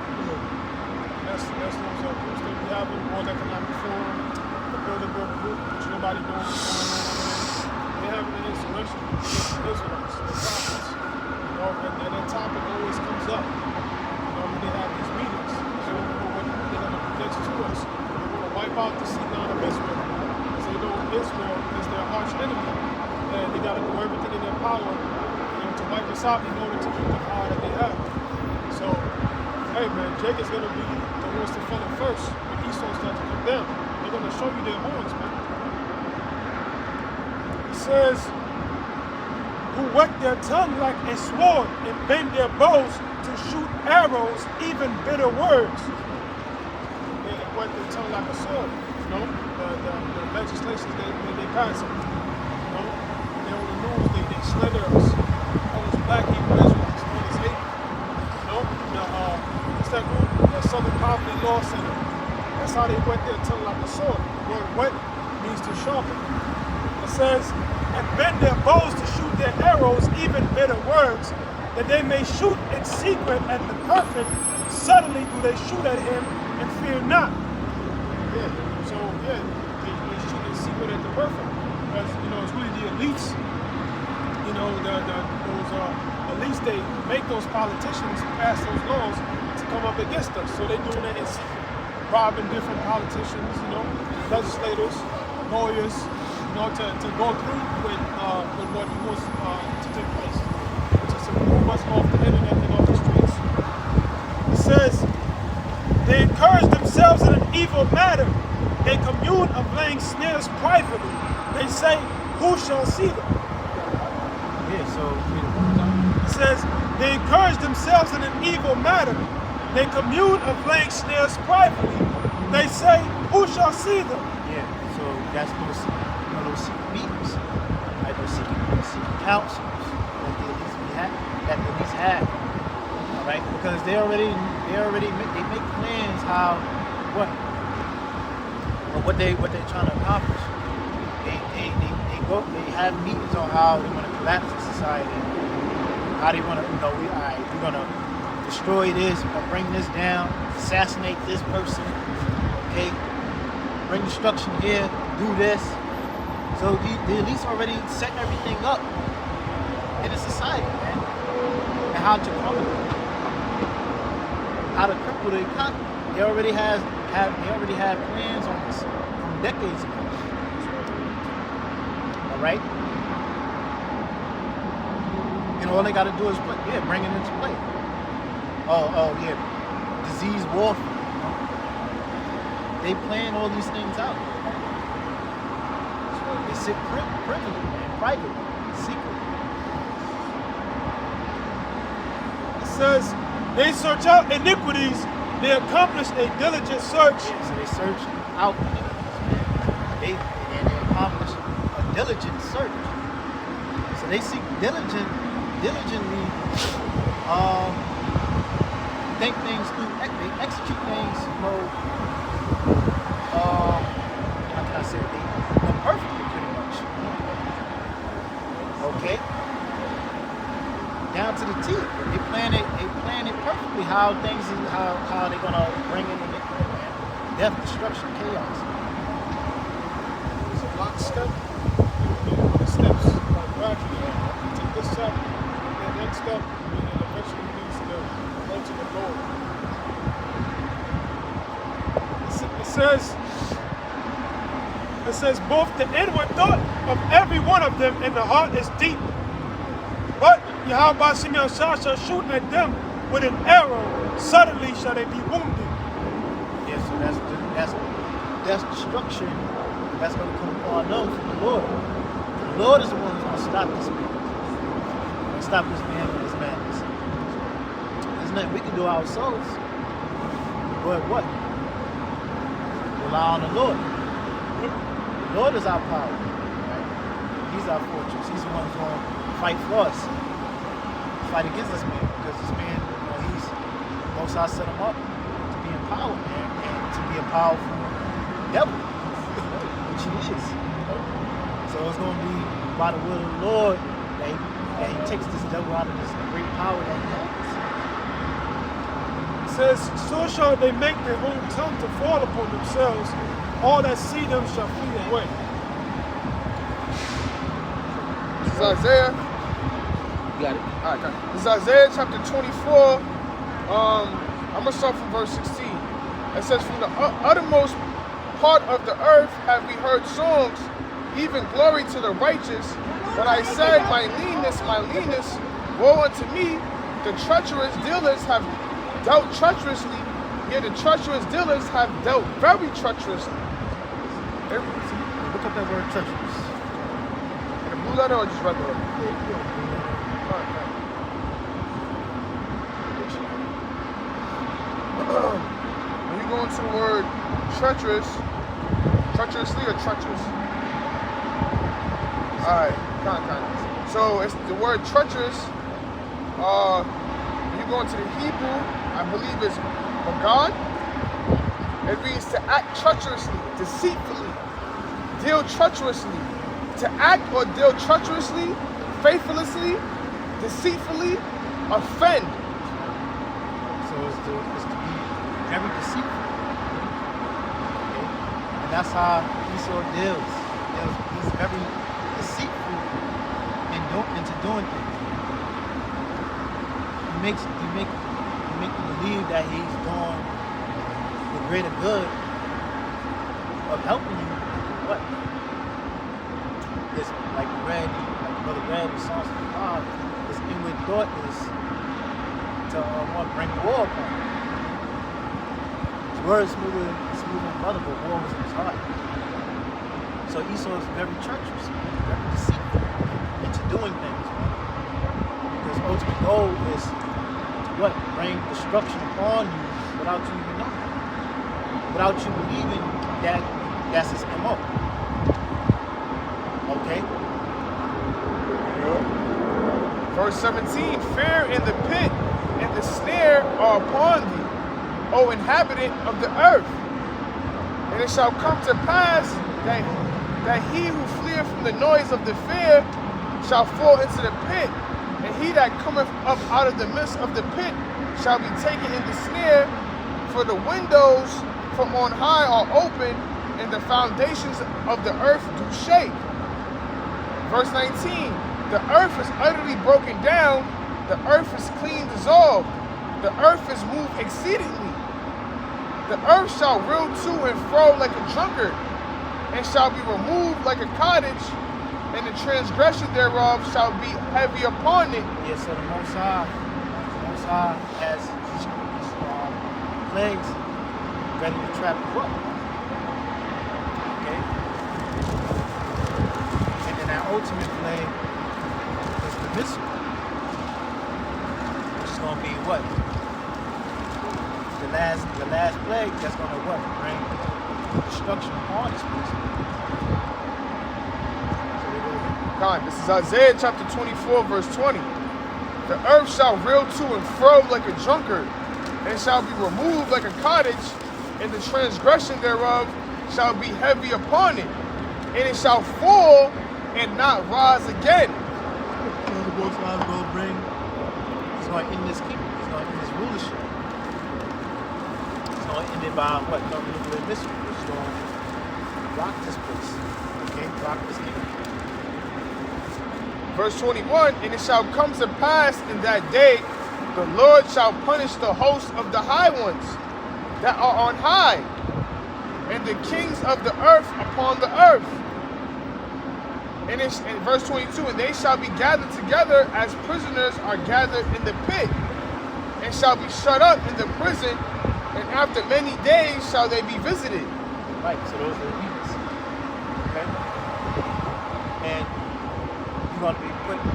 That's those groups that we have in the World Economic Forum, the Bilderberg Group, which nobody knows what's going on over there. They're having an insurrection against the Israelites, the prophets. You know, and that topic always comes up. You know, when they have these meetings, they don't know what they're going to present to us. They want to wipe out the seed line of Israel, because they know Israel is their arch enemy, and they got to do everything in their power, to wipe us out in order to keep the power that they have. So, hey man, Jacob's gonna be the ones to fall it first when Esau starts to come down. They're gonna show you their horns, man. It says, who whet their tongue like a sword and bend their bows to shoot arrows, even bitter words. They whet their tongue like a sword, you know? The legislations they pass them, you know? They're on the news, they slither us. Black Hebrew Israelites, known as hate. You know, what's that group? The Southern Poverty Law Center. That's how they wet their tongue like a sword. The word wet means to sharpen. It says, and bend their bows to shoot their arrows, even bitter words, that they may shoot in secret at the perfect. Suddenly do they shoot at him and fear not. Yeah, so yeah, they shoot in secret at the perfect. Because, you know, it's really the elites. You know, at least they make those politicians pass those laws to come up against us. So they're doing it in secret, robbing different politicians, you know, legislators, lawyers, you know, to go through with what he wants to take place, which is to remove us off the internet and off the streets. It says, they encourage themselves in an evil matter. They commune of laying snares privately. They say, who shall see them? Yeah, so it says, they encourage themselves in an evil matter. They commune of laying snares privately. They say, who shall see them? yeah, so that's those secret meetings, right? Those secret councils that the elites have. All right, because they make plans how what they're trying to accomplish. They have meetings on how they want to collapse the society, how they want to, you know, we're gonna destroy this, we're gonna bring this down, assassinate this person, okay, bring destruction here, do this. So the elites already set everything up in a society, man, and how to crumble it, how to cripple the economy. They already have plans on this from decades ago. Right? And all they got to do is bring it into play. Oh yeah, disease warfare. You know? They plan all these things out. They sit privately and privately, secretly. It says, they search out iniquities, they accomplished a diligent search. So they search out enemies, man. They accomplish a diligent search. So they seek diligently think things through. They execute things, how can I say it? They perfectly, pretty much. Okay. Down to the T. They plan it perfectly. How they're gonna bring in the death, destruction, chaos. It's a lockstep. The steps like gradually. You take this step, and then next step, and then eventually leads to the ultimate goal. It says both the inward thought of every one of them and the heart is deep. But Yahweh Shemiel shall shoot at them with an arrow. Suddenly shall they be wounded. Yeah, so that's destruction. That's going to come upon them from the Lord. The Lord is the one who's going to stop this man. Going to stop this man with his madness. There's nothing we can do ourselves. But what? Rely on the Lord. The Lord is our power. Right? He's our fortress. He's the one who's going to fight for us. Fight against this man. Because this man, he's most I set him up to be in power, man. And to be a powerful devil. Which he is. So it's going to be by the will of the Lord that he takes this devil out of this great power that he has. It says, so shall they make their own tongue to fall upon themselves. All that see them shall flee away. This is Isaiah. You got it. All right, got it. This is Isaiah chapter 24. I'm going to start from verse 16. It says, from the uttermost part of the earth have we heard songs, even glory to the righteous. But I said, my leanness, woe unto me. The treacherous dealers have dealt treacherously. Yea, the treacherous dealers have dealt very treacherously. Look up that word treacherous. In a blue letter or just regular? When you go into the word treacherous, treacherously or treacherous? Alright, kind of. So it's the word treacherous. When you go into the Hebrew, I believe it's bagad. It means to act treacherously, deceitfully, deal treacherously. To act or deal treacherously, faithlessly, deceitfully, offend. So it's to be very deceitful. Okay? And that's how Esau deals. He's very deceitful into doing things. He makes you believe that he's doing the greater good of helping you. What? This, like Brother Red in Psalms 55, his inward thought is to bring war upon him. His word is smoother than butter, but war was in his heart. So Esau is very treacherous, very deceitful into doing things, man. His ultimate goal is to what? Bring destruction upon you without you even knowing. Without you believing that that's his MO. Okay? Verse 17, fear and the pit and the snare are upon thee, O inhabitant of the earth. And it shall come to pass that he who fleeth from the noise of the fear shall fall into the pit, and he that cometh up out of the midst of the pit shall be taken in the snare, for the windows from on high are open, and the foundations of the earth do shake. Verse 19, the earth is utterly broken down, the earth is clean dissolved, the earth is moved exceedingly. The earth shall reel to and fro like a drunkard, and shall be removed like a cottage, and the transgression thereof shall be heavy upon it. Yeah, so the Most High has these plagues ready to trap you up. Okay? And then that ultimate plague is the missile, which is going to be what? The the last plague that's going to what? Bring destruction upon this place. So they go ahead. God, this is Isaiah chapter 24, verse 20. The earth shall reel to and fro like a drunkard, and shall be removed like a cottage, and the transgression thereof shall be heavy upon it, and it shall fall and not rise again. So the Most High is going to bring, he's going to end this kingdom, he's going to end this rulership. He's going to end it by what? Don't look at mystery. He's going to rock this place. Okay? Rock this kingdom. Verse 21, and it shall come to pass in that day, the Lord shall punish the host of the high ones that are on high, and the kings of the earth upon the earth. And it's in verse 22, and they shall be gathered together as prisoners are gathered in the pit, and shall be shut up in the prison, and after many days shall they be visited. Right, so those are the leaders. Okay? And you're going to be put in the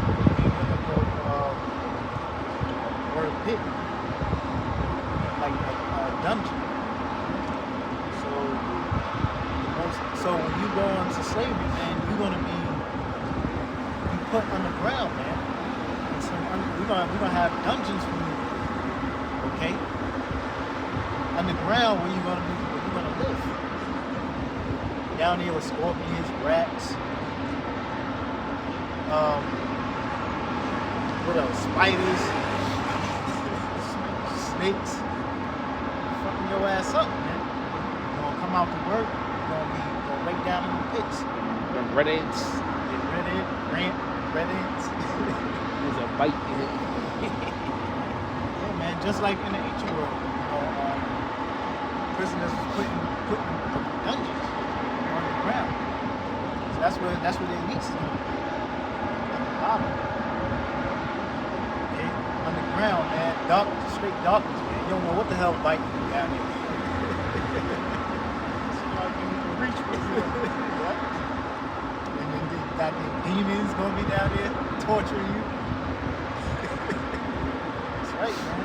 word pit, like a dungeon. So when you go into slavery, man, you're going to be put underground, man. And so we're gonna have dungeons for you, okay? Underground, where you're gonna live. Down here with scorpions, rats, what else? Spiders, snakes. Fucking your ass up, man. You're gonna come out to work. You're gonna be right down in the pits. The red ants. Red ants. There's a bite in it. Yeah, man. Just like in the ancient world, prisoners was put in dungeons on the ground. So that's where their elites is going to be. At the bottom. Okay? Underground, man. Darkness, straight darkness, man. You don't know what the hell biting you down here. Reach for you. And then got the demons gonna be down there torturing you. That's right, man.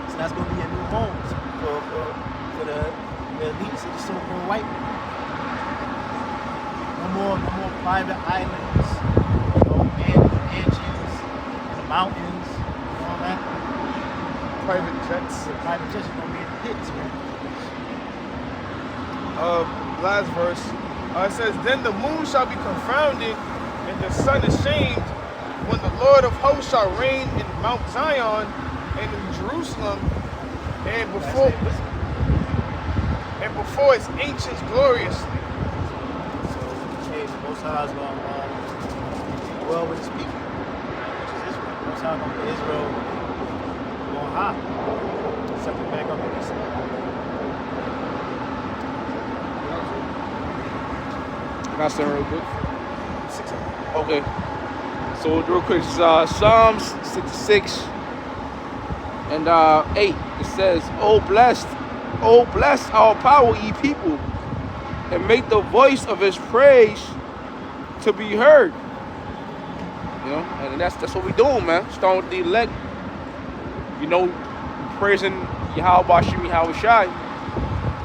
So that's gonna be a new home for the elites of the so-called white man. No more private islands, mansions, the mountains, and all that. Private jets. The private jets are gonna be in the pits, man. Last verse. It says, then the moon shall be confounded, and the sun ashamed, when the Lord of hosts shall reign in Mount Zion and in Jerusalem, and before its ancients gloriously. So, hey, the Most High is going to dwell with his people, which is Israel. The Most High is going to be Israel on high, stepping back up in this side. Can I say real quick? Okay. So real quick, Psalms 66 and 8. It says, "Oh bless our power, ye people, and make the voice of his praise to be heard." You know, and that's what we doing, man. Starting with the elect. You know, praising Yahweh Bashim Yahweh Shai.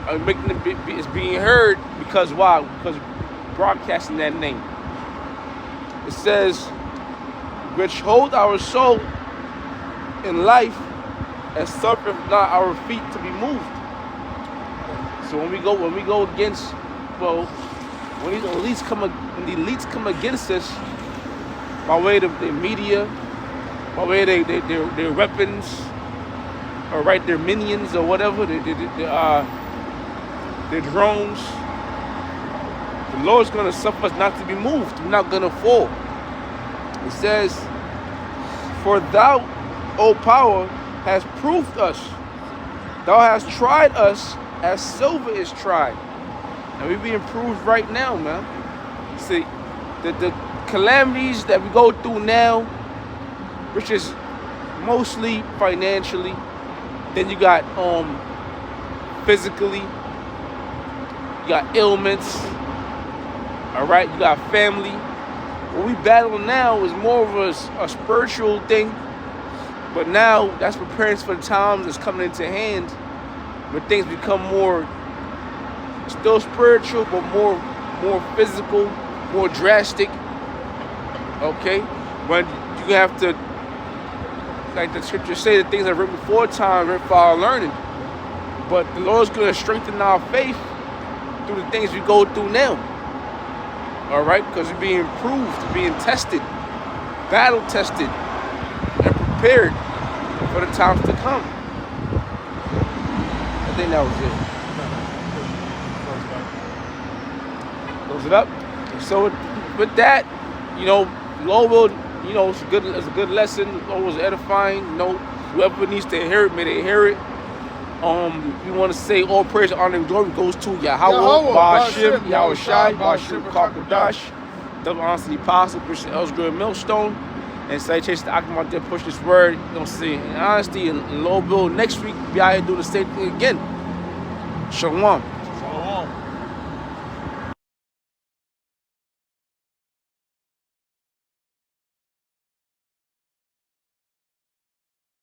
And making it's being heard because why? Because broadcasting that name. It says, which hold our soul in life and suffereth not our feet to be moved. So when we go against, well, when the elites come against us by way of the media, by way of their weapons, or right, their minions or whatever, their drones. The Lord's going to suffer us not to be moved. We're not going to fall. It says, for thou, O power, hast proved us. Thou hast tried us as silver is tried. And we're being proved right now, man. See, the calamities that we go through now, which is mostly financially, then you got physically, you got ailments. All right, you got family. What we battle now is more of a spiritual thing, but now that's preparing us for the times that's coming into hand when things become more, still spiritual, but more physical, more drastic. Okay, when you have to, like the scriptures say, the things that written before time, written for our learning. But the Lord's going to strengthen our faith through the things we go through now. All right, because we're being proved, being tested, battle tested, and prepared for the times to come. I think that was it. Close it up. So with that, you know, Lord will, you know, it's a good lesson. Lord was edifying. You know, whoever needs to hear it, may they hear it. We want to say all praise, honor, and glory goes to Yahweh, Ba'ashim, Yahweh Shai, Ba'ashim, Kakadash, double honor to the apostle, Bishop Ellsbury Millstone, and salutations to Akamah that push this word, you know, say in honesty and Lord will next week be out here doing the same thing again. Shalom.